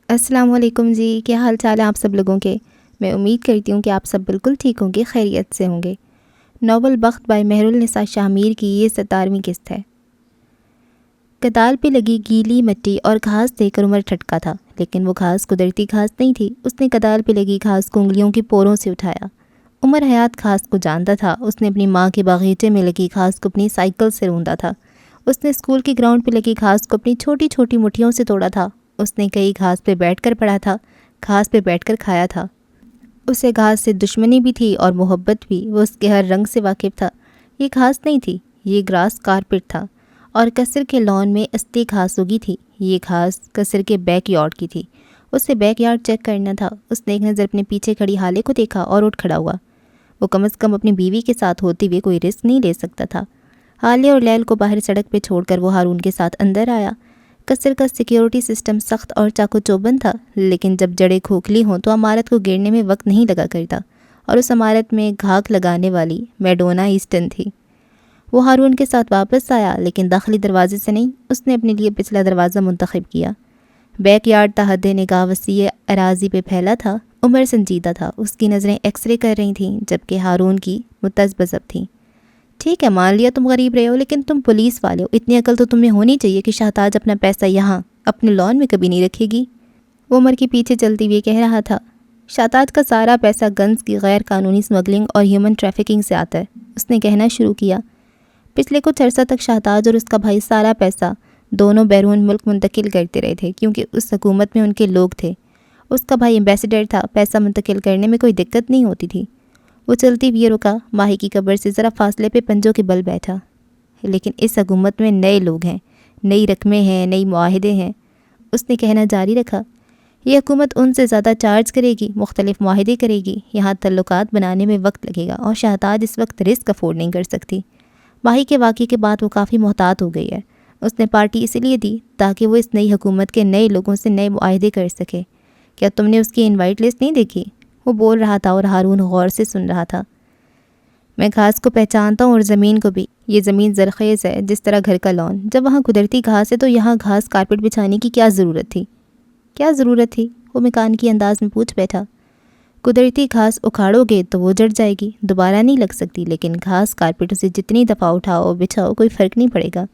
السلام علیکم جی، کیا حال چال ہے آپ سب لوگوں کے؟ میں امید کرتی ہوں کہ آپ سب بالکل ٹھیک ہوں گے، خیریت سے ہوں گے۔ ناول بخت بائی مہر النساء شاہ میر کی یہ 17ویں قسط ہے۔ کدال پہ لگی گیلی مٹی اور گھاس دیکھ کر عمر ٹھٹکا تھا، لیکن وہ گھاس قدرتی گھاس نہیں تھی۔ اس نے کدال پہ لگی گھاس کو انگلیوں کی پوروں سے اٹھایا۔ عمر حیات گھاس کو جانتا تھا۔ اس نے اپنی ماں کے باغیچے میں لگی گھاس کو اپنی سائیکل سے روندا تھا۔ اس نے اسکول کی گراؤنڈ پہ لگی گھاس کو اپنی چھوٹی چھوٹی مٹھیوں سے توڑا تھا۔ اس نے کئی گھاس پہ بیٹھ کر پڑھا تھا، گھاس پہ بیٹھ کر کھایا تھا۔ اسے گھاس سے دشمنی بھی تھی اور محبت بھی۔ وہ اس کے ہر رنگ سے واقف تھا۔ یہ گھاس نہیں تھی، یہ گراس کارپٹ تھا، اور قصر کے لان میں اصلی گھاس اگی تھی۔ یہ گھاس قصر کے بیک یارڈ کی تھی۔ اسے بیک یارڈ چیک کرنا تھا۔ اس نے ایک نظر اپنے پیچھے کھڑی حالے کو دیکھا اور اٹھ کھڑا ہوا۔ وہ کم از کم اپنی بیوی کے ساتھ ہوتے ہوئے کوئی رسک نہیں لے سکتا تھا۔ حالے اور لیل کو باہر سڑک پہ چھوڑ کر وہ ہارون کے ساتھ اندر آیا۔ قصر کا سیکیورٹی سسٹم سخت اور چاقو چوبند تھا، لیکن جب جڑیں کھوکھلی ہوں تو عمارت کو گرنے میں وقت نہیں لگا کرتا، اور اس عمارت میں گھاک لگانے والی میڈونا ایسٹن تھی۔ وہ ہارون کے ساتھ واپس آیا، لیکن داخلی دروازے سے نہیں۔ اس نے اپنے لیے پچھلا دروازہ منتخب کیا۔ بیک یارڈ تا حد نگاہ وسیع اراضی پہ پھیلا تھا۔ عمر سنجیدہ تھا۔ اس کی نظریں ایکس رے کر رہی تھیں، جبکہ ہارون کی متذبذب تھیں۔ ٹھیک ہے، مان لیا تم غریب رہے ہو، لیکن تم پولیس والے ہو، اتنی عقل تو تمہیں ہونی چاہیے کہ شہتاج اپنا پیسہ یہاں اپنے لان میں کبھی نہیں رکھے گی۔ وہ عمر کے پیچھے چلتے ہوئے کہہ رہا تھا، شہتاج کا سارا پیسہ گنز کی غیر قانونی سمگلنگ اور ہیومن ٹریفکنگ سے آتا ہے۔ اس نے کہنا شروع کیا۔ پچھلے کچھ عرصہ تک شہتاج اور اس کا بھائی سارا پیسہ دونوں بیرون ملک منتقل کرتے رہے تھے، کیونکہ اس حکومت میں ان کے لوگ تھے۔ اس کا بھائی ایمبیسیڈر تھا، پیسہ منتقل کرنے میں کوئی دقت نہیں ہوتی تھی۔ وہ چلتی ہوئی رکا، ماہی کی قبر سے ذرا فاصلے پہ پنجوں کے بل بیٹھا۔ لیکن اس حکومت میں نئے لوگ ہیں، نئی رقمیں ہیں، نئی معاہدے ہیں۔ اس نے کہنا جاری رکھا، یہ حکومت ان سے زیادہ چارج کرے گی، مختلف معاہدے کرے گی، یہاں تعلقات بنانے میں وقت لگے گا، اور شہتاج اس وقت رسک افورڈ نہیں کر سکتی۔ ماہی کے واقعے کے بعد وہ کافی محتاط ہو گئی ہے۔ اس نے پارٹی اس لیے دی تاکہ وہ اس نئی حکومت کے نئے لوگوں سے نئے معاہدے کر سکے۔ کیا تم نے اس کی انوائٹ لسٹ نہیں دیکھی؟ وہ بول رہا تھا اور ہارون غور سے سن رہا تھا۔ میں گھاس کو پہچانتا ہوں اور زمین کو بھی۔ یہ زمین زرخیز ہے، جس طرح گھر کا لان۔ جب وہاں قدرتی گھاس ہے تو یہاں گھاس کارپٹ بچھانے کی کیا ضرورت تھی؟ کیا ضرورت تھی؟ وہ مکان کی انداز میں پوچھ بیٹھا۔ قدرتی گھاس اکھاڑو گے تو وہ جڑ جائے گی، دوبارہ نہیں لگ سکتی، لیکن گھاس کارپٹ اسے جتنی دفعہ اٹھاؤ بچھاؤ کوئی فرق نہیں پڑے گا۔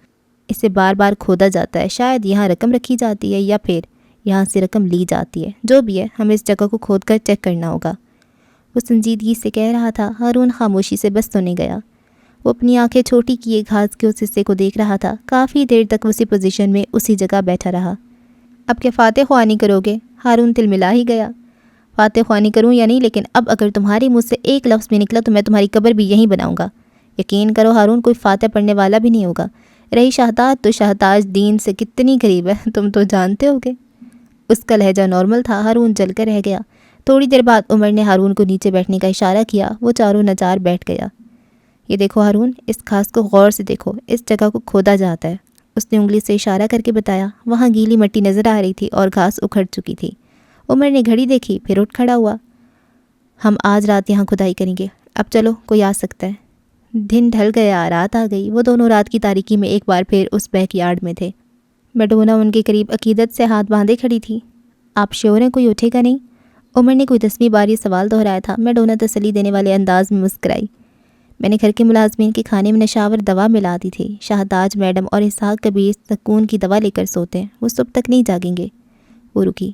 اسے بار بار کھودا جاتا ہے، شاید یہاں رقم رکھی جاتی ہے، یا پھر یہاں سے رقم لی جاتی ہے۔ جو بھی ہے، ہمیں اس جگہ کو کھود کر چیک کرنا ہوگا۔ وہ سنجیدگی سے کہہ رہا تھا۔ ہارون خاموشی سے بس ہونے گیا۔ وہ اپنی آنکھیں چھوٹی کیے گھاس کے اس حصے کو دیکھ رہا تھا۔ کافی دیر تک اسی پوزیشن میں اسی جگہ بیٹھا رہا۔ اب کیا فاتح خوانی کرو گے؟ ہارون تلملا ہی گیا۔ فاتح خوانی کروں یا نہیں، لیکن اب اگر تمہاری منہ سے ایک لفظ بھی نکلا تو میں تمہاری قبر بھی یہیں بناؤں گا۔ یقین کرو ہارون، کوئی فاتح پڑھنے والا بھی نہیں ہوگا۔ رہی شہتاج، تو شہتاج دین سے کتنی قریب ہے تم تو جانتے ہوگے۔ اس کا لہجہ نارمل تھا۔ ہارون جل کر رہ گیا۔ تھوڑی دیر بعد عمر نے ہارون کو نیچے بیٹھنے کا اشارہ کیا۔ وہ چاروں نچار بیٹھ گیا۔ یہ دیکھو ہارون، اس گھاس کو غور سے دیکھو، اس جگہ کو کھودا جاتا ہے۔ اس نے انگلی سے اشارہ کر کے بتایا۔ وہاں گیلی مٹی نظر آ رہی تھی اور گھاس اکھڑ چکی تھی۔ عمر نے گھڑی دیکھی، پھر اٹھ کھڑا ہوا۔ ہم آج رات یہاں کھدائی کریں گے، اب چلو، کوئی آ سکتا ہے۔ دن ڈھل گیا، رات آ گئی۔ وہ دونوں رات کی تاریکی میں ایک بار پھر اس بیک یارڈ میں تھے۔ میڈونا ان کے قریب عقیدت سے ہاتھ باندھے کھڑی تھی۔ آپ شیور ہیں کوئی اٹھے گا نہیں؟ عمر نے کوئی 10ویں بار یہ سوال دہرایا تھا۔ میڈونا تسلی دینے والے انداز میں مسکرائی۔ میں نے گھر کے ملازمین کے کھانے میں نشاور دوا ملا دی تھی۔ شہتاج میڈم اور اسحاق کبیر سکون کی دوا لے کر سوتے ہیں، وہ صبح تک نہیں جاگیں گے۔ وہ رکی۔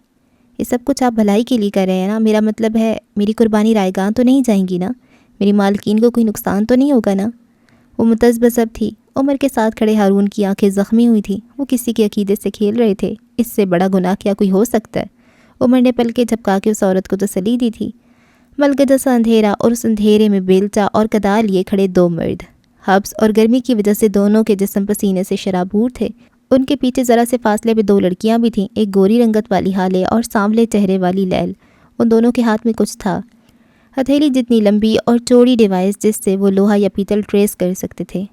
یہ سب کچھ آپ بھلائی کے لیے کر رہے ہیں نا؟ میرا مطلب ہے میری قربانی رائے گاہ تو نہیں جائیں گی نا؟ میری مالکین کو کوئی نقصان تو نہیں ہوگا نا؟ وہ متذبذب تھی۔ عمر کے ساتھ کھڑے ہارون کی آنکھیں زخمی ہوئی تھیں۔ وہ کسی کے عقیدے سے کھیل رہے تھے۔ اس سے بڑا گناہ کیا کوئی ہو سکتا ہے؟ عمر نے پلکیں جھپکا کے اس عورت کو تسلی دی تھی۔ ملگدہ سا اندھیرا، اور اس اندھیرے میں بیلچہ اور کدال لیے کھڑے دو مرد۔ حبس اور گرمی کی وجہ سے دونوں کے جسم پسینے سے شرابور تھے۔ ان کے پیچھے ذرا سے فاصلے پہ دو لڑکیاں بھی تھیں، ایک گوری رنگت والی حالے اور سانولے چہرے والی لیل۔ ان دونوں کے ہاتھ میں کچھ تھا، ہتھیلی جتنی لمبی اور چوڑی ڈیوائس جس سے وہ لوہا یا پیتل ٹریس کر سکتے تھے۔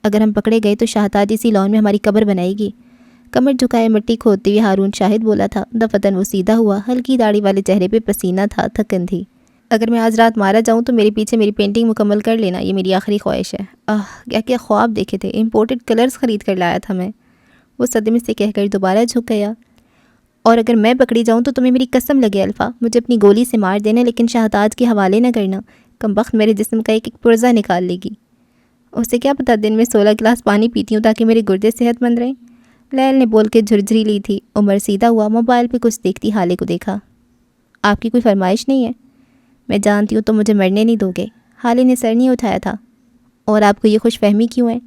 اگر ہم پکڑے گئے تو شہتاج اسی لان میں ہماری قبر بنائے گی۔ کمر جھکائے مٹی کھودتے ہوئے ہارون شاہد بولا تھا۔ دفتن وہ سیدھا ہوا، ہلکی داڑھی والے چہرے پہ پسینہ تھا، تھکن تھی۔ اگر میں آج رات مارا جاؤں تو میرے پیچھے میری پینٹنگ مکمل کر لینا، یہ میری آخری خواہش ہے۔ کیا کیا خواب دیکھے تھے، امپورٹڈ کلرز خرید کر لایا تھا میں۔ وہ صدمے سے کہہ کر دوبارہ جھک گیا۔ اور اگر میں پکڑی جاؤں تو تمہیں میری قسم لگے الفا، مجھے اپنی گولی سے مار دینا لیکن شہتاج کے حوالے نہ کرنا، کمبخت میرے جسم کا ایک پرزہ نکال لے گی۔ اسے کیا پتہ دن میں 16 گلاس پانی پیتی ہوں تاکہ میرے گردے صحت مند رہیں۔ لیل نے بول کے جھرجھری لی تھی۔ عمر سیدھا ہوا، موبائل پہ کچھ دیکھتی حالے کو دیکھا۔ آپ کی کوئی فرمائش نہیں ہے؟ میں جانتی ہوں تم مجھے مرنے نہیں دو گے۔ حالے نے سر نہیں اٹھایا تھا۔ اور آپ کو یہ خوش فہمی کیوں ہے؟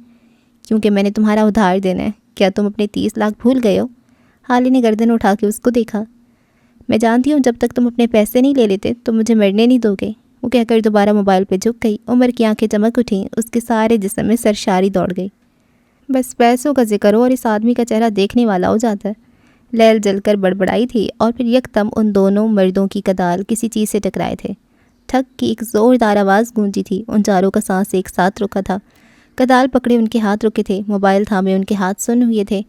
کیونکہ میں نے تمہارا ادھار دینا ہے۔ کیا تم اپنے 30 لاکھ بھول گئے ہو؟ حالے نے گردن اٹھا کے اس کو دیکھا۔ میں جانتی ہوں جب تک تم اپنے پیسے نہیں لے لیتے تم مجھے مرنے نہیں دو گے، وہ کہہ کر دوبارہ موبائل پہ جھک گئی۔ عمر کی آنکھیں چمک اٹھیں، اس کے سارے جسم میں سرشاری دوڑ گئی۔ بس پیسوں کا ذکر ہو اور اس آدمی کا چہرہ دیکھنے والا ہو جاتا ہے۔ لیل جل کر بڑبڑائی تھی اور پھر یکدم ان دونوں مردوں کی کدال کسی چیز سے ٹکرائے تھے۔ ٹھک کی ایک زوردار آواز گونجی تھی۔ ان چاروں کا سانس ایک ساتھ رکا تھا۔ کدال پکڑے ان کے ہاتھ رکے تھے، موبائل تھامے ان کے ہاتھ سن ہوئے تھے۔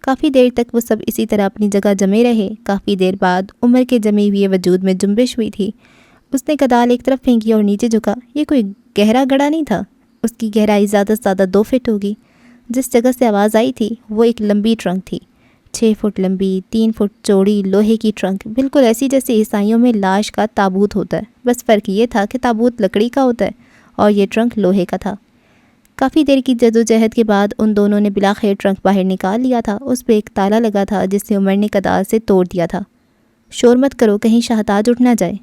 کافی دیر تک وہ سب اسی طرح اپنی جگہ جمے رہے۔ کافی دیر بعد عمر کے جمے ہوئے وجود میں جنبش ہوئی تھی۔ اس نے کدال ایک طرف پھینکی اور نیچے جھکا۔ یہ کوئی گہرا گڑھا نہیں تھا، اس کی گہرائی زیادہ سے زیادہ 2 فٹ ہوگی۔ جس جگہ سے آواز آئی تھی وہ ایک لمبی ٹرنک تھی، 6 فٹ لمبی، 3 فٹ چوڑی لوہے کی ٹرنک، بالکل ایسی جیسے عیسائیوں میں لاش کا تابوت ہوتا ہے، بس فرق یہ تھا کہ تابوت لکڑی کا ہوتا ہے اور یہ ٹرنک لوہے کا تھا۔ کافی دیر کی جدوجہد کے بعد ان دونوں نے بلاخیر ٹرنک باہر نکال لیا تھا۔ اس پہ ایک تالا لگا تھا جسے عمر نے کدال سے توڑ دیا تھا۔ شور مت کرو، کہیں شہتاج اٹھ نہ جائے۔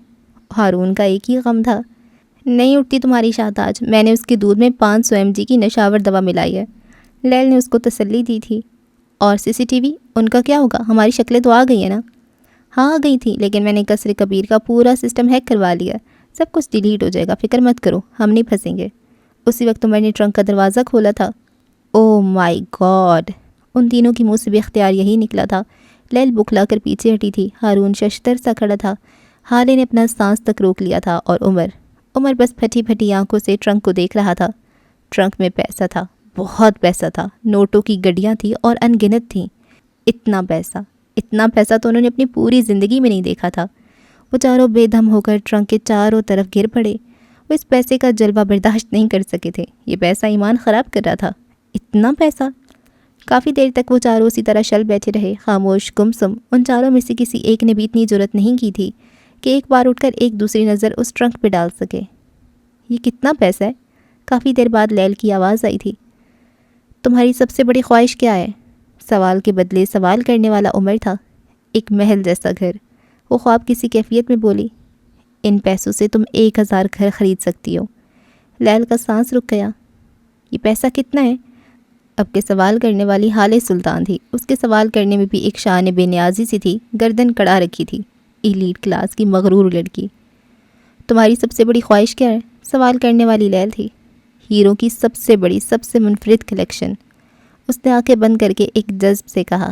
ہارون کا ایک ہی غم تھا۔ نہیں اٹھتی تمہاری شہتاج، میں نے اس کے دودھ میں 500 mg کی نشاور دوا ملائی ہے۔ لیل نے اس کو تسلی دی تھی۔ اور CCTV ان کا کیا ہوگا؟ ہماری شکلیں تو آ گئی ہیں نا؟ ہاں آ گئی تھی، لیکن میں نے قصر کبیر کا پورا سسٹم ہیک کروا لیا، سب کچھ ڈیلیٹ ہو جائے گا، فکر مت کرو، ہم نہیں پھنسیں گے۔ اسی وقت عمر نے ٹرنک کا دروازہ کھولا تھا۔ او مائی گاڈ، ان تینوں کی منہ سے بھی اختیار یہی نکلا تھا۔ لیل بکھلا کر پیچھے ہٹی تھی۔ ہارون ششتر سا کھڑا تھا۔ حالے نے اپنا سانس تک روک لیا تھا اور عمر بس پھٹی پھٹی آنکھوں سے ٹرنک کو دیکھ رہا تھا۔ ٹرنک میں پیسہ تھا، بہت پیسہ تھا، نوٹوں کی گڈیاں تھیں اور ان گنت تھیں۔ اتنا پیسہ تو انہوں نے اپنی پوری زندگی میں نہیں دیکھا تھا۔ وہ چاروں بے دم ہو کر ٹرنک کے چاروں طرف گر پڑے۔ وہ اس پیسے کا جلوہ برداشت نہیں کر سکے تھے۔ یہ پیسہ ایمان خراب کر رہا تھا۔ اتنا پیسہ! کافی دیر تک وہ چاروں اسی طرح شل بیٹھے رہے، خاموش گمسم۔ ان چاروں میں سے کسی ایک نے بھی اتنی جرأت نہیں کی تھی کہ ایک بار اٹھ کر ایک دوسری نظر اس ٹرنک پہ ڈال سکے۔ یہ کتنا پیسہ ہے؟ کافی دیر بعد لیل کی آواز آئی تھی۔ تمہاری سب سے بڑی خواہش کیا ہے؟ سوال کے بدلے سوال کرنے والا عمر تھا۔ ایک محل جیسا گھر، وہ خواب کسی کیفیت میں بولی۔ ان پیسوں سے تم 1000 گھر خرید سکتی ہو۔ لیل کا سانس رک گیا۔ یہ پیسہ کتنا ہے؟ اب کے سوال کرنے والی حالے سلطان تھی۔ اس کے سوال کرنے میں بھی ایک شان بے نیازی سی تھی، گردن کڑا رکھی تھی، ایلیٹ کلاس کی مغرور لڑکی۔ تمہاری سب سے بڑی خواہش کیا ہے؟ سوال کرنے والی لیل تھی۔ ہیروں کی سب سے بڑی، سب سے منفرد کلیکشن۔ اس نے آنکھیں بند کر کے ایک جذب سے کہا۔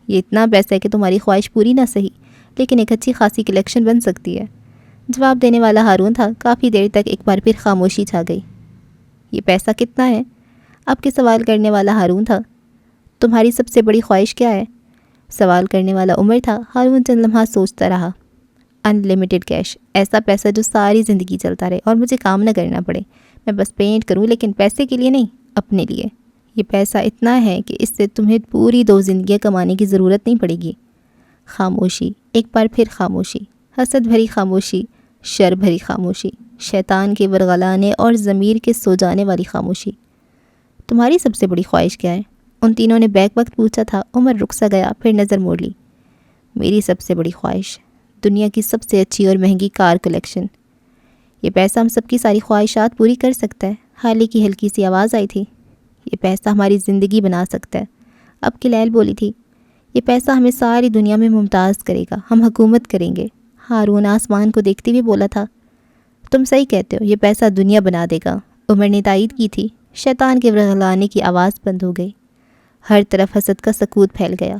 یہ اتنا پیسہ ہے کہ تمہاری خواہش پوری نہ سہی، لیکن ایک اچھی خاصی کلیکشن بن سکتی ہے۔ جواب دینے والا ہارون تھا۔ کافی دیر تک ایک بار پھر خاموشی چھا گئی۔ یہ پیسہ کتنا ہے؟ اب کے سوال کرنے والا ہارون تھا۔ تمہاری سب سے بڑی خواہش کیا ہے؟ سوال کرنے والا عمر تھا۔ ہارون چند لمحات سوچتا رہا۔ ان لمیٹڈ کیش، ایسا پیسہ جو ساری زندگی چلتا رہے اور مجھے کام نہ کرنا پڑے، میں بس پینٹ کروں، لیکن پیسے کے لیے نہیں، اپنے لیے۔ یہ پیسہ اتنا ہے کہ اس سے تمہیں پوری 2 زندگیاں کمانے کی ضرورت نہیں پڑے گی۔ خاموشی، ایک بار پھر خاموشی، حسد بھری خاموشی، شر بھری خاموشی، شیطان کے ورغلانے اور ضمیر کے سو جانے والی خاموشی۔ تمہاری سب سے بڑی خواہش کیا ہے؟ ان تینوں نے بیک وقت پوچھا تھا۔ عمر رک سا گیا، پھر نظر موڑ لی۔ میری سب سے بڑی خواہش، دنیا کی سب سے اچھی اور مہنگی کار کلیکشن۔ یہ پیسہ ہم سب کی ساری خواہشات پوری کر سکتا ہے۔ حالے کی ہلکی سی آواز آئی تھی۔ یہ پیسہ ہماری زندگی بنا سکتا ہے۔ اب کی لیل بولی تھی۔ یہ پیسہ ہمیں ساری دنیا میں ممتاز کرے گا، ہم حکومت کریں گے۔ ہارون آسمان کو دیکھتے ہوئے بولا تھا۔ تم صحیح کہتے ہو، یہ پیسہ دنیا بنا دے گا۔ عمر نے تائید کی تھی۔ شیطان کے ورغلانے کی آواز بند ہو گئی۔ ہر طرف حسد کا سکوت پھیل گیا۔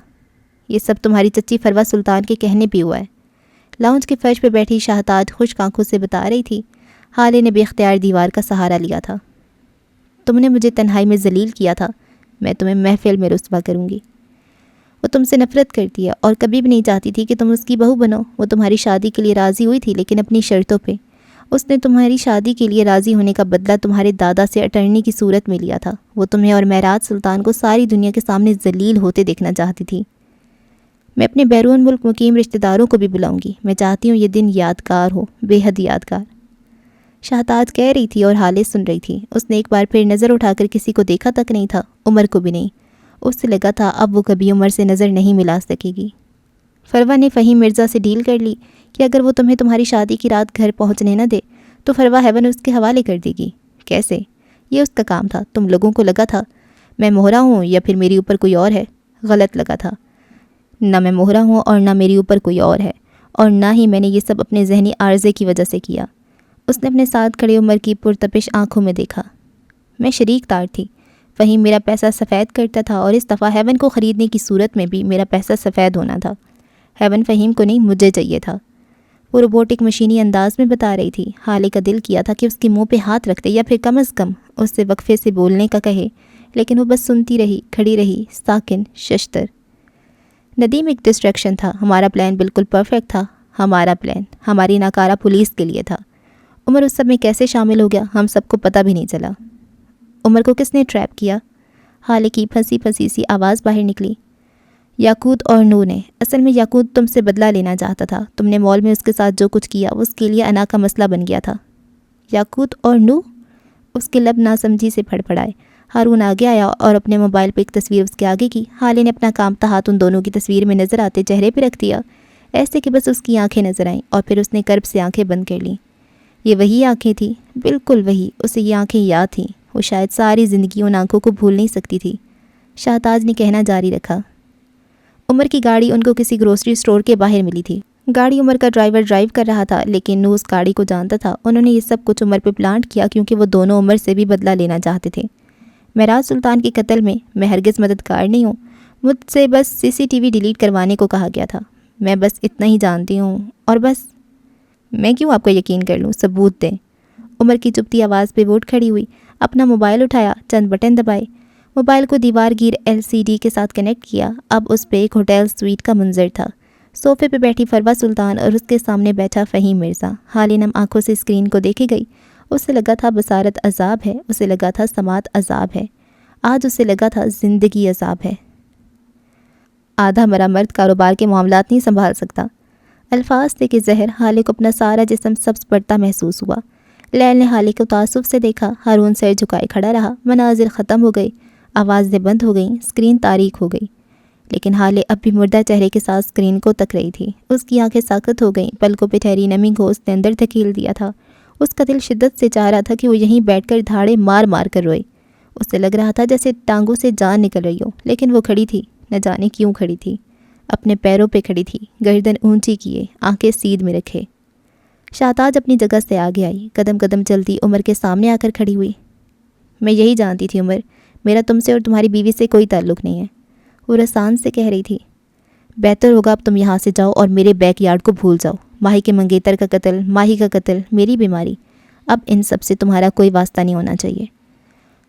یہ سب تمہاری چچی فروا سلطان کے کہنے پہ ہوا ہے، لاؤنج کے فرش پہ بیٹھی شہتاج خشک آنکھوں سے بتا رہی تھی۔ حالے نے بے اختیار دیوار کا سہارا لیا تھا۔ تم نے مجھے تنہائی میں ذلیل کیا تھا، میں تمہیں محفل میں رسوا کروں گی۔ وہ تم سے نفرت کرتی ہے اور کبھی بھی نہیں چاہتی تھی کہ تم اس کی بہو بنو۔ وہ تمہاری شادی کے لیے راضی ہوئی تھی، لیکن اپنی شرطوں پہ۔ اس نے تمہاری شادی کے لیے راضی ہونے کا بدلہ تمہارے دادا سے اٹرنی کی صورت میں لیا تھا۔ وہ تمہیں اور معراج سلطان کو ساری دنیا کے سامنے ذلیل ہوتے دیکھنا چاہتی تھی۔ میں اپنے بیرون ملک مقیم رشتہ داروں کو بھی بلاؤں گی. میں چاہتی ہوں یہ دن یادگار ہو، بے حد یادگار. شہتاج کہہ رہی تھی اور حالے سن رہی تھی. اس نے ایک بار پھر نظر اٹھا کر کسی کو دیکھا تک نہیں تھا، عمر کو بھی نہیں. اس سے لگا تھا اب وہ کبھی عمر سے نظر نہیں ملا سکے گی. فروا نے فہیم مرزا سے ڈیل کر لی کہ اگر وہ تمہیں تمہاری شادی کی رات گھر پہنچنے نہ دے تو فروا ہیون اس کے حوالے کر دے گی. کیسے؟ یہ اس کا کام تھا. تم لوگوں کو لگا تھا میں مہرا ہوں یا پھر میرے اوپر کوئی اور ہے. غلط لگا تھا. نہ میں مہرا ہوں اور نہ میرے اوپر کوئی اور ہے، اور نہ ہی میں نے یہ سب اپنے ذہنی عارضے کی وجہ سے کیا. اس نے اپنے ساتھ کھڑے عمر کی پرتپش آنکھوں میں دیکھا. میں شریک دار تھی. فہیم میرا پیسہ سفید کرتا تھا اور اس دفعہ ہیون کو خریدنے کی صورت میں بھی میرا پیسہ سفید ہونا تھا. ہیون فہیم کو نہیں، مجھے چاہیے تھا. وہ روبوٹک مشینی انداز میں بتا رہی تھی. حالے کا دل کیا تھا کہ اس کے منہ پہ ہاتھ رکھ دے یا پھر کم از کم اس سے وقفے سے بولنے کا کہے، لیکن وہ بس سنتی رہی، کھڑی رہی، ساکن، ششتر. ندیم ایک ڈسٹریکشن تھا. ہمارا پلان بالکل پرفیکٹ تھا. ہمارا پلان ہماری ناکارہ پولیس کے لیے تھا. عمر اس سب میں کیسے شامل ہو گیا ہم سب کو پتہ بھی نہیں چلا. عمر کو کس نے ٹریپ کیا؟ حالے کی پھنسی پھنسی سی آواز باہر نکلی. یاقوت اور نو نے. اصل میں یاقوت تم سے بدلہ لینا چاہتا تھا. تم نے مال میں اس کے ساتھ جو کچھ کیا اس کے لیے انا کا مسئلہ بن گیا تھا. یاقوت اور نو؟ اس کے لب ناسمجھی سے پھڑ پڑائے. ہارون آگے آیا اور اپنے موبائل پہ ایک تصویر اس کے آگے کی. حالے نے اپنا کامتا ہاتھ ان دونوں کی تصویر میں نظر آتے چہرے پہ رکھ دیا، ایسے کہ بس اس کی آنکھیں نظر آئیں، اور پھر اس نے کرب سے آنکھیں بند کر لیں. یہ وہی آنکھیں تھیں، بالکل وہی. اسے یہ آنکھیں یاد تھیں. وہ شاید ساری زندگی ان آنکھوں کو بھول نہیں سکتی تھی. شہتاج نے کہنا جاری رکھا. عمر کی گاڑی ان کو کسی گروسری سٹور کے باہر ملی تھی. گاڑی عمر کا ڈرائیور ڈرائیو کر رہا تھا، لیکن نو اس گاڑی کو جانتا تھا. انہوں نے یہ سب کچھ عمر پہ پلانٹ کیا کیونکہ وہ دونوں عمر سے بھی بدلہ لینا چاہتے تھے. معراج سلطان کے قتل میں ہرگز مددگار نہیں ہوں. مجھ سے بس CCTV ڈیلیٹ کروانے کو کہا گیا تھا. میں بس اتنا ہی جانتی ہوں، اور بس. میں کیوں آپ کو یقین کر لوں؟ ثبوت دیں. عمر کی چپتی آواز پہ وہ اٹھ کھڑی ہوئی. اپنا موبائل اٹھایا، چند بٹن دبائے. موبائل کو دیوار گیر LCD کے ساتھ کنیکٹ کیا. اب اس پہ ایک ہوٹل سویٹ کا منظر تھا. صوفے پہ بیٹھی فروا سلطان اور اس کے سامنے بیٹھا فہیم مرزا. حالی نم آنکھوں سے اسکرین کو دیکھے گئی. اسے لگا تھا بصارت عذاب ہے، اسے لگا تھا سماعت عذاب ہے، آج اسے لگا تھا زندگی عذاب ہے. آدھا مرا مرد کاروبار کے معاملات نہیں سنبھال سکتا. الفاظ تھے کہ زہر. حالے کو اپنا سارا جسم سبز پڑتا محسوس ہوا. لیل نے حالے کو تعصب سے دیکھا. ہارون سر جھکائے کھڑا رہا. مناظر ختم ہو گئی، آوازیں بند ہو گئیں، اسکرین تاریک ہو گئی. لیکن حالے اب بھی مردہ چہرے کے ساتھ اسکرین کو تک رہی تھی. اس کی آنکھیں ساکت ہو گئیں. پلکوں پہ ٹھہری نمی کو اس نے اندر دھکیل دیا تھا. اس کا دل شدت سے چاہ رہا تھا کہ وہ یہیں بیٹھ کر دھاڑے مار مار کر روئے. اسے لگ رہا تھا جیسے ٹانگوں سے جان نکل رہی ہو. لیکن وہ کھڑی تھی. نہ جانے کیوں کھڑی تھی. اپنے پیروں پہ کھڑی تھی، گردن اونچی کیے، آنکھیں سیدھ میں رکھے. شہتاج اپنی جگہ سے آگے آئی. قدم قدم چلتی عمر کے سامنے آ کر کھڑی ہوئی. میں یہی جانتی تھی عمر، میرا تم سے اور تمہاری بیوی سے کوئی تعلق نہیں ہے. وہ رسان سے کہہ رہی تھی. بہتر ہوگا اب تم یہاں سے جاؤ اور میرے بیک یارڈ کو بھول جاؤ. ماہی کے منگیتر کا قتل، ماہی کا قتل، میری بیماری، اب ان سب سے تمہارا کوئی واسطہ نہیں ہونا چاہیے.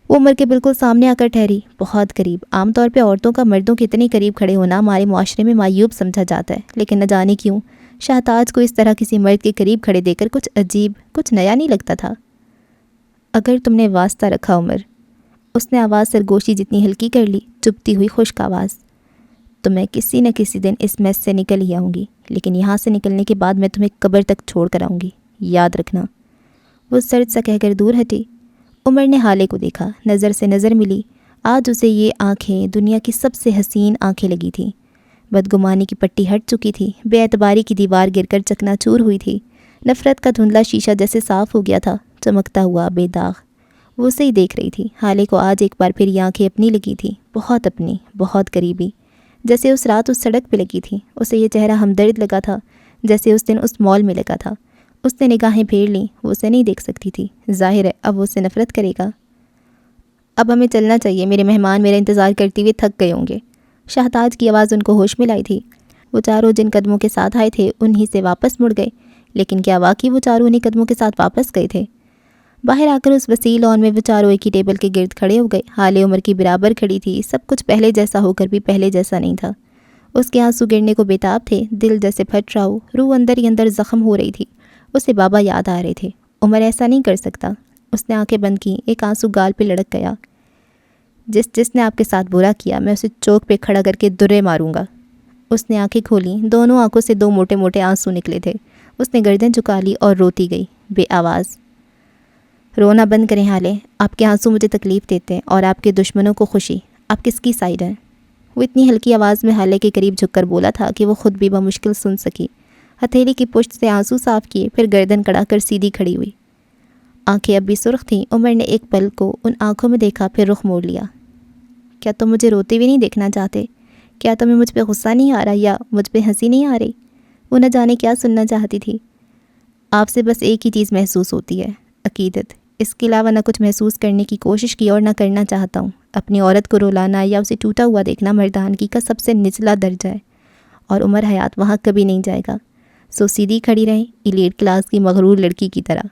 وہ عمر کے بالکل سامنے آ کر ٹھہری، بہت قریب. عام طور پہ عورتوں کا مردوں کے اتنے قریب کھڑے ہونا ہمارے معاشرے میں معیوب سمجھا جاتا ہے، لیکن نہ جانے کیوں شہتاج کو اس طرح کسی مرد کے قریب کھڑے دیکھ کر کچھ عجیب، کچھ نیا نہیں لگتا تھا. اگر تم نے واسطہ رکھا عمر. اس نے آواز سرگوشی جتنی ہلکی کر لی، چپتی ہوئی خشک آواز. تو میں کسی نہ کسی دن اس میس سے نکل ہی آؤں گی، لیکن یہاں سے نکلنے کے بعد میں تمہیں قبر تک چھوڑ کر آؤں گی، یاد رکھنا. وہ سرد سا کہہ کر دور ہٹی. عمر نے حالے کو دیکھا. نظر سے نظر ملی. آج اسے یہ آنکھیں دنیا کی سب سے حسین آنکھیں لگی تھیں. بدگمانی کی پٹی ہٹ چکی تھی. بے اعتباری کی دیوار گر کر چکنا چور ہوئی تھی. نفرت کا دھندلا شیشہ جیسے صاف ہو گیا تھا، چمکتا ہوا، بے داغ. وہ اسے ہی دیکھ رہی تھی. حالے کو آج ایک بار پھر یہ آنکھیں اپنی لگی تھیں، بہت اپنی، بہت قریبی، جیسے اس رات اس سڑک پہ لگی تھیں. اسے یہ چہرہ ہمدرد لگا تھا، جیسے اس دن اس مال میں لگا تھا. اس نے نگاہیں پھیر لیں. وہ اسے نہیں دیکھ سکتی تھی. ظاہر ہے اب وہ اسے نفرت کرے گا. اب ہمیں چلنا چاہیے، میرے مہمان میرا انتظار کرتے ہوئے تھک گئے ہوں گے. شہتاج کی آواز ان کو ہوش میں لائی تھی. وہ چاروں جن قدموں کے ساتھ آئے تھے انہی سے واپس مڑ گئے. لیکن کیا واقعی وہ چاروں انہی قدموں کے ساتھ واپس گئے تھے؟ باہر آ کر اس وسیع لان میں وہ چاروں ایک ہی ٹیبل کے گرد کھڑے ہو گئے. حالے عمر کی برابر کھڑی تھی. سب کچھ پہلے جیسا ہو کر بھی پہلے جیسا نہیں تھا. اس کے آنسو گرنے کو بےتاب تھے. دل جیسے پھٹ رہا ہو. روح اندر ہی اندر زخم ہو رہی تھی. اسے بابا یاد آ رہے تھے. عمر ایسا نہیں کر سکتا. اس نے آنکھیں بند کیں. ایک آنسو گال پہ لڑک گیا. جس نے آپ کے ساتھ برا کیا میں اسے چوک پہ کھڑا کر کے درے ماروں گا. اس نے آنکھیں کھولیں، دونوں آنکھوں سے 2 موٹے موٹے آنسو نکلے تھے۔ اس نے گردن جھکا لی اور روتی گئی بے آواز۔ رونا بند کریں حالے، آپ کے آنسو مجھے تکلیف دیتے ہیں اور آپ کے دشمنوں کو خوشی۔ آپ کس کی سائڈ ہیں؟ وہ اتنی ہلکی آواز میں حالے کے قریب جھک کر بولا تھا کہ وہ خود بھی بمشکل سن سکی۔ ہتھیلی کی پشت سے آنسو صاف کیے، پھر گردن کڑا کر سیدھی کھڑی ہوئی۔ آنکھیں اب بھی سرخ تھیں۔ عمر نے ایک پل کو ان آنکھوں میں دیکھا، پھر رخ موڑ لیا۔ کیا تم مجھے روتے ہوئے نہیں دیکھنا چاہتے؟ کیا تمہیں مجھ پہ غصہ نہیں آ رہا یا مجھ پہ ہنسی نہیں آ رہی؟ وہ نہ جانے کیا سننا چاہتی تھی۔ آپ سے بس ایک ہی چیز محسوس ہوتی ہے، عقیدت۔ اس کے علاوہ نہ کچھ محسوس کرنے کی کوشش کی اور نہ کرنا چاہتا ہوں۔ اپنی عورت کو رلانا یا اسے ٹوٹا ہوا دیکھنا مردانگی کا سب سے نچلا درجہ ہے، اور عمر حیات وہاں کبھی نہیں جائے گا۔ سو سیدھی کھڑی رہیں، ایلیٹ کلاس کی مغرور لڑکی کی طرح۔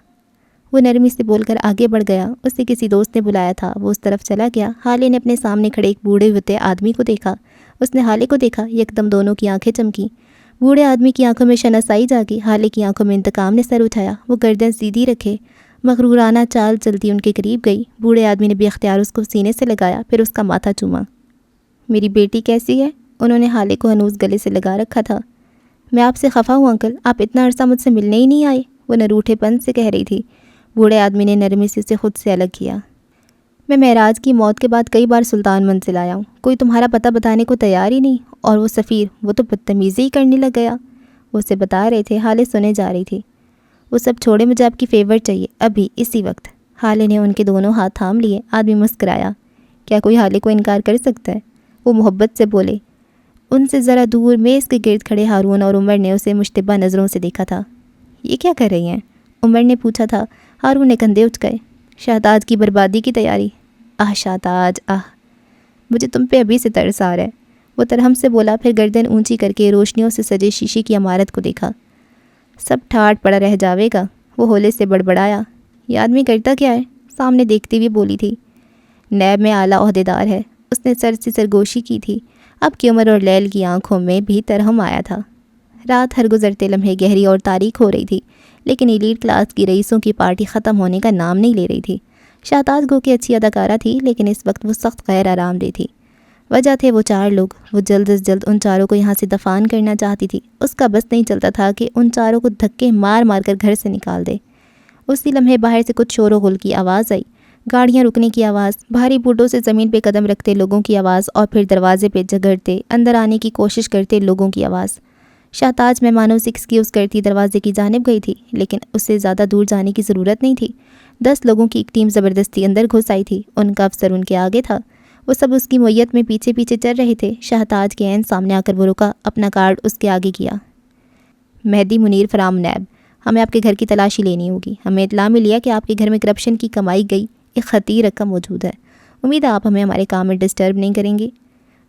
وہ نرمی سے بول کر آگے بڑھ گیا۔ اسے کسی دوست نے بلایا تھا، وہ اس طرف چلا گیا۔ حالے نے اپنے سامنے کھڑے ایک بوڑھے ہوتے آدمی کو دیکھا۔ اس نے حالے کو دیکھا، یکدم دونوں کی آنکھیں چمکیں۔ بوڑھے آدمی کی آنکھوں میں شناسائی جاگی، حالے کی آنکھوں میں انتقام نے سر اٹھایا۔ وہ گردن سیدھی رکھے مغرورانہ چال چلتی ان کے قریب گئی۔ بوڑھے آدمی نے بے اختیار اس کو سینے سے لگایا، پھر اس کا ماتھا چوما۔ میری بیٹی کیسی ہے؟ انہوں نے حالے کو ہنوز گلے سے لگا رکھا تھا۔ میں آپ سے خفا ہوں انکل، آپ اتنا عرصہ مجھ سے ملنے ہی نہیں آئے، وہ نروٹھے پن سے کہہ رہی تھی۔ بوڑھے آدمی نے نرمی سے اسے خود سے الگ کیا۔ میں معراج کی موت کے بعد کئی بار سلطان منزل آیا ہوں، کوئی تمہارا پتہ بتانے کو تیار ہی نہیں، اور وہ سفیر، وہ تو بدتمیزی ہی کرنے لگ گیا۔ وہ اسے بتا رہے تھے، حالے سنے جا رہی تھی۔ وہ سب چھوڑے، مجھے آپ کی فیور چاہیے، ابھی اسی وقت۔ حالے نے ان کے دونوں ہاتھ تھام لیے۔ آدمی مسکرایا۔ کیا کوئی حالے کو انکار کر سکتا ہے؟ وہ محبت سے بولے۔ ان سے ذرا دور میز کے گرد کھڑے ہارون اور عمر نے اسے مشتبہ نظروں سے دیکھا تھا۔ یہ کیا کر رہی ہیں؟ عمر نے پوچھا تھا۔ ہارون نے کندھے اچکائے۔ شہتاج کی بربادی کی تیاری۔ آہ شہتاج آہ، مجھے تم پہ ابھی سے ترس آ رہا ہے، وہ ترہم سے بولا، پھر گردن اونچی کر کے روشنیوں سے سجے شیشے کی عمارت کو دیکھا۔ سب ٹھاٹ پڑا رہ جاوے گا، وہ ہولے سے بڑبڑایا۔ یہ آدمی کرتا کیا ہے؟ سامنے دیکھتی ہوئی بولی تھی۔ نیب میں اعلیٰ عہدیدار ہے، اس نے سر سے سرگوشی کی تھی۔ اب کی عمر اور لیل کی آنکھوں میں بھی ترہم آیا تھا۔ رات ہر گزرتے لمحے گہری اور تاریک ہو رہی تھی، لیکن ایلیٹ کلاس کی رئیسوں کی پارٹی ختم ہونے کا نام نہیں لے رہی تھی۔ شہتاج گو کی اچھی اداکارہ تھی، لیکن اس وقت وہ سخت غیر آرام دہ تھی۔ وجہ تھے وہ 4 لوگ۔ وہ جلد از جلد ان چاروں کو یہاں سے دفان کرنا چاہتی تھی۔ اس کا بس نہیں چلتا تھا کہ ان چاروں کو دھکے مار مار کر گھر سے نکال دے۔ اسی لمحے باہر سے کچھ شور و غل کی آواز آئی، گاڑیاں رکنے کی آواز، بھاری بوٹوں سے زمین پہ قدم رکھتے لوگوں کی آواز، اور پھر دروازے پہ جھگڑتے اندر آنے کی کوشش کرتے لوگوں کی آواز۔ شہتاج مہمانوں سے ایکسکیوز کرتی دروازے کی جانب گئی تھی، لیکن اسے زیادہ دور جانے کی ضرورت نہیں تھی۔ 10 لوگوں کی ایک ٹیم زبردستی اندر گھس آئی تھی۔ ان کا افسر ان کے آگے تھا۔ وہ سب اس کی مویت میں پیچھے پیچھے چل رہے تھے۔ شہتاج کے عین سامنے آ کر وہ رکا، اپنا کارڈ اس کے آگے کیا۔ مہدی منیر فرام نیب، ہمیں آپ کے گھر کی تلاشی لینی ہوگی۔ ہمیں اطلاع ملی ہے کہ آپ کے گھر میں کرپشن کی کمائی گئی ایک خطیر رقم موجود ہے۔ امید ہے آپ ہمیں ہمارے کام میں ڈسٹرب نہیں کریں گے۔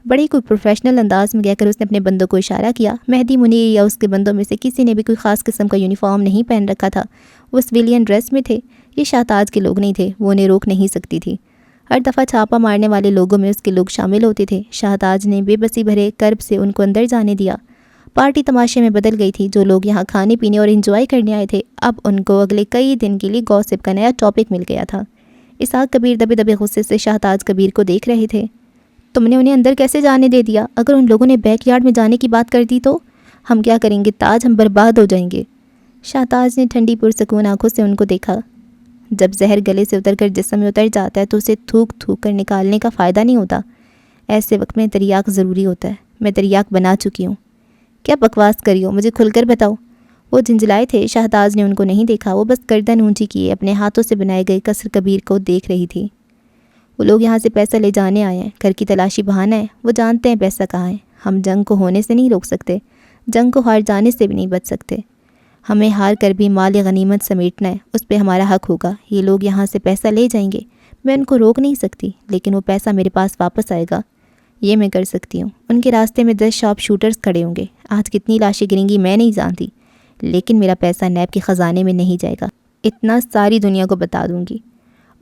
بڑی کوئی پروفیشنل انداز میں کہہ کر اس نے اپنے بندوں کو اشارہ کیا۔ مہدی منیر یا اس کے بندوں میں سے کسی نے بھی کوئی خاص قسم کا یونیفارم نہیں پہن رکھا تھا۔ وہ سویلین ڈریس میں تھے۔ یہ شہتاج کے لوگ نہیں تھے، وہ انہیں روک نہیں سکتی تھی۔ ہر دفعہ چھاپہ مارنے والے لوگوں میں اس کے لوگ شامل ہوتے تھے۔ شہتاج نے بے بسی بھرے کرب سے ان کو اندر جانے دیا۔ پارٹی تماشے میں بدل گئی تھی۔ جو لوگ یہاں کھانے پینے اور انجوائے کرنے آئے تھے، اب ان کو اگلے کئی دن کے لیے گوسپ کا نیا ٹاپک مل گیا تھا۔ اسحاق کبیر دبے دبے غصے سے شہتاج کبیر کو دیکھ رہے تھے۔ تم نے انہیں اندر کیسے جانے دے دیا؟ اگر ان لوگوں نے بیک یارڈ میں جانے کی بات کر دی تو ہم کیا کریں گے تاج؟ ہم برباد ہو جائیں گے۔ شہتاج نے ٹھنڈی پرسکون آنکھوں سے ان کو دیکھا۔ جب زہر گلے سے اتر کر جسم میں اتر جاتا ہے تو اسے تھوک تھوک کر نکالنے کا فائدہ نہیں ہوتا۔ ایسے وقت میں تریاک ضروری ہوتا ہے۔ میں تریاک بنا چکی ہوں۔ کیا بکواس کری ہو؟ مجھے کھل کر بتاؤ۔ وہ جھنجھلائے تھے۔ شہتاج نے ان کو نہیں دیکھا۔ وہ بس گردن اونچی کیے اپنے ہاتھوں سے بنائے گئے قصر کبیر کو دیکھ رہی تھی۔ وہ لوگ یہاں سے پیسہ لے جانے آئے ہیں، گھر کی تلاشی بہانا ہے۔ وہ جانتے ہیں پیسہ کہاں ہے۔ ہم جنگ کو ہونے سے نہیں روک سکتے، جنگ کو ہار جانے سے بھی نہیں بچ سکتے۔ ہمیں ہار کر بھی مال غنیمت سمیٹنا ہے، اس پہ ہمارا حق ہوگا۔ یہ لوگ یہاں سے پیسہ لے جائیں گے، میں ان کو روک نہیں سکتی، لیکن وہ پیسہ میرے پاس واپس آئے گا، یہ میں کر سکتی ہوں۔ ان کے راستے میں 10 شارپ شوٹرز کھڑے ہوں گے۔ آج کتنی لاشیں گریں گی میں نہیں جانتی، لیکن میرا پیسہ نیب کے خزانے میں نہیں جائے گا، اتنا ساری دنیا کو بتا دوں گی۔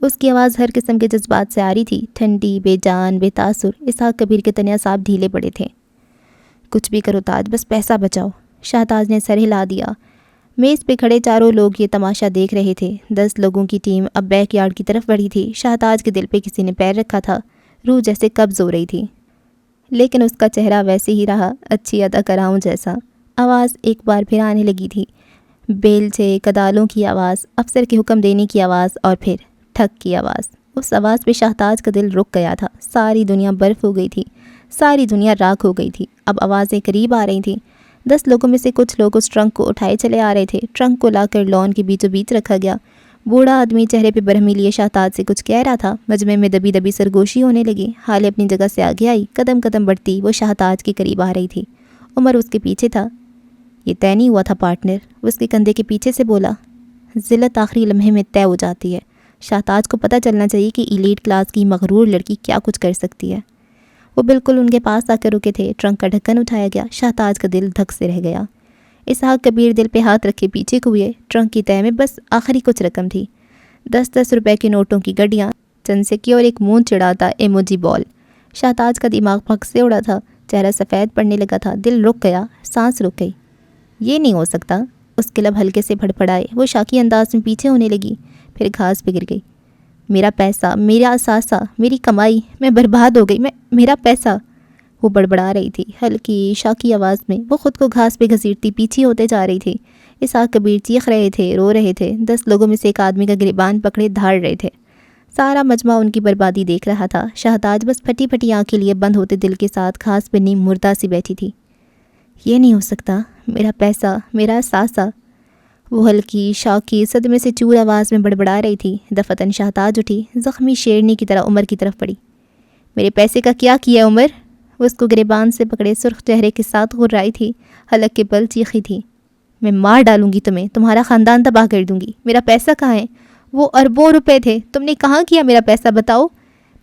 اس کی آواز ہر قسم کے جذبات سے آ رہی تھی، ٹھنڈی، بے جان، بے تاثر۔ اسحاق کبیر کے تنے اعصاب ڈھیلے پڑے تھے۔ کچھ بھی کرو تاج، بس پیسہ بچاؤ۔ شہتاج نے سر ہلا دیا۔ میز پہ کھڑے چاروں لوگ یہ تماشا دیکھ رہے تھے۔ 10 لوگوں کی ٹیم اب بیک یارڈ کی طرف بڑھی تھی۔ شہتاج کے دل پہ کسی نے پیر رکھا تھا، روح جیسے قبض ہو رہی تھی۔ لیکن اس کا چہرہ ویسے ہی رہا، اچھی اداکاراؤں جیسا۔ آواز ایک بار پھر آنے لگی تھی، بیلچے کدالوں کی آواز، افسر کے حکم دینے کی آواز، اور پھر ٹھک کی آواز۔ اس آواز پہ شاہتاج کا دل رک گیا تھا۔ ساری دنیا برف ہو گئی تھی، ساری دنیا راکھ ہو گئی تھی۔ اب آوازیں قریب آ رہی تھیں۔ 10 لوگوں میں سے کچھ لوگ اس ٹرنک کو اٹھائے چلے آ رہے تھے۔ ٹرنک کو لا کر لان کے بیچوں بیچ رکھا گیا۔ بوڑھا آدمی چہرے پہ برہمی لیے شاہتاج سے کچھ کہہ رہا تھا۔ مجمع میں دبی دبی سرگوشی ہونے لگی۔ حالے اپنی جگہ سے آگے آئی، قدم قدم بڑھتی وہ شاہتاج کے قریب آ رہی تھی۔ عمر اس کے پیچھے تھا۔ یہ طے نہیں ہوا تھا پارٹنر، وہ اس کے کندھے کے پیچھے سے بولا۔ ذلت آخری لمحے میں طے ہو جاتی ہے۔ شاہتاج کو پتہ چلنا چاہیے کہ ایلیٹ کلاس کی مغرور لڑکی کیا کچھ کر سکتی ہے۔ وہ بالکل ان کے پاس آ کر رکے تھے۔ ٹرنک کا ڈھکن اٹھایا گیا۔ شاہتاج کا دل دھک سے رہ گیا۔ اسحاق کبیر دل پہ ہاتھ رکھے پیچھے کو ہوئے۔ ٹرنک کی تہہ میں بس آخری کچھ رقم تھی، 10 روپے کے نوٹوں کی گڈیاں، چند سکے اور ایک مون چڑھاتا ایموجی بال۔ شاہتاج کا دماغ پھک سے اڑا تھا، چہرہ سفید پڑنے لگا تھا، دل رک گیا، سانس رک گئی۔ یہ نہیں ہو سکتا، اس کے لب ہلکے سے پھڑپڑائے۔ وہ شاکی انداز میں پیچھے ہونے لگی، پھر گھاس پہ گر گئی۔ میرا پیسہ، میرا اثاثہ، میری کمائی، میں برباد ہو گئی، میرا پیسہ، وہ بڑبڑا رہی تھی ہلکی شاکی آواز میں۔ وہ خود کو گھاس پہ گھسیٹتی پیچھے ہوتے جا رہی تھی۔ اسحاق کبیر چیخ رہے تھے، رو رہے تھے۔ 10 لوگوں میں سے ایک آدمی کا گریبان پکڑے دھاڑ رہے تھے۔ سارا مجمع ان کی بربادی دیکھ رہا تھا۔ شاہتاج بس پھٹی پھٹی آنکھیں لیے بند ہوتے دل کے ساتھ گھاس پہ نیم مردہ سی بیٹھی تھی۔ یہ نہیں ہو سکتا، میرا پیسہ، میرا اثاثہ، وہ ہلکی شاکی صدمے سے چور آواز میں بڑبڑا رہی تھی۔ دفتن شاہتاج اٹھی، زخمی شیرنی کی طرح عمر کی طرف پڑی۔ میرے پیسے کا کیا کیا عمر؟ وہ اس کو گریبان سے پکڑے سرخ چہرے کے ساتھ غرائی تھی، حلق کے بل چیخی تھی۔ میں مار ڈالوں گی تمہیں، تمہارا خاندان تباہ کر دوں گی۔ میرا پیسہ کہاں ہے؟ وہ اربوں روپے تھے، تم نے کہاں کیا میرا پیسہ؟ بتاؤ،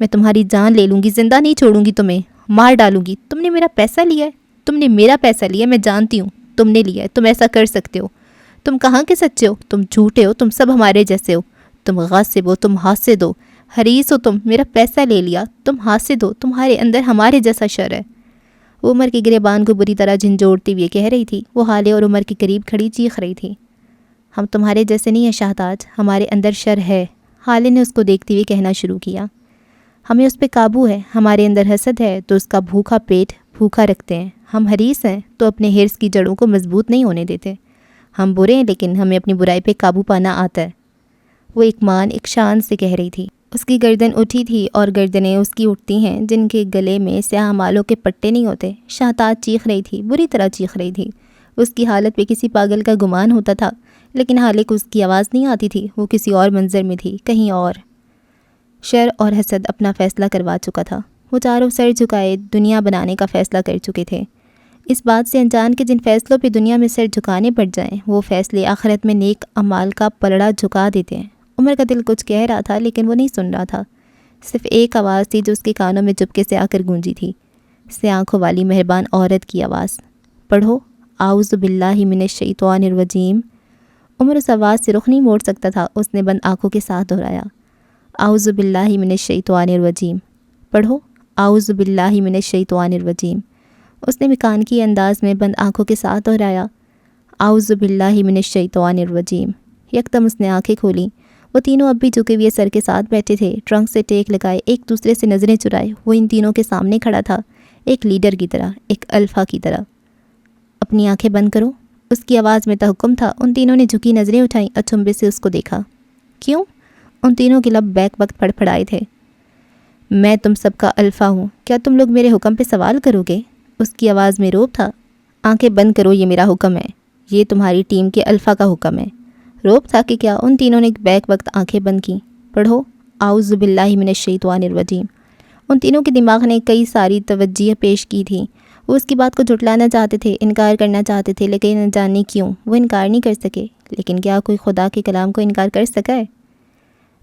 میں تمہاری جان لے لوں گی، زندہ نہیں چھوڑوں گی تمہیں، مار ڈالوں گی۔ تم نے میرا پیسہ لیا ہے، تم نے میرا پیسہ لیا ہے، میں جانتی ہوں تم نے لیا ہے، تم ایسا کر سکتے ہو۔ تم کہاں کے سچے ہو؟ تم جھوٹے ہو، تم سب ہمارے جیسے ہو، تم غاصب ہو، تم حاسد ہو، حریص ہو، تم میرا پیسہ لے لیا، تم حاسد ہو، تمہارے اندر ہمارے جیسا شر ہے۔ وہ عمر کے گریبان کو بری طرح جھنجھوڑتی ہوئے کہہ رہی تھی۔ وہ حالے اور عمر کے قریب کھڑی چیخ رہی تھی، ہم تمہارے جیسے نہیں ہیں شاہتاج، ہمارے اندر شر ہے۔ حالے نے اس کو دیکھتے ہوئے کہنا شروع کیا، ہمیں اس پہ قابو ہے، ہمارے اندر حسد ہے تو اس کا بھوکا پیٹ بھوکا رکھتے ہیں، ہم حریص ہیں تو اپنے حرص کی جڑوں کو مضبوط نہیں ہونے دیتے، ہم برے ہیں لیکن ہمیں اپنی برائی پہ قابو پانا آتا ہے۔ وہ ایک مان ایک شان سے کہہ رہی تھی۔ اس کی گردن اٹھی تھی اور گردنیں اس کی اٹھتی ہیں جن کے گلے میں سیاہ مالوں کے پٹے نہیں ہوتے۔ شاہتاج چیخ رہی تھی، بری طرح چیخ رہی تھی۔ اس کی حالت پہ کسی پاگل کا گمان ہوتا تھا، لیکن حالے کو اس کی آواز نہیں آتی تھی، وہ کسی اور منظر میں تھی، کہیں اور۔ شر اور حسد اپنا فیصلہ کروا چکا تھا۔ وہ چاروں سر جھکائے دنیا بنانے کا فیصلہ کر چکے تھے۔ اس بات سے انجان کہ جن فیصلوں پہ دنیا میں سر جھکانے پڑ جائیں وہ فیصلے آخرت میں نیک اعمال کا پلڑا جھکا دیتے ہیں۔ عمر کا دل کچھ کہہ رہا تھا لیکن وہ نہیں سن رہا تھا۔ صرف ایک آواز تھی جو اس کے کانوں میں چپکے سے آ کر گونجی تھی، سے آنکھوں والی مہربان عورت کی آواز، پڑھو اعوذ باللہ من الشیطان الرجیم۔ عمر اس آواز سے رخ نہیں موڑ سکتا تھا، اس نے بند آنکھوں کے ساتھ دہرایا، اعوذ باللہ من الشیطان الرجیم، پڑھو اعوذ باللہ من الشیطان الرجیم۔ اس نے مکانکی انداز میں بند آنکھوں کے ساتھ دہرایا، اعوذ باللہ من الشیطان الرجیم۔ یکدم اس نے آنکھیں کھولیں۔ وہ تینوں اب بھی جھکے ہوئے سر کے ساتھ بیٹھے تھے، ٹرنک سے ٹیک لگائے، ایک دوسرے سے نظریں چرائے۔ وہ ان تینوں کے سامنے کھڑا تھا، ایک لیڈر کی طرح، ایک الفا کی طرح۔ اپنی آنکھیں بند کرو، اس کی آواز میں تحکم تھا۔ ان تینوں نے جھکی نظریں اٹھائیں، اچنبے سے اس کو دیکھا۔ کیوں؟ ان تینوں کے لب بیک وقت پھڑپھڑائے تھے۔ میں تم سب کا الفا ہوں، کیا تم لوگ میرے حکم پہ سوال کرو گے؟ اس کی آواز میں روب تھا۔ آنکھیں بند کرو، یہ میرا حکم ہے، یہ تمہاری ٹیم کے الفا کا حکم ہے۔ روب تھا کہ کیا؟ ان تینوں نے بیک وقت آنکھیں بند کیں۔ پڑھو اعوذ باللہ من الشیطان الرجیم۔ ان تینوں کے دماغ نے کئی ساری توجہ پیش کی تھی۔ وہ اس کی بات کو جھٹلانا چاہتے تھے، انکار کرنا چاہتے تھے، لیکن نہ جانے کیوں وہ انکار نہیں کر سکے۔ لیکن کیا کوئی خدا کے کلام کو انکار کر سکا ہے؟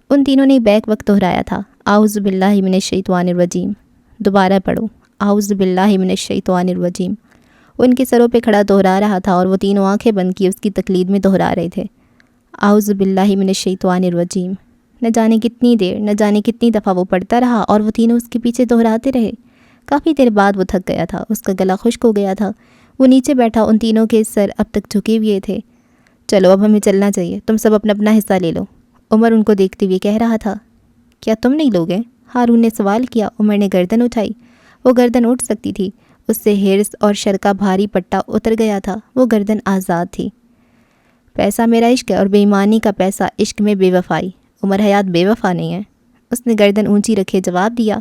ان تینوں نے بیک وقت دہرایا تھا، اعوذ باللہ من الشیطان الرجیم۔ دوبارہ پڑھو اعوذ باللہ من الشیطان الرجیم۔ وہ ان کے سروں پہ کھڑا دہرا رہا تھا اور وہ تینوں آنکھیں بند کی اس کی تقلید میں دہرا رہے تھے، اعوذ باللہ من الشیطان الرجیم۔ نہ جانے کتنی دیر، نہ جانے کتنی دفعہ وہ پڑھتا رہا اور وہ تینوں اس کے پیچھے دہراتے رہے۔ کافی دیر بعد وہ تھک گیا تھا، اس کا گلا خشک ہو گیا تھا۔ وہ نیچے بیٹھا، ان تینوں کے سر اب تک جھکے ہوئے تھے۔ چلو اب ہمیں چلنا چاہیے، تم سب اپنا اپنا حصہ لے لو، عمر ان کو دیکھتے ہوئے کہہ رہا تھا۔ کیا تم نہیں لوگے؟ ہارون نے سوال کیا۔ عمر نے گردن اٹھائی۔ وہ گردن اٹھ سکتی تھی، اس سے ہرس اور شر کا بھاری پٹا اتر گیا تھا، وہ گردن آزاد تھی۔ پیسہ میرا عشق ہے اور بے ایمانی کا پیسہ عشق میں بے وفائی، عمر حیات بے وفا نہیں ہے، اس نے گردن اونچی رکھے جواب دیا۔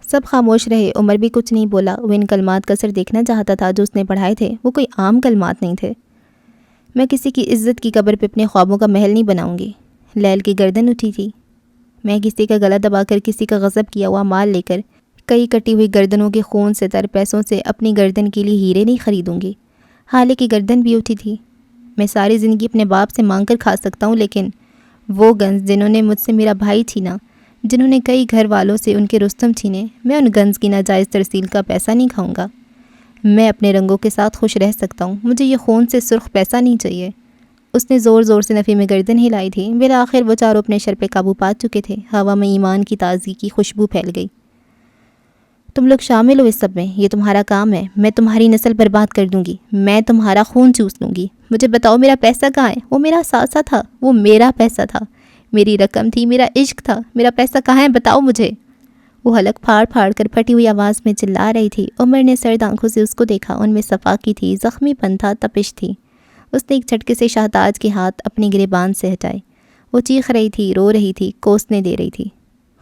سب خاموش رہے، عمر بھی کچھ نہیں بولا، وہ ان کلمات کا اثر دیکھنا چاہتا تھا جو اس نے پڑھائے تھے، وہ کوئی عام کلمات نہیں تھے۔ میں کسی کی عزت کی قبر پہ اپنے خوابوں کا محل نہیں بناؤں گی۔ لیل کی گردن اٹھی تھی۔ میں کسی کا گلا دبا کر، کسی کا غصب کیا ہوا مال لے کر، کئی کٹی ہوئی گردنوں کے خون سے تر پیسوں سے اپنی گردن کے لیے ہیرے نہیں خریدوں گی۔ حالے کی گردن بھی اٹھی تھی۔ میں ساری زندگی اپنے باپ سے مانگ کر کھا سکتا ہوں، لیکن وہ گنز جنہوں نے مجھ سے میرا بھائی چھینا، جنہوں نے کئی گھر والوں سے ان کے رستم چھینے، میں ان گنز کی ناجائز ترسیل کا پیسہ نہیں کھاؤں گا۔ میں اپنے رنگوں کے ساتھ خوش رہ سکتا ہوں، مجھے یہ خون سے سرخ پیسہ نہیں چاہیے۔ اس نے زور زور سے نفی میں گردن ہلائی تھی۔ بالآخر وہ چاروں اپنے شر پہ قابو پا چکے تھے۔ ہوا میں ایمان کی تازگی کی خوشبو پھیل گئی۔ تم لوگ شامل ہو اس سب میں، یہ تمہارا کام ہے، میں تمہاری نسل برباد کر دوں گی، میں تمہارا خون چوس لوں گی۔ مجھے بتاؤ میرا پیسہ کہاں ہے؟ وہ میرا ساسا تھا، وہ میرا پیسہ تھا، میری رقم تھی، میرا عشق تھا، میرا پیسہ کہاں ہے؟ بتاؤ مجھے۔ وہ حلق پھاڑ پھاڑ کر پھٹی ہوئی آواز میں چلا رہی تھی۔ عمر نے سرد آنکھوں سے اس کو دیکھا، ان میں صفاقی تھی، زخمی پن تھا، تپش تھی۔ اس نے ایک جھٹکے سے شہتاج کے ہاتھ اپنے گریبان سے ہٹائے۔ وہ چیخ رہی تھی، رو رہی تھی، کوسنے دے رہی تھی۔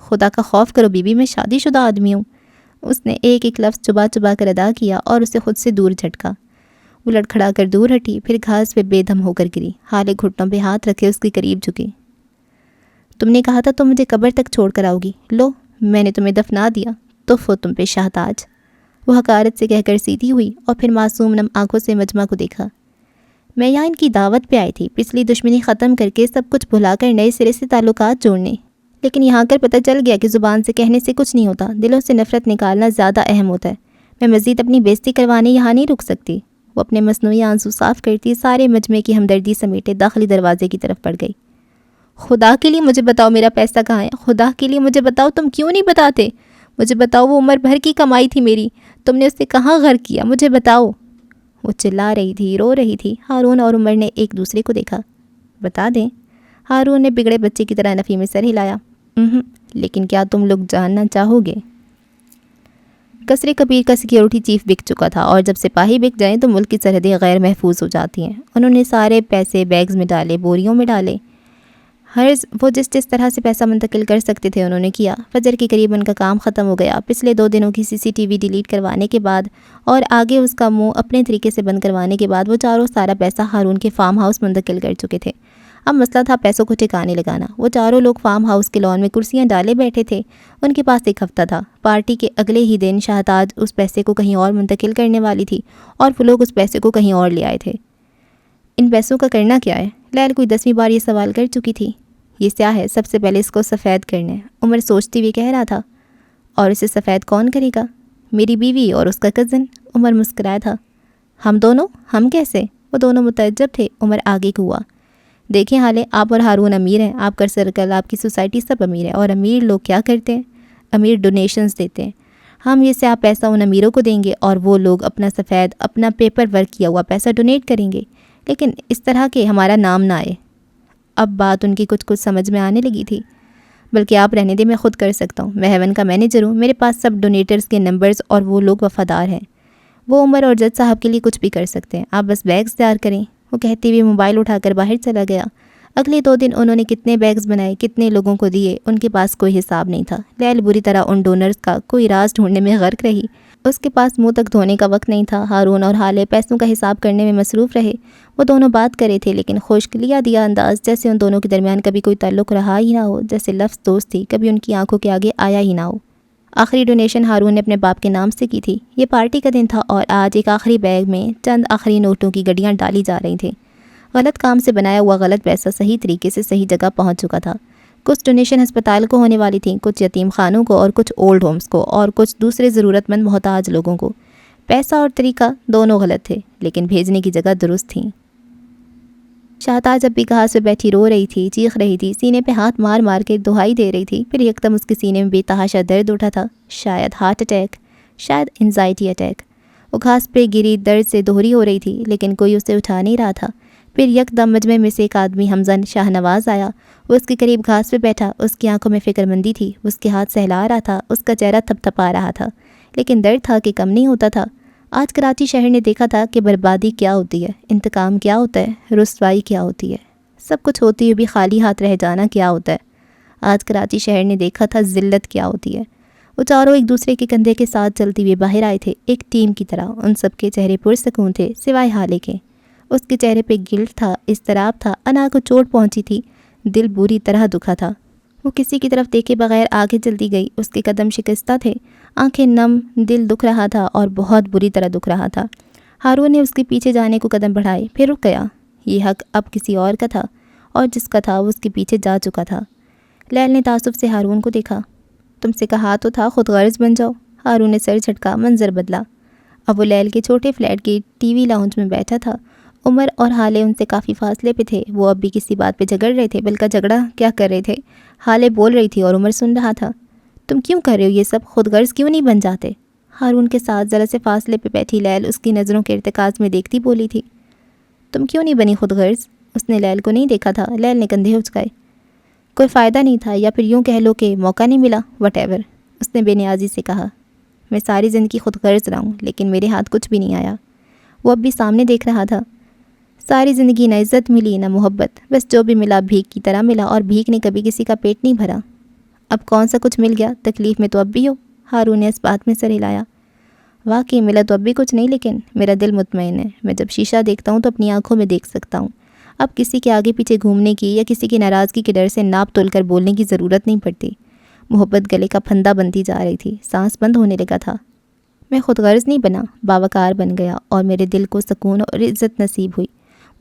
خدا کا خوف کرو بی بی، میں شادی شدہ آدمی ہوں۔ اس نے ایک ایک لفظ چبا چبا کر ادا کیا اور اسے خود سے دور جھٹکا۔ وہ لڑکھڑا کر دور ہٹی، پھر گھاس پہ بے دم ہو کر گری۔ حالے گھٹنوں پہ ہاتھ رکھے اس کے قریب جھکی۔ تم نے کہا تھا تم مجھے قبر تک چھوڑ کر آؤ گی، لو میں نے تمہیں دفنا دیا، تف ہو تم پہ شہتاج۔ وہ حقارت سے کہہ کر سیدھی ہوئی اور پھر معصوم نم آنکھوں سے مجمع کو دیکھا۔ میں یہاں ان کی دعوت پہ آئی تھی، پچھلی دشمنی ختم کر کے سب کچھ بھلا کر نئے سرے سے تعلقات جوڑنے، لیکن یہاں کر پتہ چل گیا کہ زبان سے کہنے سے کچھ نہیں ہوتا، دلوں سے نفرت نکالنا زیادہ اہم ہوتا ہے۔ میں مزید اپنی بےزتی کروانے یہاں نہیں رک سکتی۔ وہ اپنے مصنوعی آنسو صاف کرتی سارے مجمع کی ہمدردی سمیٹے داخلی دروازے کی طرف بڑھ گئی۔ خدا کے لیے مجھے بتاؤ میرا پیسہ کہاں ہے؟ خدا کے لیے مجھے بتاؤ، تم کیوں نہیں بتاتے؟ مجھے بتاؤ، وہ عمر بھر کی کمائی تھی میری، تم نے اسے کہاں غرق کیا؟ مجھے بتاؤ۔ وہ چلا رہی تھی، رو رہی تھی۔ ہارون اور عمر نے ایک دوسرے کو دیکھا۔ بتا دیں؟ ہارون نے بگڑے بچے کی طرح نفی میں سر ہلایا۔ لیکن کیا تم لوگ جاننا چاہو گے؟ قصر کبیر کا سیکیورٹی چیف بک چکا تھا، اور جب سپاہی بک جائیں تو ملک کی سرحدیں غیر محفوظ ہو جاتی ہیں۔ انہوں نے سارے پیسے بیگز میں ڈالے، بوریوں میں ڈالے۔ وہ جس طرح سے پیسہ منتقل کر سکتے تھے انہوں نے کیا۔ فجر کے قریب ان کا کام ختم ہو گیا۔ پچھلے 2 دنوں کی CCTV ڈیلیٹ کروانے کے بعد اور آگے اس کا منہ اپنے طریقے سے بند کروانے کے بعد وہ چاروں سارا پیسہ ہارون کے فارم ہاؤس منتقل کر چکے تھے۔ اب مسئلہ تھا پیسوں کو ٹھکانے لگانا۔ وہ چاروں لوگ فارم ہاؤس کے لان میں کرسیاں ڈالے بیٹھے تھے۔ ان کے پاس ایک ہفتہ تھا۔ پارٹی کے اگلے ہی دن شہتاج اس پیسے کو کہیں اور منتقل کرنے والی تھی اور وہ لوگ اس پیسے کو کہیں اور لے آئے تھے۔ ان پیسوں کا کرنا کیا ہے؟ لیل کوئی 10ویں بار یہ سوال کر چکی تھی۔ یہ سیاہ ہے، سب سے پہلے اس کو سفید کرنا ہے، عمر سوچتی ہوئی کہہ رہا تھا۔ اور اسے سفید کون کرے گا؟ میری بیوی اور اس کا کزن، عمر مسکرایا تھا۔ ہم دونوں؟ ہم کیسے؟ وہ دونوں متعجب تھے۔ عمر آگے کو ہوا۔ دیکھیں حالے، آپ اور ہارون امیر ہیں، آپ کا سرکل، آپ کی سوسائٹی سب امیر ہے، اور امیر لوگ کیا کرتے ہیں؟ امیر ڈونیشنز دیتے ہیں۔ ہم یہ سیاہ پیسہ ان امیروں کو دیں گے اور وہ لوگ اپنا سفید، اپنا پیپر ورک کیا ہوا پیسہ ڈونیٹ کریں گے، لیکن اس طرح کہ ہمارا نام نہ آئے۔ اب بات ان کی کچھ سمجھ میں آنے لگی تھی۔ بلکہ آپ رہنے دیں، میں خود کر سکتا ہوں، میں ہیون کا مینیجر ہوں، میرے پاس سب ڈونیٹرز کے نمبرز اور وہ لوگ وفادار ہیں۔ وہ عمر اور جج صاحب کے لیے کچھ بھی کر سکتے ہیں، آپ بس بیگز تیار کریں۔ وہ کہتے ہوئے موبائل اٹھا کر باہر چلا گیا۔ اگلے 2 دن انہوں نے کتنے بیگز بنائے، کتنے لوگوں کو دیے، ان کے پاس کوئی حساب نہیں تھا۔ لیل بری طرح ان ڈونرز کا کوئی راز ڈھونڈنے میں غرق رہی۔ اس کے پاس منہ تک دھونے کا وقت نہیں تھا۔ ہارون اور حالے پیسوں کا حساب کرنے میں مصروف رہے۔ وہ دونوں بات کرے تھے، لیکن خشک لیا دیا انداز، جیسے ان دونوں کے درمیان کبھی کوئی تعلق رہا ہی نہ ہو، جیسے لفظ دوستی کبھی ان کی آنکھوں کے آگے آیا ہی نہ ہو۔ آخری ڈونیشن ہارون نے اپنے باپ کے نام سے کی تھی۔ یہ پارٹی کا دن تھا اور آج ایک آخری بیگ میں چند آخری نوٹوں کی گڈیاں ڈالی جا رہی تھیں۔ غلط کام سے بنایا ہوا غلط پیسہ صحیح طریقے سے صحیح جگہ پہنچ چکا تھا۔ کچھ ڈونیشن ہسپتال کو ہونے والی تھیں، کچھ یتیم خانوں کو اور کچھ اولڈ ہومز کو اور کچھ دوسرے ضرورت مند محتاج لوگوں کو۔ پیسہ اور طریقہ دونوں غلط تھے، لیکن بھیجنے کی جگہ درست تھیں۔ شہتاج اب بھی گھاس پہ بیٹھی رو رہی تھی، چیخ رہی تھی، سینے پہ ہاتھ مار مار کے دہائی دے رہی تھی۔ پھر یکدم اس کے سینے میں بے تحاشا درد اٹھا تھا، شاید ہارٹ اٹیک، شاید انزائٹی اٹیک۔ وہ گھاس پہ گری درد سے دوہری ہو رہی تھی، لیکن کوئی اسے اٹھا نہیں رہا تھا۔ پھر یکدم مجمع میں سے ایک آدمی ہمزن شاہ نواز آیا۔ وہ اس کے قریب گھاس پہ بیٹھا، اس کی آنکھوں میں فکر مندی تھی، اس کے ہاتھ سہلا رہا تھا، اس کا چہرہ تھپ تھپا رہا تھا۔ لیکن درد تھا کہ کم نہیں ہوتا تھا۔ آج کراچی شہر نے دیکھا تھا کہ بربادی کیا ہوتی ہے، انتقام کیا ہوتا ہے، رسوائی کیا ہوتی ہے، سب کچھ ہوتی ہوئی بھی خالی ہاتھ رہ جانا کیا ہوتا ہے۔ آج کراچی شہر نے دیکھا تھا ذلت کیا ہوتی ہے۔ وہ چاروں ایک دوسرے کے کندھے کے ساتھ چلتے ہوئے باہر آئے تھے، ایک ٹیم کی طرح۔ ان سب کے چہرے پرسکون تھے سوائے حالے کے۔ اس کے چہرے پہ گلٹ تھا، اضطراب تھا، انا کو چوٹ پہنچی تھی، دل بری طرح دکھا تھا۔ وہ کسی کی طرف دیکھے بغیر آگے چلتی گئی، اس کے قدم شکستہ تھے، آنکھیں نم، دل دکھ رہا تھا اور بہت بری طرح دکھ رہا تھا۔ ہارون نے اس کے پیچھے جانے کو قدم بڑھائے، پھر رک گیا۔ یہ حق اب کسی اور کا تھا، اور جس کا تھا وہ اس کے پیچھے جا چکا تھا۔ لیل نے تعصب سے ہارون کو دیکھا۔ تم سے کہا تو تھا خود غرض بن جاؤ۔ ہارون نے سر جھٹکا، منظر بدلا۔ اب وہ لیل کے چھوٹے فلیٹ کے ٹی وی لاؤنج میں بیٹھا تھا۔ عمر اور حالے ان سے کافی فاصلے پہ تھے۔ وہ اب بھی کسی بات پہ جھگڑ رہے تھے، بلکہ جھگڑا کیا کر رہے تھے، حالے بول رہی تھی اور عمر سن رہا تھا۔ تم کیوں کر رہے ہو یہ سب؟ خود غرض کیوں نہیں بن جاتے؟ ہارون کے ساتھ ذرا سے فاصلے پہ بیٹھی لیل اس کی نظروں کے ارتکاز میں دیکھتی بولی تھی۔ تم کیوں نہیں بنی خود غرض؟ اس نے لیل کو نہیں دیکھا تھا۔ لیل نے کندھے اچکائے۔ کوئی فائدہ نہیں تھا، یا پھر یوں کہہ لو کہ موقع نہیں ملا، وٹ ایور، اس نے بے نیازی سے کہا۔ میں ساری زندگی خود غرض رہا ہوں، لیکن میرے ہاتھ کچھ بھی نہیں آیا۔ وہ اب بھی سامنے دیکھ رہا تھا۔ ساری زندگی نہ عزت ملی نہ محبت، بس جو بھی ملا بھیک کی طرح ملا، اور بھیک نے کبھی کسی کا پیٹ نہیں بھرا۔ اب کون سا کچھ مل گیا؟ تکلیف میں تو اب بھی ہو۔ ہارون نے اس بات میں سر ہلایا۔ واقعی ملا تو اب بھی کچھ نہیں، لیکن میرا دل مطمئن ہے۔ میں جب شیشہ دیکھتا ہوں تو اپنی آنکھوں میں دیکھ سکتا ہوں۔ اب کسی کے آگے پیچھے گھومنے کی یا کسی کی ناراضگی کے ڈر سے ناپ تول کر بولنے کی ضرورت نہیں پڑتی۔ محبت گلے کا پھندا بنتی جا رہی تھی، سانس بند ہونے لگا تھا۔ میں خود غرض نہیں بنا، باوقار بن گیا، اور میرے دل کو سکون اور عزت نصیب ہوئی۔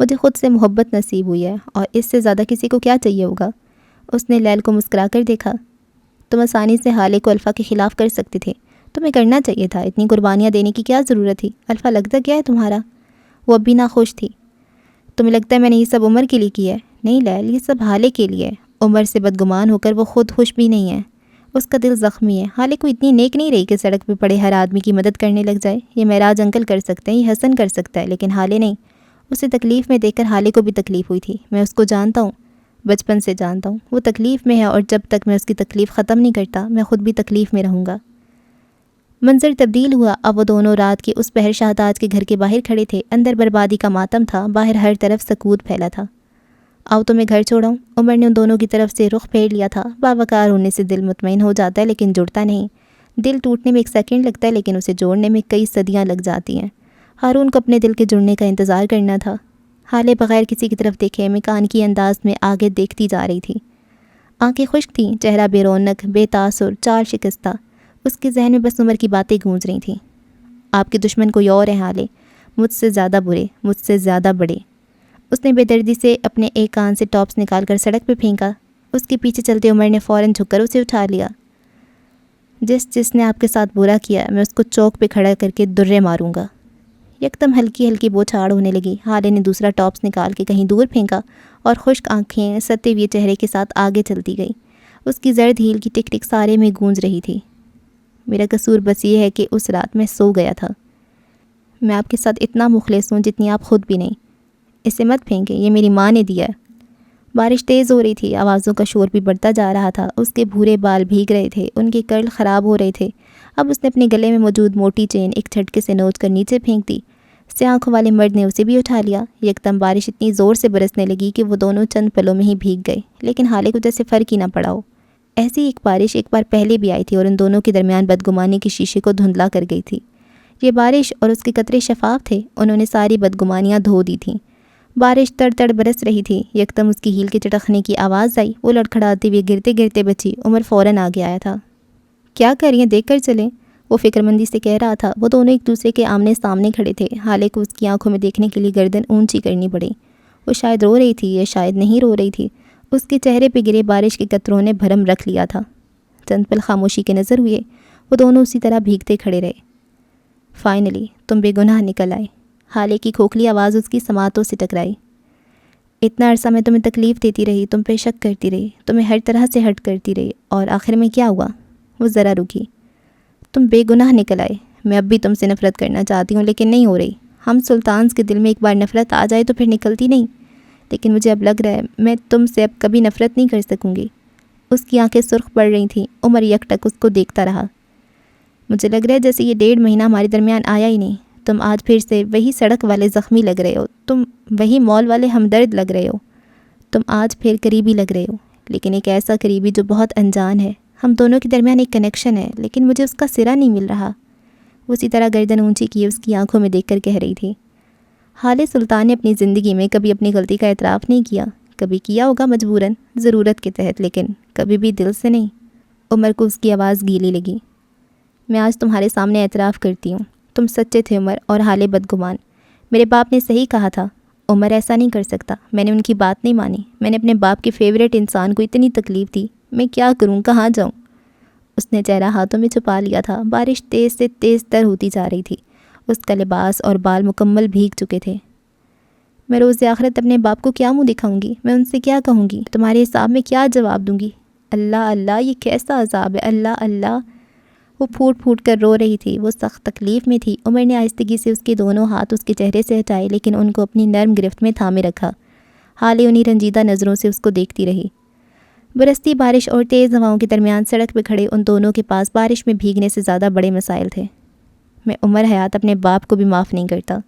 مجھے خود سے محبت نصیب ہوئی ہے، اور اس سے زیادہ کسی کو کیا چاہیے ہوگا؟ اس نے لیل کو مسکرا کر دیکھا۔ تم آسانی سے حالے کو الفا کے خلاف کر سکتے تھے، تمہیں کرنا چاہیے تھا۔ اتنی قربانیاں دینے کی کیا ضرورت تھی؟ الفا لگتا کیا ہے تمہارا؟ وہ اب بھی ناخوش تھی۔ تمہیں لگتا ہے میں نے یہ سب عمر کے لیے کیا ہے؟ نہیں لیل، یہ سب حالے کے لیے ہے۔ عمر سے بدگمان ہو کر وہ خود خوش بھی نہیں ہے، اس کا دل زخمی ہے۔ حالے کو اتنی نیک نہیں رہی کہ سڑک پہ پڑے ہر آدمی کی مدد کرنے لگ جائے۔ یہ معراج انکل کر سکتے ہیں، یہ حسن کر سکتا ہے، لیکن حالے نہیں۔ اسے تکلیف میں دیکھ کر حالے کو بھی تکلیف ہوئی تھی۔ میں اس کو جانتا ہوں، بچپن سے جانتا ہوں۔ وہ تکلیف میں ہے، اور جب تک میں اس کی تکلیف ختم نہیں کرتا میں خود بھی تکلیف میں رہوں گا۔ منظر تبدیل ہوا۔ اب وہ دونوں رات کے اس پہر شہتاج کے گھر کے باہر کھڑے تھے۔ اندر بربادی کا ماتم تھا، باہر ہر طرف سکوت پھیلا تھا۔ آؤ تو میں گھر چھوڑاؤں؟ عمر نے ان دونوں کی طرف سے رخ پھیر لیا تھا۔ باوقار ہونے سے دل مطمئن ہو جاتا ہے، لیکن جڑتا نہیں۔ دل ٹوٹنے میں ایک سیکنڈ لگتا ہے، لیکن اسے جوڑنے میں کئی صدیاں لگ جاتی ہیں۔ ہارون کو اپنے دل کے جڑنے کا انتظار کرنا تھا۔ حالے بغیر کسی کی طرف دیکھے میکانیکی انداز میں آگے دیکھتی جا رہی تھی۔ آنکھیں خشک تھیں، چہرہ بے رونق، بے تاثر، چال شکستہ۔ اس کے ذہن میں بس عمر کی باتیں گونج رہی تھیں۔ آپ کے دشمن کوئی اور ہیں حالے، مجھ سے زیادہ برے، مجھ سے زیادہ بڑے۔ اس نے بے دردی سے اپنے ایک کان سے ٹاپس نکال کر سڑک پہ پھینکا۔ اس کے پیچھے چلتے عمر نے فوراً جھک کر اسے اٹھا لیا۔ جس نے آپ کے ساتھ برا کیا، میں اس کو چوک پہ کھڑا کر کے درے ماروں گا۔ یکدم ہلکی ہلکی بوچھاڑ ہونے لگی۔ حالے نے دوسرا ٹاپس نکال کے کہیں دور پھینکا، اور خشک آنکھیں ستے ہوئے چہرے کے ساتھ آگے چلتی گئی۔ اس کی زرد ہیل کی ٹک ٹک سارے میں گونج رہی تھی۔ میرا قصور بس یہ ہے کہ اس رات میں سو گیا تھا۔ میں آپ کے ساتھ اتنا مخلص ہوں جتنی آپ خود بھی نہیں۔ اسے مت پھینکیں، یہ میری ماں نے دیا ہے۔ بارش تیز ہو رہی تھی، آوازوں کا شور بھی بڑھتا جا رہا تھا۔ اس کے بھورے بال بھیگ رہے تھے، ان کے کرل خراب ہو رہے تھے۔ اب اس نے اپنے گلے میں موجود موٹی چین ایک جھٹکے سے نوچ کر نیچے پھینک دی۔ سیاہ آنکھوں والے مرد نے اسے بھی اٹھا لیا۔ یکدم بارش اتنی زور سے برسنے لگی کہ وہ دونوں چند پلوں میں ہی بھیگ گئے، لیکن حالے کو جیسے فرق ہی نہ پڑا ہو۔ ایسی ایک بارش ایک بار پہلے بھی آئی تھی، اور ان دونوں کے درمیان بدگمانی کے شیشے کو دھندلا کر گئی تھی۔ یہ بارش اور اس کے قطرے شفاف تھے، انہوں نے ساری بدگمانیاں دھو دی تھیں۔ بارش تڑ تڑ برس رہی تھی۔ یکدم اس کی ہیل کے چٹخنے کی آواز آئی۔ وہ لڑکھڑاتی ہوئی گرتے گرتے بچی۔ عمر فوراً آگے آیا تھا۔ کیا کر رہی ہیں؟ دیکھ کر چلیں، وہ فکر مندی سے کہہ رہا تھا۔ وہ دونوں ایک دوسرے کے آمنے سامنے کھڑے تھے۔ حالے کو اس کی آنکھوں میں دیکھنے کے لیے گردن اونچی کرنی پڑی۔ وہ شاید رو رہی تھی یا شاید نہیں رو رہی تھی۔ اس کے چہرے پہ گرے بارش کے قطروں نے بھرم رکھ لیا تھا۔ چند پل خاموشی کے نظر ہوئے۔ وہ دونوں اسی طرح بھیگتے کھڑے رہے۔ فائنلی تم بے گناہ نکل آئے۔ حالے کی کھوکھلی آواز اس کی سماعتوں سے ٹکرائی۔ اتنا عرصہ میں تمہیں تکلیف دیتی رہی، تم پہ شک کرتی رہی، تمہیں ہر طرح سے ہرٹ کرتی رہی، اور آخر میں کیا ہوا؟ وہ ذرا رکی۔ تم بے گناہ نکل آئے۔ میں اب بھی تم سے نفرت کرنا چاہتی ہوں، لیکن نہیں ہو رہی۔ ہم سلطانز کے دل میں ایک بار نفرت آ جائے تو پھر نکلتی نہیں، لیکن مجھے اب لگ رہا ہے میں تم سے اب کبھی نفرت نہیں کر سکوں گی۔ اس کی آنکھیں سرخ پڑ رہی تھیں۔ عمر یک ٹک اس کو دیکھتا رہا۔ مجھے لگ رہا ہے جیسے یہ 1.5 مہینہ ہمارے درمیان آیا ہی نہیں۔ تم آج پھر سے وہی سڑک والے زخمی لگ رہے ہو، تم وہی مال والے ہمدرد لگ رہے ہو، تم آج پھر قریبی لگ رہے ہو، لیکن ایک ایسا قریبی جو بہت انجان ہے۔ ہم دونوں کے درمیان ایک کنیکشن ہے، لیکن مجھے اس کا سرا نہیں مل رہا۔ وہ اسی طرح گردن اونچی کیے اس کی آنکھوں میں دیکھ کر کہہ رہی تھی۔ حال سلطان نے اپنی زندگی میں کبھی اپنی غلطی کا اعتراف نہیں کیا، کبھی کیا ہوگا مجبوراً، ضرورت کے تحت، لیکن کبھی بھی دل سے نہیں۔ عمر کو اس کی آواز گیلی لگی۔ میں آج تمہارے سامنے اعتراف کرتی ہوں، تم سچے تھے عمر، اور حال بدگمان۔ میرے باپ نے صحیح کہا تھا، عمر ایسا نہیں کر سکتا۔ میں نے ان کی بات نہیں مانی۔ میں نے اپنے باپ کے فیورٹ انسان کو اتنی تکلیف دی، میں کیا کروں، کہاں جاؤں؟ اس نے چہرہ ہاتھوں میں چھپا لیا تھا۔ بارش تیز سے تیز تر ہوتی جا رہی تھی۔ اس کا لباس اور بال مکمل بھیگ چکے تھے۔ میں روز آخرت اپنے باپ کو کیا منہ دکھاؤں گی؟ میں ان سے کیا کہوں گی؟ تمہارے حساب میں کیا جواب دوں گی؟ اللہ اللہ، یہ کیسا عذاب ہے، اللہ اللہ۔ وہ پھوٹ پھوٹ کر رو رہی تھی، وہ سخت تکلیف میں تھی۔ عمر نے آہستگی سے اس کے دونوں ہاتھ اس کے چہرے سے ہٹائے، لیکن ان کو اپنی نرم گرفت میں تھامے رکھا۔ حالے انہیں رنجیدہ نظروں سے اس کو دیکھتی رہی۔ برستی بارش اور تیز ہواؤں کے درمیان سڑک پہ کھڑے ان دونوں کے پاس بارش میں بھیگنے سے زیادہ بڑے مسائل تھے۔ میں عمر حیات اپنے باپ کو بھی معاف نہیں کرتا،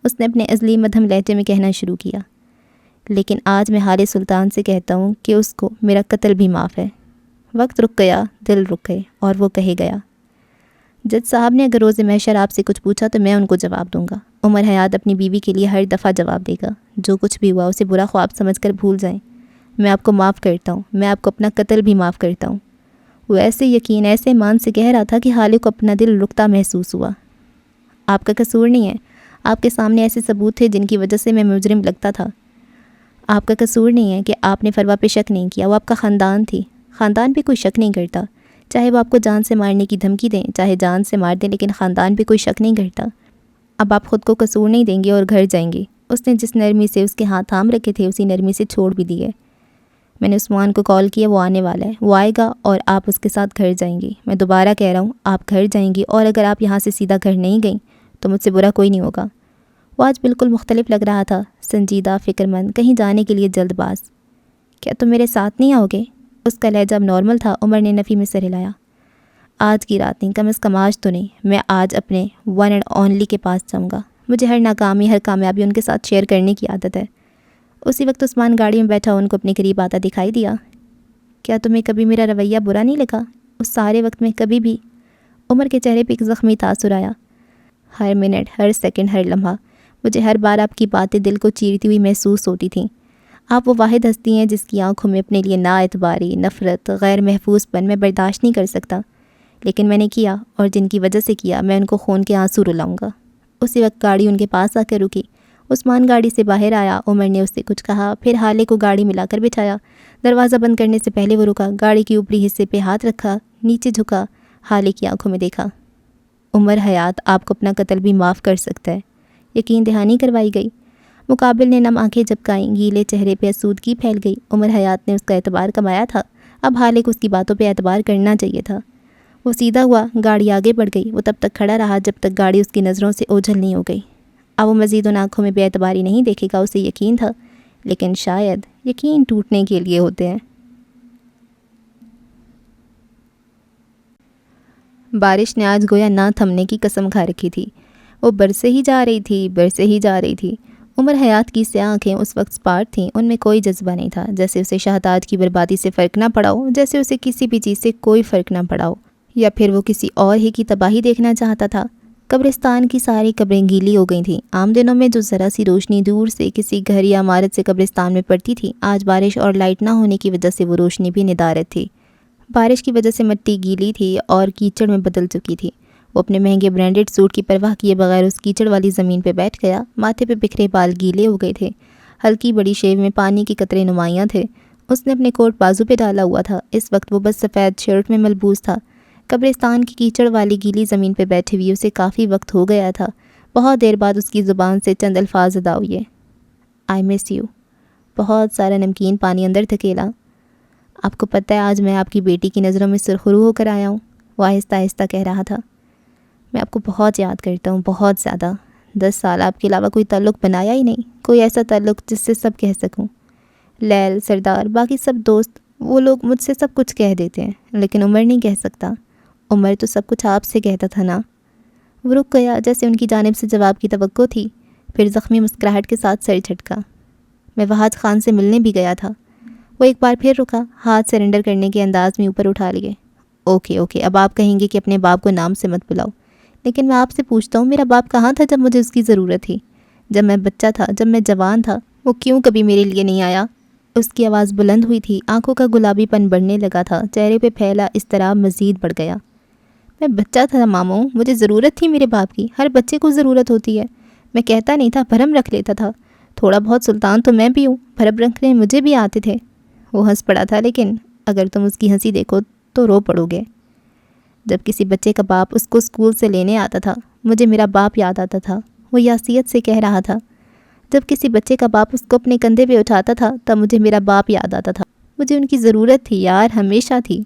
اس نے اپنے ازلی مدھم لہجے میں کہنا شروع کیا، لیکن آج میں حال سلطان سے کہتا ہوں کہ اس کو میرا قتل بھی معاف ہے۔ وقت رک گیا، دل رک گئے، اور وہ کہے گیا۔ جج صاحب نے اگر روز محشر آپ سے کچھ پوچھا تو میں ان کو جواب دوں گا۔ عمر حیات اپنی بیوی کے لیے ہر دفعہ جواب دے گا۔ جو کچھ بھی ہوا اسے برا خواب سمجھ کر بھول جائیں۔ میں آپ کو معاف کرتا ہوں، میں آپ کو اپنا قتل بھی معاف کرتا ہوں۔ وہ ایسے یقین، ایسے ایمان سے کہہ رہا تھا کہ حالے کو اپنا دل رکتا محسوس ہوا۔ آپ کا قصور نہیں ہے، آپ کے سامنے ایسے ثبوت تھے جن کی وجہ سے میں مجرم لگتا تھا۔ آپ کا قصور نہیں ہے کہ آپ نے فروا پہ شک نہیں کیا، وہ آپ کا خاندان تھی۔ خاندان پہ کوئی شک نہیں کرتا، چاہے وہ آپ کو جان سے مارنے کی دھمکی دیں، چاہے جان سے مار دیں، لیکن خاندان پہ کوئی شک نہیں کرتا۔ اب آپ خود کو قصور نہیں دیں گے اور گھر جائیں گے۔ اس نے جس نرمی سے اس کے ہاتھ تھام رکھے تھے اسی نرمی سے چھوڑ بھی دیے۔ میں نے عثمان کو کال کیا، وہ آنے والا ہے، وہ آئے گا اور آپ اس کے ساتھ گھر جائیں گی۔ میں دوبارہ کہہ رہا ہوں، آپ گھر جائیں گی، اور اگر آپ یہاں سے سیدھا گھر نہیں گئیں تو مجھ سے برا کوئی نہیں ہوگا۔ وہ آج بالکل مختلف لگ رہا تھا، سنجیدہ، فکر مند، کہیں جانے کے لیے جلد باز۔ کیا تم میرے ساتھ نہیں آؤ گے؟ اس کا لہجہ اب نارمل تھا۔ عمر نے نفی میں سر ہلایا۔ آج کی رات نہیں، کم از کم آج تو نہیں۔ میں آج اپنے ون اینڈ اونلی کے پاس جاؤں گا۔ مجھے ہر ناکامی، ہر کامیابی ان کے ساتھ شیئر کرنے کی عادت ہے۔ اسی وقت عثمان گاڑی میں بیٹھا ان کو اپنے قریب آتا دکھائی دیا۔ کیا تمہیں کبھی میرا رویہ برا نہیں لگا؟ اس سارے وقت میں کبھی بھی؟ عمر کے چہرے پہ ایک زخمی تاثر آیا۔ ہر منٹ، ہر سیکنڈ، ہر لمحہ مجھے ہر بار آپ کی باتیں دل کو چیرتی ہوئی محسوس ہوتی تھیں۔ آپ وہ واحد ہستی ہیں جس کی آنکھوں میں اپنے لیے نا اعتباری، نفرت، غیر محفوظ پن میں برداشت نہیں کر سکتا، لیکن میں نے کیا، اور جن کی وجہ سے کیا، میں ان کو خون کے آنسو رلاؤں گا۔ اسی وقت گاڑی ان کے پاس آ کر رکی۔ عثمان گاڑی سے باہر آیا۔ عمر نے اس سے کچھ کہا، پھر حالے کو گاڑی میں لا کر بٹھایا۔ دروازہ بند کرنے سے پہلے وہ رکا، گاڑی کے اوپری حصے پہ ہاتھ رکھا، نیچے جھکا، حالے کی آنکھوں میں دیکھا۔ عمر حیات آپ کو اپنا قتل بھی معاف کر سکتا ہے، یقین دہانی کروائی گئی۔ مقابل نے نم آنکھیں جھپکائیں، گیلے چہرے پہ آسودگی پھیل گئی۔ عمر حیات نے اس کا اعتبار کمایا تھا، اب حالے کو اس کی باتوں پہ اعتبار کرنا چاہیے تھا۔ وہ سیدھا ہوا، گاڑی آگے بڑھ گئی۔ وہ تب تک کھڑا رہا جب تک گاڑی اس کی نظروں سے اوجھل نہیں ہو گئی۔ اب وہ مزید ان آنکھوں میں بے اعتباری نہیں دیکھے گا، اسے یقین تھا، لیکن شاید یقین ٹوٹنے کے لیے ہوتے ہیں۔ بارش نے آج گویا نہ تھمنے کی قسم کھا رکھی تھی۔ وہ برسے ہی جا رہی تھی، برسے ہی جا رہی تھی۔ عمر حیات کی سیاہ آنکھیں اس وقت سپاٹ تھیں، ان میں کوئی جذبہ نہیں تھا، جیسے اسے شہتاج کی بربادی سے فرق نہ پڑا ہو، جیسے اسے کسی بھی چیز سے کوئی فرق نہ پڑا ہو، یا پھر وہ کسی اور ہی کی تباہی دیکھنا چاہتا تھا۔ قبرستان کی ساری قبریں گیلی ہو گئی تھیں۔ عام دنوں میں جو ذرا سی روشنی دور سے کسی گھر یا عمارت سے قبرستان میں پڑتی تھی، آج بارش اور لائٹ نہ ہونے کی وجہ سے وہ روشنی بھی ندارت تھی۔ بارش کی وجہ سے مٹی گیلی تھی اور کیچڑ میں بدل چکی تھی۔ وہ اپنے مہنگے برانڈڈ سوٹ کی پرواہ کیے بغیر اس کیچڑ والی زمین پہ بیٹھ گیا۔ ماتھے پہ بکھرے بال گیلے ہو گئے تھے، ہلکی بڑی شیو میں پانی کے قطرے نمایاں تھے۔ اس نے اپنے کوٹ بازو پہ ڈالا ہوا تھا، اس وقت وہ بس سفید شرٹ میں ملبوس تھا۔ قبرستان کی کیچڑ والی گیلی زمین پہ بیٹھے ہوئے اسے کافی وقت ہو گیا تھا۔ بہت دیر بعد اس کی زبان سے چند الفاظ ادا ہوئے۔ آئی مس یو۔ بہت سارا نمکین پانی اندر دھکیلا۔ آپ کو پتہ ہے آج میں آپ کی بیٹی کی نظروں میں سرخرو ہو کر آیا ہوں، وہ آہستہ آہستہ کہہ رہا تھا۔ میں آپ کو بہت یاد کرتا ہوں، بہت زیادہ۔ 10 سال آپ کے علاوہ کوئی تعلق بنایا ہی نہیں، کوئی ایسا تعلق جس سے سب کہہ سکوں۔ لیل، سردار، باقی سب دوست، وہ لوگ مجھ سے سب کچھ کہہ دیتے ہیں، لیکن عمر نہیں کہہ سکتا۔ عمر تو سب کچھ آپ سے کہتا تھا نا۔ وہ رک گیا جیسے ان کی جانب سے جواب کی توقع تھی، پھر زخمی مسکراہٹ کے ساتھ سر جھٹکا۔ میں وہاج خان سے ملنے بھی گیا تھا۔ وہ ایک بار پھر رکا، ہاتھ سرنڈر کرنے کے انداز میں اوپر اٹھا لیے۔ اوکے اب آپ کہیں گے کہ اپنے باپ کو نام سے مت بلاؤ، لیکن میں آپ سے پوچھتا ہوں، میرا باپ کہاں تھا جب مجھے اس کی ضرورت تھی؟ جب میں بچہ تھا، جب میں جوان تھا، وہ کیوں کبھی میرے لیے نہیں آیا؟ اس کی آواز بلند ہوئی تھی، آنکھوں کا گلابی پن بڑھنے لگا تھا، چہرے پہ پھیلا اضطراب مزید بڑھ گیا۔ میں بچہ تھا ماموں، مجھے ضرورت تھی میرے باپ کی، ہر بچے کو ضرورت ہوتی ہے۔ میں کہتا نہیں تھا، بھرم رکھ لیتا تھا۔ تھوڑا بہت سلطان تو میں بھی ہوں، بھرم رکھنے مجھے بھی آتے تھے۔ وہ ہنس پڑا تھا، لیکن اگر تم اس کی ہنسی دیکھو تو رو پڑو گے۔ جب کسی بچے کا باپ اس کو اسکول سے لینے آتا تھا، مجھے میرا باپ یاد آتا تھا، وہ یاسیت سے کہہ رہا تھا۔ جب کسی بچے کا باپ اس کو اپنے کندھے پہ اٹھاتا تھا تب مجھے میرا باپ یاد آتا تھا، مجھے ان کی ضرورت تھی یار، ہمیشہ تھی۔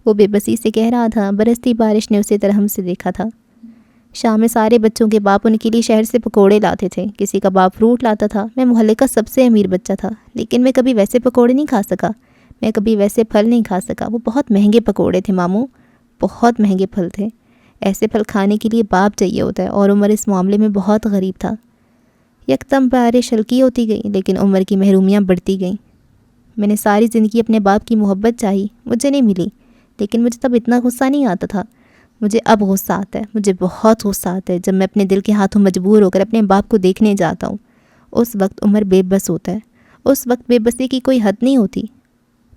وہ بے بسی سے کہہ رہا تھا۔ برستی بارش نے اسے درہم سے دیکھا تھا۔ شام میں سارے بچوں کے باپ ان کے لیے شہر سے پکوڑے لاتے تھے، کسی کا باپ فروٹ لاتا تھا۔ میں محلے کا سب سے امیر بچہ تھا، لیکن میں کبھی ویسے پکوڑے نہیں کھا سکا، میں کبھی ویسے پھل نہیں کھا سکا۔ وہ بہت مہنگے پکوڑے تھے ماموں، بہت مہنگے پھل تھے۔ ایسے پھل کھانے کے لیے باپ چاہیے ہوتا ہے، اور عمر اس معاملے میں بہت غریب تھا۔ یکدم بارش ہلکی ہوتی گئی، لیکن عمر کی محرومیاں بڑھتی گئیں۔ میں نے ساری زندگی اپنے باپ کی محبت چاہی، مجھے نہیں ملی، لیکن مجھے تب اتنا غصہ نہیں آتا تھا۔ مجھے اب غصہ آتا ہے، مجھے بہت غصہ آتا ہے جب میں اپنے دل کے ہاتھوں مجبور ہو کر اپنے باپ کو دیکھنے جاتا ہوں۔ اس وقت عمر بے بس ہوتا ہے، اس وقت بے بسی کی کوئی حد نہیں ہوتی۔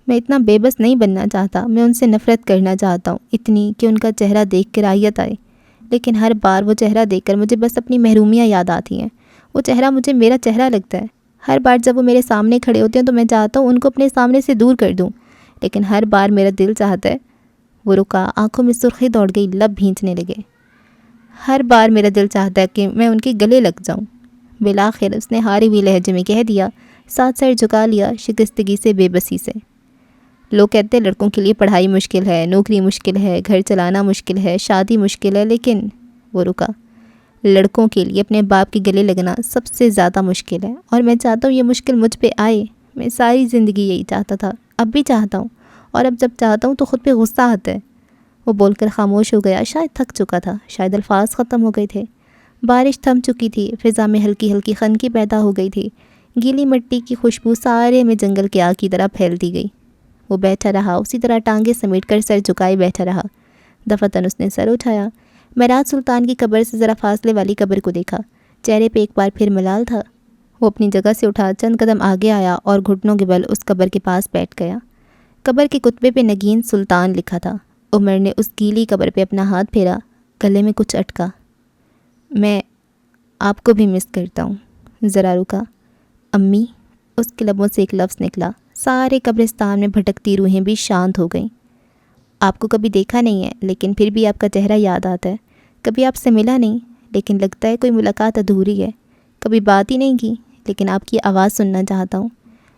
میں اتنا بے بس نہیں بننا چاہتا، میں ان سے نفرت کرنا چاہتا ہوں، اتنی کہ ان کا چہرہ دیکھ کر آیت آئے، لیکن ہر بار وہ چہرہ دیکھ کر مجھے بس اپنی محرومیاں یاد آتی ہیں۔ وہ چہرہ مجھے میرا چہرہ لگتا ہے۔ ہر بار جب وہ میرے سامنے کھڑے ہوتے ہیں تو میں چاہتا ہوں ان کو اپنے سامنے سے دور کر دوں، لیکن ہر بار میرا دل چاہتا ہے۔ وہ رکا، آنکھوں میں سرخی دوڑ گئی، لب بھینچنے لگے۔ ہر بار میرا دل چاہتا ہے کہ میں ان کے گلے لگ جاؤں۔ بالآخر اس نے ہاری ہوئی لہجے میں کہہ دیا، ساتھ سر جھکا لیا، شکستگی سے، بے بسی سے۔ لوگ کہتے ہیں لڑکوں کے لیے پڑھائی مشکل ہے، نوکری مشکل ہے، گھر چلانا مشکل ہے، شادی مشکل ہے، لیکن وہ رکا، لڑکوں کے لیے اپنے باپ کے گلے لگنا سب سے زیادہ مشکل ہے، اور میں چاہتا ہوں یہ مشکل مجھ پہ آئے۔ میں ساری زندگی یہی چاہتا تھا، اب بھی چاہتا ہوں، اور اب جب چاہتا ہوں تو خود پہ غصہ آتا ہے۔ وہ بول کر خاموش ہو گیا، شاید تھک چکا تھا، شاید الفاظ ختم ہو گئے تھے۔ بارش تھم چکی تھی، فضا میں ہلکی ہلکی خنکی پیدا ہو گئی تھی، گیلی مٹی کی خوشبو سارے میں جنگل کے آگ کی طرح پھیلتی گئی۔ وہ بیٹھا رہا، اسی طرح ٹانگیں سمیٹ کر سر جھکائے بیٹھا رہا۔ دفعتاً اس نے سر اٹھایا، معراج سلطان کی قبر سے ذرا فاصلے والی قبر کو دیکھا، چہرے پہ ایک بار پھر ملال تھا۔ وہ اپنی جگہ سے اٹھا، چند قدم آگے آیا اور گھٹنوں کے بل اس قبر کے پاس بیٹھ گیا۔ قبر کے کتبے پہ نگین سلطان لکھا تھا۔ عمر نے اس گیلی قبر پہ اپنا ہاتھ پھیرا، گلے میں کچھ اٹکا۔ میں آپ کو بھی مس کرتا ہوں۔ ذرا رکا، امی، اس کے لبوں سے ایک لفظ نکلا۔ سارے قبرستان میں بھٹکتی روحیں بھی شانت ہو گئیں۔ آپ کو کبھی دیکھا نہیں ہے، لیکن پھر بھی آپ کا چہرہ یاد آتا ہے۔ کبھی آپ سے ملا نہیں، لیکن لگتا ہے کوئی ملاقات ادھوری ہے۔ کبھی بات ہی نہیں کی، لیکن آپ کی آواز سننا چاہتا ہوں۔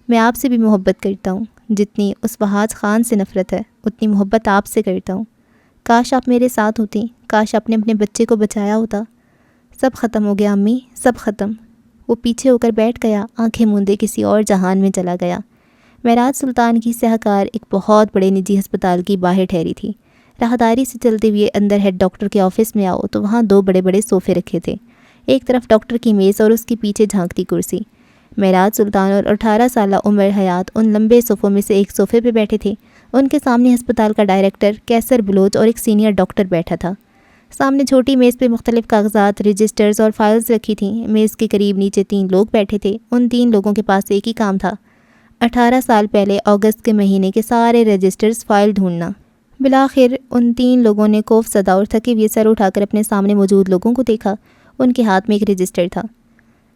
میں آپ سے بھی محبت کرتا ہوں، جتنی اس وہاج خان سے نفرت ہے اتنی محبت آپ سے کرتا ہوں۔ کاش آپ میرے ساتھ ہوتی، کاش آپ نے اپنے بچے کو بچایا ہوتا۔ سب ختم ہو گیا امی، سب ختم۔ وہ پیچھے ہو کر بیٹھ گیا، آنکھیں موندے کسی اور جہان میں چلا گیا۔ معراج سلطان کی سہکار ایک بہت بڑے نجی ہسپتال کی باہر ٹھہری تھی۔ راہداری سے چلتے ہوئے اندر ہیڈ ڈاکٹر کے آفس میں آؤ تو وہاں 2 بڑے بڑے صوفے رکھے تھے، ایک طرف ڈاکٹر کی میز اور اس کے پیچھے جھانکتی کرسی۔ معراج سلطان اور 18 سالہ عمر حیات ان لمبے صوفوں میں سے ایک صوفے پہ بیٹھے تھے۔ ان کے سامنے ہسپتال کا ڈائریکٹر کیسر بلوچ اور ایک سینئر ڈاکٹر بیٹھا تھا۔ سامنے چھوٹی میز پہ مختلف کاغذات، رجسٹرز اور فائلز رکھی تھیں۔ میز کے قریب نیچے 3 لوگ بیٹھے تھے۔ ان 3 لوگوں کے پاس ایک ہی کام تھا، 18 سال پہلے اگست کے مہینے کے سارے رجسٹرز، فائل ڈھونڈنا۔ بالآخر ان 3 لوگوں نے خوف زدہ اور تھکے ہوئے سر اٹھا کر اپنے سامنے موجود لوگوں کو دیکھا۔ ان کے ہاتھ میں ایک رجسٹر تھا۔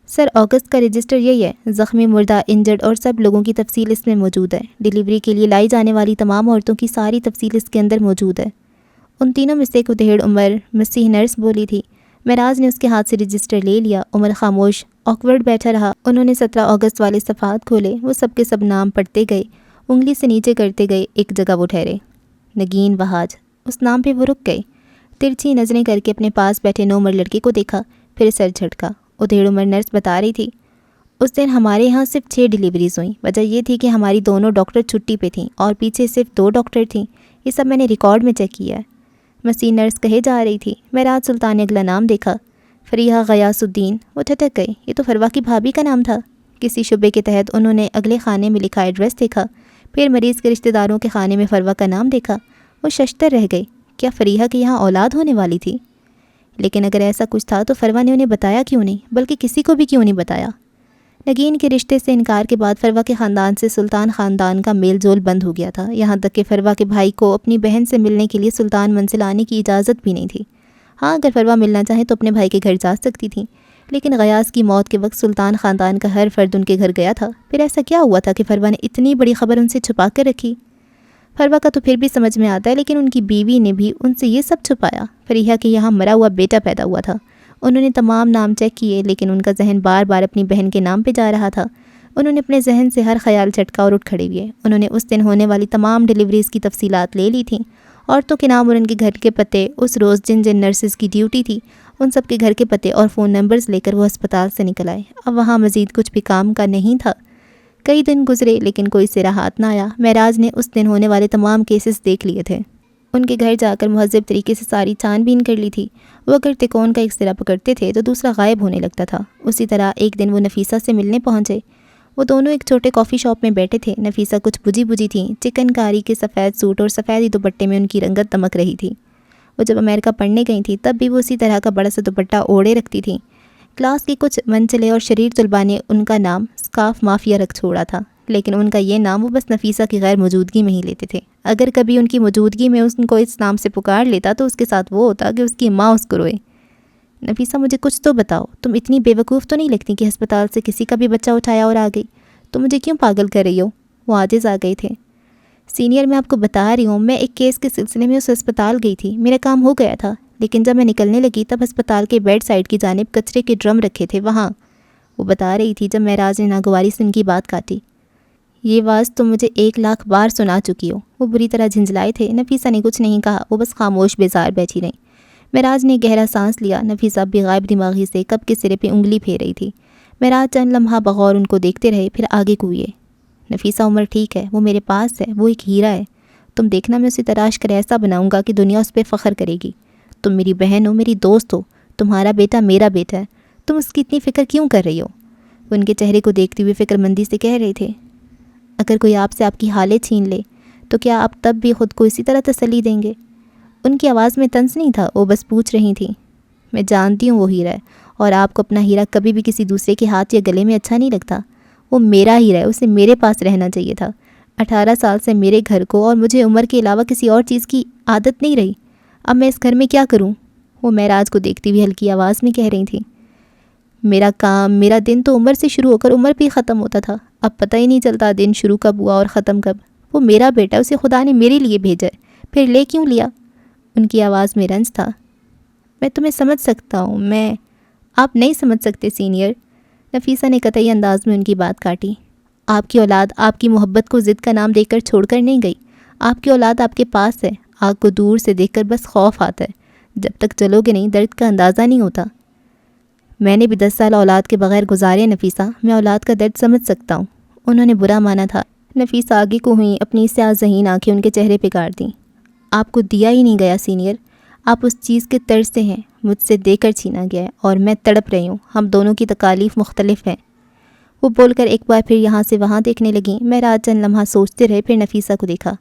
سر، اگست کا رجسٹر یہی ہے، زخمی، مردہ، انجرڈ اور سب لوگوں کی تفصیل اس میں موجود ہے۔ ڈیلیوری کے لیے لائی جانے والی تمام عورتوں کی ساری تفصیل اس کے اندر موجود ہے۔ ان تینوں میں سے ایک ادھیڑ عمر مسیح نرس بولی تھی۔ معراج نے اس کے ہاتھ سے رجسٹر لے لیا۔ عمر خاموش آکورڈ بیٹھا رہا۔ انہوں نے 17 اگست والے صفحات کھولے، وہ سب کے سب نام پڑھتے گئے، انگلی سے نیچے کرتے گئے۔ ایک جگہ وہ ٹھہرے، نگین وہاج، اس نام پہ وہ رک گئے۔ ترچھی نظریں کر کے اپنے پاس بیٹھے 9 عمر لڑکے کو دیکھا، پھر سر جھٹکا۔ ادھیڑ عمر نرس بتا رہی تھی، اس دن ہمارے یہاں صرف 6 ڈیلیوریز ہوئیں۔ وجہ یہ تھی کہ ہماری دونوں ڈاکٹر چھٹی پہ تھیں اور پیچھے صرف 2 ڈاکٹر تھیں۔ یہ سب میں نے ریکارڈ میں چیک کیا ہے۔ مسیح نرس کہے جا رہی تھی۔ معراج سلطان نے اگلا نام دیکھا، فریحہ غیاث الدین۔ وہ ٹھٹک گئے، یہ تو فروا کی بھابھی کا نام تھا۔ کسی شبے کے تحت انہوں نے اگلے خانے میں لکھا ایڈریس دیکھا، پھر مریض کے رشتہ داروں کے خانے میں فروا کا نام دیکھا۔ وہ ششدر رہ گئی، کیا فریحہ کے یہاں اولاد ہونے والی تھی؟ لیکن اگر ایسا کچھ تھا تو فروا نے انہیں بتایا کیوں نہیں، بلکہ کسی کو بھی کیوں نہیں بتایا؟ نگین کے رشتے سے انکار کے بعد فروا کے خاندان سے سلطان خاندان کا میل جول بند ہو گیا تھا، یہاں تک کہ فروا کے بھائی کو اپنی بہن سے ملنے کے لیے سلطان منزل آنے کی اجازت بھی نہیں تھی۔ ہاں، اگر فروا ملنا چاہے تو اپنے بھائی کے گھر جا سکتی تھیں، لیکن غیاث کی موت کے وقت سلطان خاندان کا ہر فرد ان کے گھر گیا تھا۔ پھر ایسا کیا ہوا تھا کہ فروا نے اتنی بڑی خبر ان سے چھپا کر رکھی؟ فروا کا تو پھر بھی سمجھ میں آتا ہے، لیکن ان کی بیوی نے بھی ان سے یہ سب چھپایا۔ فریحہ کے یہاں مرا ہوا بیٹا پیدا ہوا تھا۔ انہوں نے تمام نام چیک کیے، لیکن ان کا ذہن بار بار اپنی بہن کے نام پہ جا رہا تھا۔ انہوں نے اپنے ذہن سے ہر خیال جھٹکا اور اٹھ کھڑے ہوئے۔ انہوں نے اس دن ہونے والی تمام ڈیلیوریز کی تفصیلات لے لی تھیں، عورتوں کے نام اور ان کے گھر کے پتے، اس روز جن جن نرسز کی ڈیوٹی تھی ان سب کے گھر کے پتے اور فون نمبرز لے کر وہ ہسپتال سے نکل آئے۔ اب وہاں مزید کچھ بھی کام کا نہیں تھا۔ کئی دن گزرے لیکن کوئی سرا ہاتھ نہ آیا۔ معراج نے اس دن ہونے والے تمام کیسز دیکھ لیے تھے، ان کے گھر جا کر مہذب طریقے سے ساری چھان بین کر لی تھی۔ وہ اگر تکون کا ایک سرا پکڑتے تھے تو دوسرا غائب ہونے لگتا تھا۔ اسی طرح ایک دن وہ نفیسہ سے ملنے پہنچے۔ وہ دونوں ایک چھوٹے کافی شاپ میں بیٹھے تھے۔ نفیسہ کچھ بجھی تھیں، چکن کاری کے سفید سوٹ اور سفید دوپٹے میں ان کی رنگت دمک رہی تھی۔ وہ جب امریکہ پڑھنے گئی تھیں تب بھی وہ اسی طرح کا بڑا سا دوپٹہ اوڑھے رکھتی تھیں۔ کلاس کے کچھ منچلے اور شریر طلباء نے ان کا نام سکارف مافیا رکھ چھوڑا تھا، لیکن ان کا یہ نام وہ بس نفیسہ کی غیر موجودگی میں ہی لیتے تھے۔ اگر کبھی ان کی موجودگی میں ان کو اس نام سے پکار لیتا تو اس کے ساتھ وہ ہوتا کہ اس کی ماں اس کو روئے۔ نفیسہ، مجھے کچھ تو بتاؤ، تم اتنی بے وقوف تو نہیں لگتی کہ ہسپتال سے کسی کا بھی بچہ اٹھایا اور آ گئی؟ تم مجھے کیوں پاگل کر رہی ہو؟ وہ عاجز آ گئے تھے۔ سینئر، میں آپ کو بتا رہی ہوں، میں ایک کیس کے سلسلے میں اس ہسپتال گئی تھی، میرا کام ہو گیا تھا، لیکن جب میں نکلنے لگی تب ہسپتال کے بیڈ سائڈ کی جانب کچرے کے ڈرم رکھے تھے، وہاں۔ وہ بتا رہی تھی جب معراج نے ناگواری سے ان کی بات کاٹی۔ یہ واز تم مجھے 1,00,000 بار سنا چکی ہو۔ وہ بری طرح جھنجھلائے تھے۔ نفیسہ نے کچھ نہیں کہا، وہ بس خاموش بیزار بیٹھی رہیں۔ معراج نے گہرا سانس لیا۔ نفیسہ اب بھی غائب دماغی سے کپ کے سرے پہ انگلی پھیر رہی تھی۔ معراج چند لمحہ بغور ان کو دیکھتے رہے، پھر آگے کوئے۔ نفیسہ، عمر ٹھیک ہے، وہ میرے پاس ہے، وہ ایک ہیرا ہے۔ تم دیکھنا، میں اسے تراش کر ایسا بناؤں گا کہ دنیا اس پہ فخر کرے گی۔ تم میری بہن ہو، میری دوست ہو، تمہارا بیٹا میرا بیٹا ہے، تم اس کی اتنی فکر کیوں کر رہی ہو؟ وہ ان کے چہرے کو دیکھتے ہوئے فکر مندی سے کہہ رہے تھے، اگر کوئی آپ سے آپ کی حالیں چھین لے تو کیا آپ تب بھی خود کو اسی طرح تسلی دیں گے؟ ان کی آواز میں طنز نہیں تھا، وہ بس پوچھ رہی تھیں۔ میں جانتی ہوں وہ ہیرا ہے، اور آپ کو اپنا ہیرا کبھی بھی کسی دوسرے کے ہاتھ یا گلے میں اچھا نہیں لگتا۔ وہ میرا ہیرا ہے، اسے میرے پاس رہنا چاہیے تھا۔ 18 سال سے میرے گھر کو اور مجھے عمر کے علاوہ کسی اور چیز کی عادت نہیں رہی۔ اب میں اس گھر میں کیا کروں؟ وہ معراج کو دیکھتی ہوئی ہلکی آواز میں کہہ رہی تھیں، میرا کام، میرا دن تو عمر سے شروع ہو کر عمر پہ ہی ختم ہوتا تھا، اب پتہ ہی نہیں چلتا دن شروع کب ہوا اور ختم کب۔ وہ میرا بیٹا، اسے خدا نے میرے لیے بھیجا ہے، پھر لے کیوں لیا؟ ان کی آواز میں رنج تھا۔ میں تمہیں سمجھ سکتا ہوں، آپ نہیں سمجھ سکتے سینئر۔ نفیسہ نے قطعی انداز میں ان کی بات کاٹی۔ آپ کی اولاد آپ کی محبت کو ضد کا نام دے کر چھوڑ کر نہیں گئی۔ آپ کی اولاد آپ کے پاس ہے، آگ کو دور سے دیکھ کر بس خوف آتا ہے، جب تک چلو گے نہیں درد کا اندازہ نہیں ہوتا۔ میں نے بھی 10 سال اولاد کے بغیر گزارے نفیسہ، میں اولاد کا درد سمجھ سکتا ہوں۔ انہوں نے برا مانا تھا۔ نفیسہ آگے کو ہوئیں، اپنی سیاہ ذہین آنکھیں ان کے چہرے پہ گاڑ دیں۔ آپ کو دیا ہی نہیں گیا سینئر، آپ اس چیز کے طرز سے ہیں، مجھ سے دے کر چھینا گیا ہے اور میں تڑپ رہی ہوں، ہم دونوں کی تکالیف مختلف ہیں۔ وہ بول کر ایک بار پھر یہاں سے وہاں دیکھنے لگیں۔ معراج چند لمحہ سوچتے رہے، پھر نفیسہ کو دیکھا۔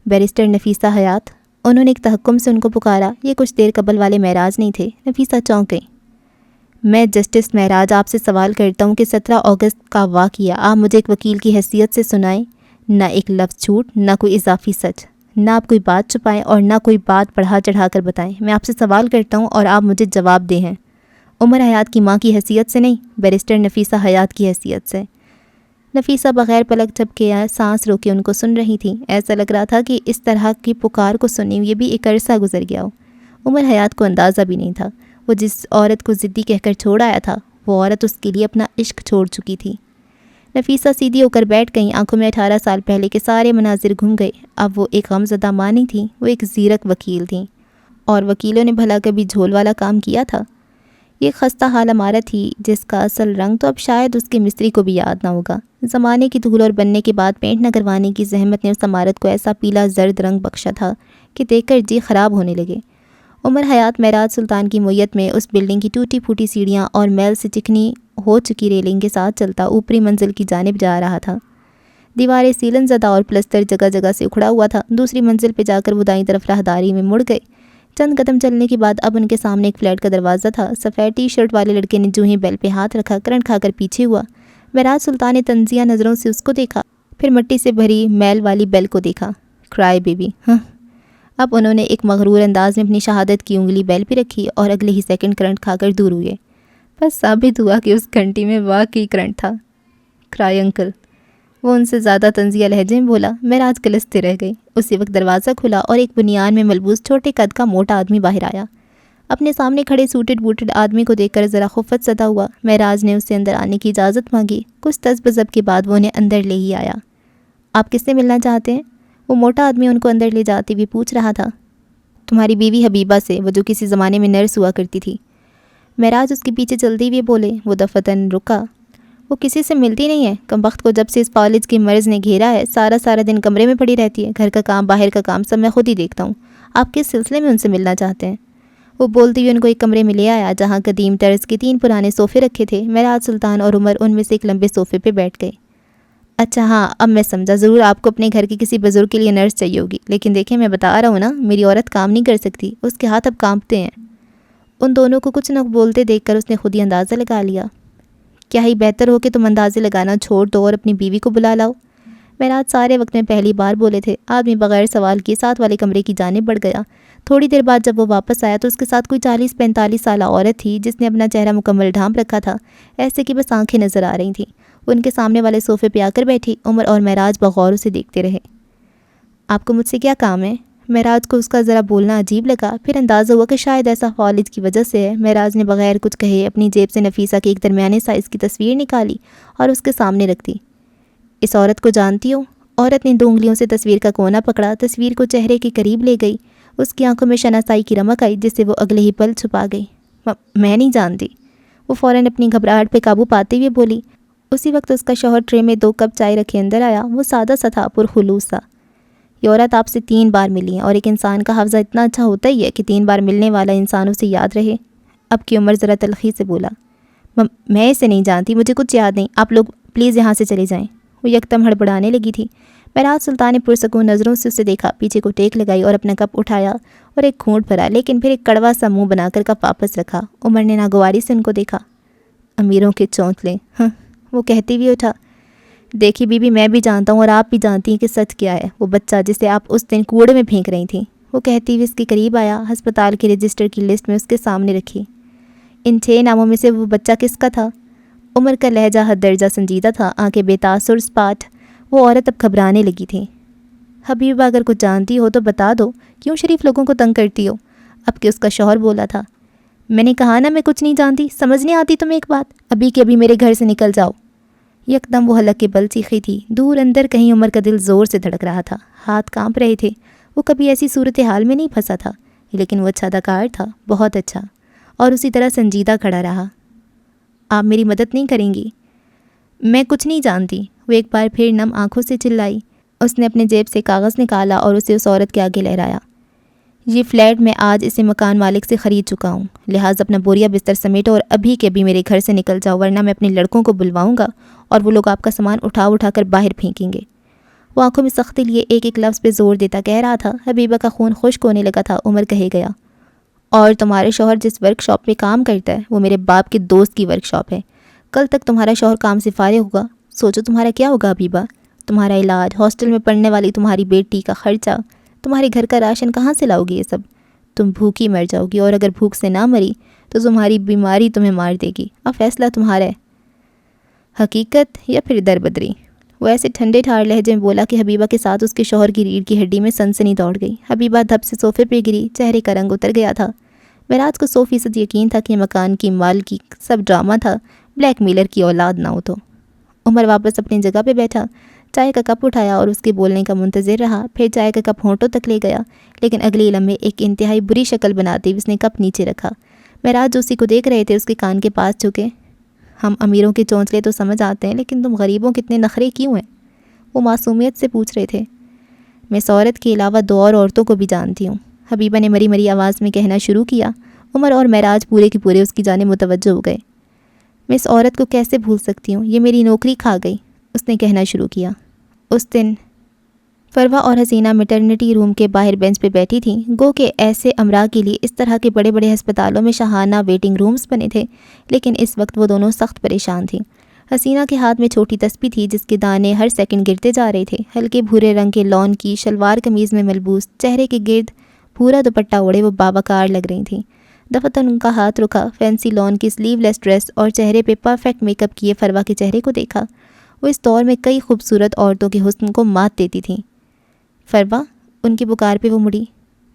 بیرسٹر نفیسہ حیات، انہوں نے ایک تحکم سے ان کو پکارا۔ یہ کچھ دیر قبل والے معراج نہیں تھے۔ نفیسہ چونک گئی۔ میں جسٹس معراج آپ سے سوال کرتا ہوں کہ 17 اگست کا واقعہ آپ مجھے ایک وکیل کی حیثیت سے سنائیں، نہ ایک لفظ جھوٹ، نہ کوئی اضافی سچ، نہ آپ کوئی بات چھپائیں اور نہ کوئی بات بڑھا چڑھا کر بتائیں۔ میں آپ سے سوال کرتا ہوں اور آپ مجھے جواب دیں۔ ہیں عمر حیات کی ماں کی حیثیت سے نہیں، بیرسٹر نفیسہ حیات کی حیثیت سے۔ نفیسہ بغیر پلک جھپکے سانس روکے ان کو سن رہی تھیں۔ ایسا لگ رہا تھا کہ اس طرح کی پکار کو سننے یہ بھی ایک عرصہ گزر گیا ہو۔ عمر حیات کو اندازہ بھی نہیں تھا، وہ جس عورت کو ضدی کہہ کر چھوڑ آیا تھا، وہ عورت اس کے لیے اپنا عشق چھوڑ چکی تھی۔ نفیسہ سیدھی ہو کر بیٹھ گئیں، آنکھوں میں 18 سال پہلے کے سارے مناظر گھوم گئے۔ اب وہ ایک غمزدہ ماں نہیں تھیں، وہ ایک زیرک وکیل تھیں۔ اور وکیلوں نے بھلا کبھی جھول والا کام کیا تھا؟ یہ خستہ حال عمارت تھی جس کا اصل رنگ تو اب شاید اس کے مستری کو بھی یاد نہ ہوگا۔ زمانے کی دھول اور بننے کے بعد پینٹ نہ کروانے کی زحمت نے اس عمارت کو ایسا پیلا زرد رنگ بخشا تھا کہ دیکھ کر جی خراب ہونے لگے۔ عمر حیات معراج سلطان کی معیت میں اس بلڈنگ کی ٹوٹی پھوٹی سیڑھیاں اور میل سے چکنی ہو چکی ریلنگ کے ساتھ چلتا اوپری منزل کی جانب جا رہا تھا۔ دیواریں سیلن زدہ اور پلستر جگہ جگہ سے اکھڑا ہوا تھا۔ دوسری منزل پہ جا کر وہ دائیں طرف راہداری میں مڑ گئے۔ چند قدم چلنے کے بعد اب ان کے سامنے ایک فلیٹ کا دروازہ تھا۔ سفید ٹی شرٹ والے لڑکے نے جو ہی بیل پہ ہاتھ رکھا، کرنٹ کھا کر پیچھے ہوا۔ معراج سلطان نے طنزیہ نظروں سے اس کو دیکھا، پھر مٹی سے بھری میل والی بیل کو دیکھا۔ کرائے بیبی، ہاں۔ اب انہوں نے ایک مغرور انداز میں اپنی شہادت کی انگلی بیل پہ رکھی اور اگلے ہی سیکنڈ کرنٹ کھا کر دور ہوئے۔ بس ثابت ہوا کہ اس گھنٹی میں واقعی کرنٹ تھا۔ کرائے انکل، وہ ان سے زیادہ طنزیہ لہجے میں بولا۔ معراج گلستے رہ گئی۔ اسی وقت دروازہ کھلا اور ایک بنیان میں ملبوس چھوٹے قد کا موٹا آدمی باہر آیا۔ اپنے سامنے کھڑے سوٹڈ بوٹڈ آدمی کو دیکھ کر ذرا خفت زدہ ہوا۔ معراج نے اس سے اندر آنے کی اجازت مانگی۔ کچھ تذبذب کے بعد وہ انہیں اندر لے ہی آیا۔ آپ کس سے ملنا چاہتے ہیں؟ وہ موٹا آدمی ان کو اندر لے جاتے ہوئے پوچھ رہا تھا۔ تمہاری بیوی حبیبہ سے، وہ جو کسی زمانے میں نرس ہوا کرتی تھی۔ معراج اس کے پیچھے چلتے ہوئے بولے۔ وہ دفتن رکا۔ وہ کسی سے ملتی نہیں ہے، کمبخت کو جب سے اس فالج کے مرض نے گھیرا ہے سارا دن کمرے میں پڑی رہتی ہے۔ گھر کا کام باہر کا کام سب میں خود ہی دیکھتا ہوں۔ آپ کس سلسلے میں ان سے ملنا چاہتے ہیں؟ وہ بولتے ہوئے ان کو ایک کمرے میں لے آیا جہاں قدیم طرز کے 3 پرانے صوفے رکھے تھے۔ معراج سلطان اور عمر ان میں سے ایک لمبے صوفے پہ بیٹھ گئے۔ اچھا ہاں، اب میں سمجھا، ضرور آپ کو اپنے گھر کے کسی بزرگ کے لیے نرس چاہیے ہوگی، لیکن دیکھیں میں بتا رہا ہوں نا، میری عورت کام نہیں کر سکتی، اس کے ہاتھ اب کانپتے ہیں۔ ان دونوں کو کچھ نہ بولتے دیکھ کر اس نے خود ہی اندازہ لگا لیا۔ کیا ہی بہتر ہو کہ تم اندازے لگانا چھوڑ دو اور اپنی بیوی کو بلا لاؤ۔ معراج سارے وقت میں پہلی بار بولے تھے۔ آدمی بغیر سوال کیے ساتھ والے کمرے کی جانب بڑھ گیا۔ تھوڑی دیر بعد جب وہ واپس آیا تو اس کے ساتھ کوئی 40-45 سالہ عورت تھی جس نے اپنا چہرہ مکمل ڈھانپ رکھا تھا، ایسے کہ بس آنکھیں نظر آ رہی تھیں۔ ان کے سامنے والے صوفے پہ آ کر بیٹھی۔ عمر اور معراج بغور اسے دیکھتے رہے۔ آپ کو مجھ سے کیا کام ہے؟ معراج کو اس کا ذرا بولنا عجیب لگا، پھر اندازہ ہوا کہ شاید ایسا فالج کی وجہ سے ہے۔ معراج نے بغیر کچھ کہے اپنی جیب سے نفیسہ کی ایک درمیانے سائز کی تصویر نکالی اور اس کے سامنے رکھ دی۔ اس عورت کو جانتی ہو؟ عورت نے 2 انگلیوں سے تصویر کا کونا پکڑا، تصویر کو چہرے کے قریب لے گئی۔ اس کی آنکھوں میں شناسائی کی رمق آئی جس سے وہ اگلے ہی پل چھپا گئی۔ میں نہیں جانتی، وہ فوراً اپنی گھبراہٹ پہ قابو پاتے ہوئے بولی۔ اسی وقت اس کا شوہر ٹرے میں 2 کپ چائے رکھے اندر آیا۔ وہ سادہ سا تھا، پرخلوص سا۔ یہ عورت آپ سے 3 بار ملی ہے، اور ایک انسان کا حافظہ اتنا اچھا ہوتا ہی ہے کہ 3 بار ملنے والا انسان اسے یاد رہے۔ اب کی عمر ذرا تلخی سے بولا۔ میں اسے نہیں جانتی، مجھے کچھ یاد نہیں، آپ لوگ پلیز یہاں سے چلے جائیں۔ وہ یکدم ہڑبڑانے لگی تھی۔ معراج سلطان نے پرسکون نظروں سے اسے دیکھا، پیچھے کو ٹیک لگائی اور اپنا کپ اٹھایا اور ایک گھونٹ بھرا، لیکن پھر ایک کڑوا سا منہ بنا کر کپ واپس رکھا۔ عمر نے ناگواری سے ان کو دیکھا۔ امیروں کے چونچلے، ہاں، وہ کہتے ہوئے اٹھا۔ دیکھی بی بی، میں بھی جانتا ہوں اور آپ بھی جانتی ہیں کہ سچ کیا ہے۔ وہ بچہ جسے آپ اس دن کوڑے میں پھینک رہی تھیں، وہ کہتی ہوئے اس کے قریب آیا، ہسپتال کے رجسٹر کی لسٹ میں اس کے سامنے رکھی۔ ان 6 ناموں میں سے وہ بچہ کس کا تھا؟ عمر کا لہجہ حد درجہ سنجیدہ تھا، آنکھیں بے تاثر سپاٹ۔ وہ عورت اب گھبرانے لگی تھی۔ حبیبہ، اگر کچھ جانتی ہو تو بتا دو، کیوں شریف لوگوں کو تنگ کرتی ہو؟ اب کہ اس کا شوہر بولا تھا۔ میں نے کہا نا میں کچھ نہیں جانتی، سمجھ نہیں آتی تمہیں ایک بات؟ ابھی کے ابھی میرے گھر سے نکل جاؤ۔ یکدم وہ حلق کے بل چیخی تھی۔ دور اندر کہیں عمر کا دل زور سے دھڑک رہا تھا، ہاتھ کانپ رہے تھے۔ وہ کبھی ایسی صورتحال میں نہیں پھنسا تھا، لیکن وہ اچھا اداکار تھا، بہت اچھا، اور اسی طرح سنجیدہ کھڑا رہا۔ آپ میری مدد نہیں کریں گی؟ میں کچھ نہیں جانتی، وہ ایک بار پھر نم آنکھوں سے چلائی۔ اس نے اپنے جیب سے کاغذ نکالا اور اسے اس عورت کے آگے لہرایا۔ یہ فلیٹ میں آج اسے مکان مالک سے خرید چکا ہوں، لہٰذا اپنا بوریا بستر سمیٹو اور ابھی کے ابھی میرے گھر سے نکل جاؤ، ورنہ میں اپنے لڑکوں کو بلواؤں گا اور وہ لوگ آپ کا سامان اٹھا کر باہر پھینکیں گے۔ وہ آنکھوں میں سختی لیے ایک ایک لفظ پہ زور دیتا کہہ رہا تھا۔ حبیبہ کا خون خشک ہونے لگا تھا۔ عمر کہے گیا، اور تمہارے شوہر جس ورک شاپ پہ کام کرتا ہے وہ میرے باپ کے دوست کی ورک شاپ ہے۔ کل تک تمہارا شوہر کام سے فارغ ہوگا، سوچو تمہارا کیا ہوگا حبیبہ؟ تمہارا علاج، ہاسٹل میں پڑھنے والی تمہاری بیٹی کا خرچہ، تمہارے گھر کا راشن کہاں سے لاؤ گی؟ یہ سب تم بھوکی مر جاؤ گی، اور اگر بھوک سے نہ مری تو تمہاری بیماری تمہیں مار دے گی۔ اب فیصلہ تمہارا ہے، حقیقت یا پھر دربدری۔ وہ ایسے ٹھنڈے ٹھار لہجے میں بولا کہ حبیبہ کے ساتھ اس کے شوہر کی ریڑھ کی ہڈی میں سنسنی دوڑ گئی۔ حبیبہ دھپ سے صوفے پہ گری، چہرے کا رنگ اتر گیا تھا۔ معراج کو 100% یقین تھا کہ یہ مکان کی مال کی سب ڈرامہ تھا، بلیک میلر کی اولاد نہ ہو تو۔ عمر واپس اپنی جگہ پہ بیٹھا، چائے کا کپ اٹھایا اور اس کے بولنے کا منتظر رہا، پھر چائے کا کپ ہونٹوں تک لے گیا، لیکن اگلی لمحے ایک انتہائی بری شکل بناتے ہوئے اس نے کپ نیچے رکھا۔ معراج جو اسی کو دیکھ رہے تھے اس کے کان کے پاس جھکے۔ ہم امیروں کے چونچلے تو سمجھ آتے ہیں، لیکن تم غریبوں کتنے نخرے کیوں ہیں؟ وہ معصومیت سے پوچھ رہے تھے۔ میں اس عورت کے علاوہ 2 اور عورتوں کو بھی جانتی ہوں۔ حبیبہ نے مری مری آواز میں کہنا شروع کیا۔ عمر اور معراج پورے کے پورے اس کی جانب متوجہ ہو گئے۔ میں اس عورت کو کیسے بھول سکتی ہوں، یہ میری نوکری کھا گئی، اس نے کہنا شروع کیا۔ اس دن فروا اور حسینہ میٹرنٹی روم کے باہر بینچ پہ بیٹھی تھیں۔ گو کہ ایسے امراض کے لیے اس طرح کے بڑے بڑے ہسپتالوں میں شاہانہ ویٹنگ رومز بنے تھے، لیکن اس وقت وہ دونوں سخت پریشان تھیں۔ حسینہ کے ہاتھ میں چھوٹی تسبیح تھی جس کے دانے ہر سیکنڈ گرتے جا رہے تھے۔ ہلکے بھورے رنگ کے لون کی شلوار قمیض میں ملبوس، چہرے کے گرد بھورا دوپٹہ اوڑھے وہ باوقار لگ رہی تھیں۔ دفتن ان کا ہاتھ رکا، فینسی لون کی سلیو لیس ڈریس اور چہرے پہ پرفیکٹ میک اپ کیے فروا کے چہرے کو دیکھا۔ وہ اس دور میں کئی خوبصورت عورتوں کے حسن کو مات دیتی تھیں۔ فروا، ان کی پکار پہ وہ مڑی۔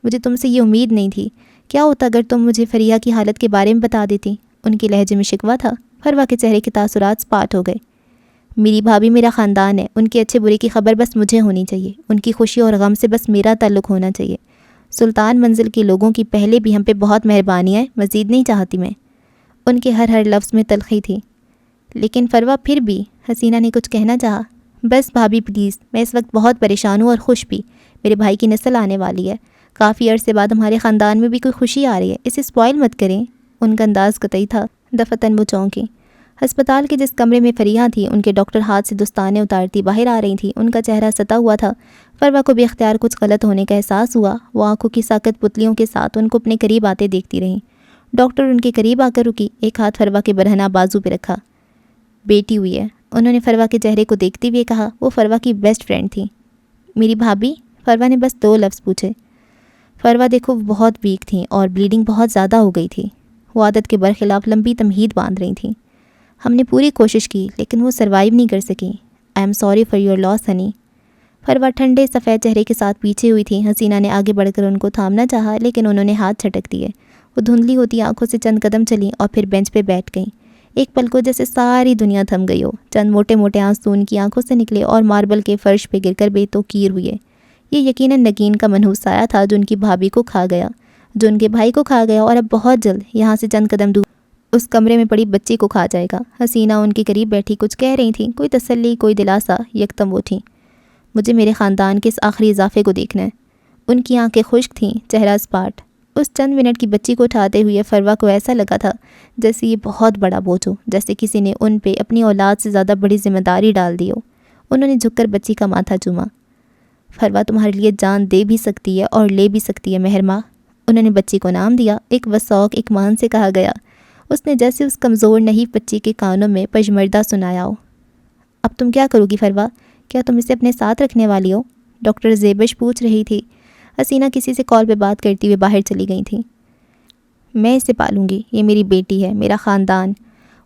مجھے تم سے یہ امید نہیں تھی۔ کیا ہوتا اگر تم مجھے فریحہ کی حالت کے بارے میں بتا دیتی؟ ان کے لہجے میں شکوہ تھا۔ فروا کے چہرے کے تاثرات سپاٹ ہو گئے۔ میری بھابھی میرا خاندان ہے، ان کے اچھے برے کی خبر بس مجھے ہونی چاہیے، ان کی خوشی اور غم سے بس میرا تعلق ہونا چاہیے۔ سلطان منزل کے لوگوں کی پہلے بھی ہم پہ بہت مہربانی ہے، مزید نہیں چاہتی میں۔ ان کے ہر لفظ میں تلخی تھی۔ لیکن فروا پھر بھی، حسینہ نے کچھ کہنا چاہا۔ بس بھابھی پلیز، میں اس وقت بہت پریشان ہوں اور خوش بھی۔ میرے بھائی کی نسل آنے والی ہے، کافی عرصے بعد ہمارے خاندان میں بھی کوئی خوشی آ رہی ہے، اسے سپوائل مت کریں۔ ان کا انداز قطعی تھا۔ دفتن وہ چونکی۔ ہسپتال کے جس کمرے میں فریحہ تھی، ان کے ڈاکٹر ہاتھ سے دستانے اتارتی باہر آ رہی تھیں۔ ان کا چہرہ ستا ہوا تھا۔ فروا کو بھی اختیار کچھ غلط ہونے کا احساس ہوا۔ وہ آنکھوں کی ساکت پتلیوں کے ساتھ ان کو اپنے قریب آتے دیکھتی رہیں۔ ڈاکٹر ان کے قریب آ کر رکی، ایک ہاتھ فروا کے برہنہ بازو پہ رکھا۔ بیٹی ہوئی ہے، انہوں نے فروا کے چہرے کو دیکھتے ہوئے کہا۔ وہ فروا کی بیسٹ فرینڈ تھی۔ میری بھابھی؟ فروا نے بس 2 لفظ پوچھے۔ فروا دیکھو وہ بہت ویک تھیں اور بلیڈنگ بہت زیادہ ہو گئی تھی۔ وہ عادت کے برخلاف لمبی تمہید باندھ رہی تھیں۔ ہم نے پوری کوشش کی لیکن وہ سروائیو نہیں کر سکیں۔ I am sorry for your loss honey. Farwa ٹھنڈے سفید چہرے کے ساتھ پیچھے ہوئی تھی۔ حسینہ نے آگے بڑھ کر ان کو تھامنا چاہا لیکن انہوں نے ہاتھ چھٹک دیے۔ وہ دھندلی ہوتی آنکھوں سے چند قدم چلیں اور پھر بینچ پہ بیٹھ گئیں۔ ایک پل کو جیسے ساری دنیا تھم گئی ہو۔ چند موٹے موٹے آنسو ان کی آنکھوں سے نکلے اور ماربل کے فرش پہ گر کر بے توقیر ہوئے۔ یہ یقیناً نگین کا منحوس سایہ تھا جو ان کی بھابھی کو کھا گیا، جو ان کے بھائی کو کھا گیا اور اب بہت جلد یہاں سے چند قدم دور اس کمرے میں پڑی بچی کو کھا جائے گا۔ حسینہ ان کے قریب بیٹھی کچھ کہہ رہی تھیں، کوئی تسلی، کوئی دلاسا۔ یکدم وہ تھیں۔ مجھے میرے خاندان کے اس آخری اضافے کو دیکھنا ہے۔ ان کی آنکھیں خشک تھیں، چہرہ سپاٹ۔ اس چند منٹ کی بچی کو اٹھاتے ہوئے فروا کو ایسا لگا تھا جیسے یہ بہت بڑا بوجھ ہو، جیسے کسی نے ان پہ اپنی اولاد سے زیادہ بڑی ذمہ داری ڈال دی ہو۔ انہوں نے جھک کر بچی کا ماتھا چوما۔ فروا تمہارے لیے جان دے بھی سکتی ہے اور لے بھی سکتی ہے مہرما۔ انہوں نے بچی کو نام دیا، ایک وثوق اکمان سے کہا گیا۔ اس نے جیسے اس کمزور نہیں بچی کے کانوں میں پژمردہ سنایا ہو۔ اب تم کیا کرو گی فروا؟ کیا تم اسے اپنے ساتھ رکھنے والی ہو؟ ڈاکٹر زیبش پوچھ رہی تھی۔ حسینہ کسی سے کال پہ بات کرتی ہوئے باہر چلی گئی تھیں۔ میں اسے پالوں گی، یہ میری بیٹی ہے، میرا خاندان۔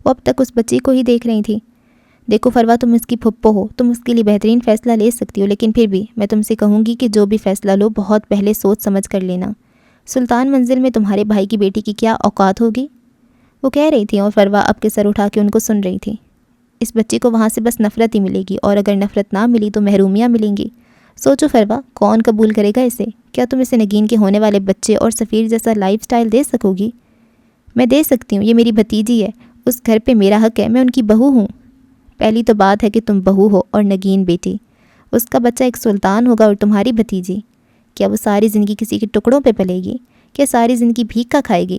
وہ اب تک اس بچی کو ہی دیکھ رہی تھی۔ دیکھو فروا، تم اس کی پھپھو ہو، تم اس کے لیے بہترین فیصلہ لے سکتی ہو، لیکن پھر بھی میں تم سے کہوں گی کہ جو بھی فیصلہ لو بہت پہلے سوچ سمجھ کر لینا۔ سلطان منزل میں تمہارے بھائی کی بیٹی کی کیا اوقات ہوگی؟ وہ کہہ رہی تھی اور فروا اب کے سر اٹھا کے ان کو سن رہی تھی۔ اس بچی کو وہاں سے بس نفرت ہی ملے گی، اور اگر نفرت نہ ملی تو محرومیاں ملیں گی۔ سوچو فروا، کون قبول کرے گا اسے؟ کیا تم اسے نگین کے ہونے والے بچے اور سفیر جیسا لائف سٹائل دے سکو گی؟ میں دے سکتی ہوں، یہ میری بھتیجی ہے، اس گھر پہ میرا حق ہے، میں ان کی بہو ہوں۔ پہلی تو بات ہے کہ تم بہو ہو اور نگین بیٹی۔ اس کا بچہ ایک سلطان ہوگا اور تمہاری بھتیجی، کیا وہ ساری زندگی کسی کے ٹکڑوں پہ پلے گی؟ کیا ساری زندگی بھیک کا کھائے گی؟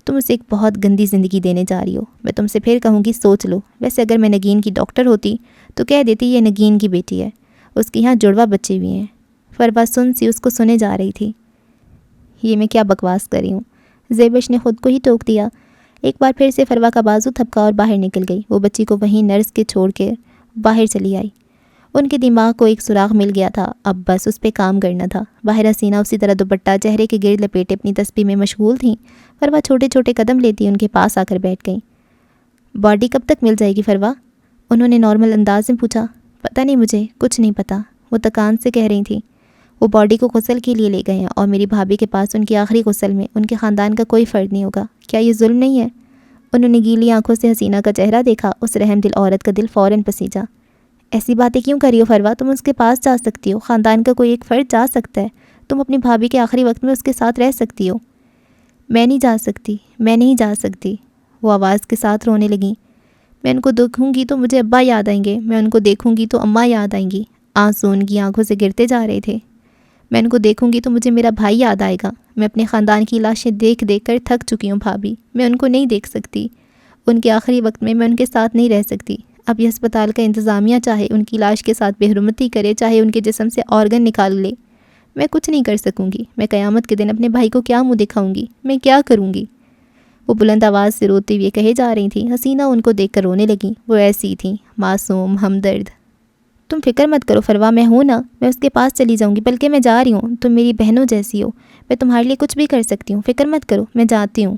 تم اسے ایک بہت گندی زندگی دینے جا رہی ہو۔ میں تم سے پھر کہوں گی سوچ لو۔ ویسے اگر میں نگین کی ڈاکٹر ہوتی تو کہہ دیتی یہ نگین کی بیٹی ہے، اس کے یہاں جڑوا بچے بھی ہیں۔ فروا سن سی اس کو سنے جا رہی تھی۔ یہ میں کیا بکواس کر رہی ہوں؟ زیبش نے خود کو ہی ٹوک دیا۔ ایک بار پھر سے فروا کا بازو تھپکا اور باہر نکل گئی۔ وہ بچی کو وہیں نرس کے چھوڑ کے باہر چلی آئی۔ ان کے دماغ کو ایک سراغ مل گیا تھا، اب بس اس پہ کام کرنا تھا۔ باہر حسینہ اسی طرح دوپٹہ چہرے کے گرد لپیٹے اپنی تسبیح میں مشغول تھیں۔ فروا چھوٹے چھوٹے قدم لیتی ان کے پاس آ کر بیٹھ گئیں۔ باڈی کب تک مل جائے گی فروا؟ انہوں نے نارمل انداز میں پوچھا۔ پتہ نہیں، مجھے کچھ نہیں پتہ، وہ تکان سے کہہ رہی تھیں۔ وہ باڈی کو غسل کے لیے لے گئے ہیں اور میری بھابھی کے پاس ان کی آخری غسل میں ان کے خاندان کا کوئی فرد نہیں ہوگا۔ کیا یہ ظلم نہیں ہے؟ انہوں نے گیلی آنکھوں سے حسینہ کا چہرہ دیکھا۔ اس رحم دل عورت کا دل فوراً پسیجا۔ ایسی باتیں کیوں کر رہی ہو فروا؟ تم اس کے پاس جا سکتی ہو، خاندان کا کوئی ایک فرد جا سکتا ہے، تم اپنی بھابھی کے آخری وقت میں اس کے ساتھ رہ سکتی ہو۔ میں نہیں جا سکتی، میں نہیں جا سکتی، وہ آواز کے ساتھ رونے لگیں۔ میں ان کو دیکھوں گی تو مجھے ابا یاد آئیں گے، میں ان کو دیکھوں گی تو اماں یاد آئیں گی۔ آنسو ان کی آنکھوں سے گرتے جا رہے تھے۔ میں ان کو دیکھوں گی تو مجھے میرا بھائی یاد آئے گا۔ میں اپنے خاندان کی لاشیں دیکھ دیکھ کر تھک چکی ہوں بھابھی، میں ان کو نہیں دیکھ سکتی۔ ان کے آخری وقت میں ان کے ساتھ نہیں رہ سکتی۔ اب یہ ہسپتال کا انتظامیہ چاہے ان کی لاش کے ساتھ بے حرمتی کرے، چاہے ان کے جسم سے آرگن نکال لے، میں کچھ نہیں کر سکوں گی۔ میں قیامت کے دن اپنے بھائی کو کیا منہ دکھاؤں گی؟ میں کیا کروں گی؟ وہ بلند آواز سے روتے ہوئے کہے جا رہی تھیں۔ حسینہ ان کو دیکھ کر رونے لگیں۔ وہ ایسی تھیں، معصوم، ہمدرد۔ تم فکر مت کرو فروا، میں ہوں نا، میں اس کے پاس چلی جاؤں گی، بلکہ میں جا رہی ہوں، تم میری بہنوں جیسی ہو، میں تمہارے لیے کچھ بھی کر سکتی ہوں، فکر مت کرو، میں جاتی ہوں۔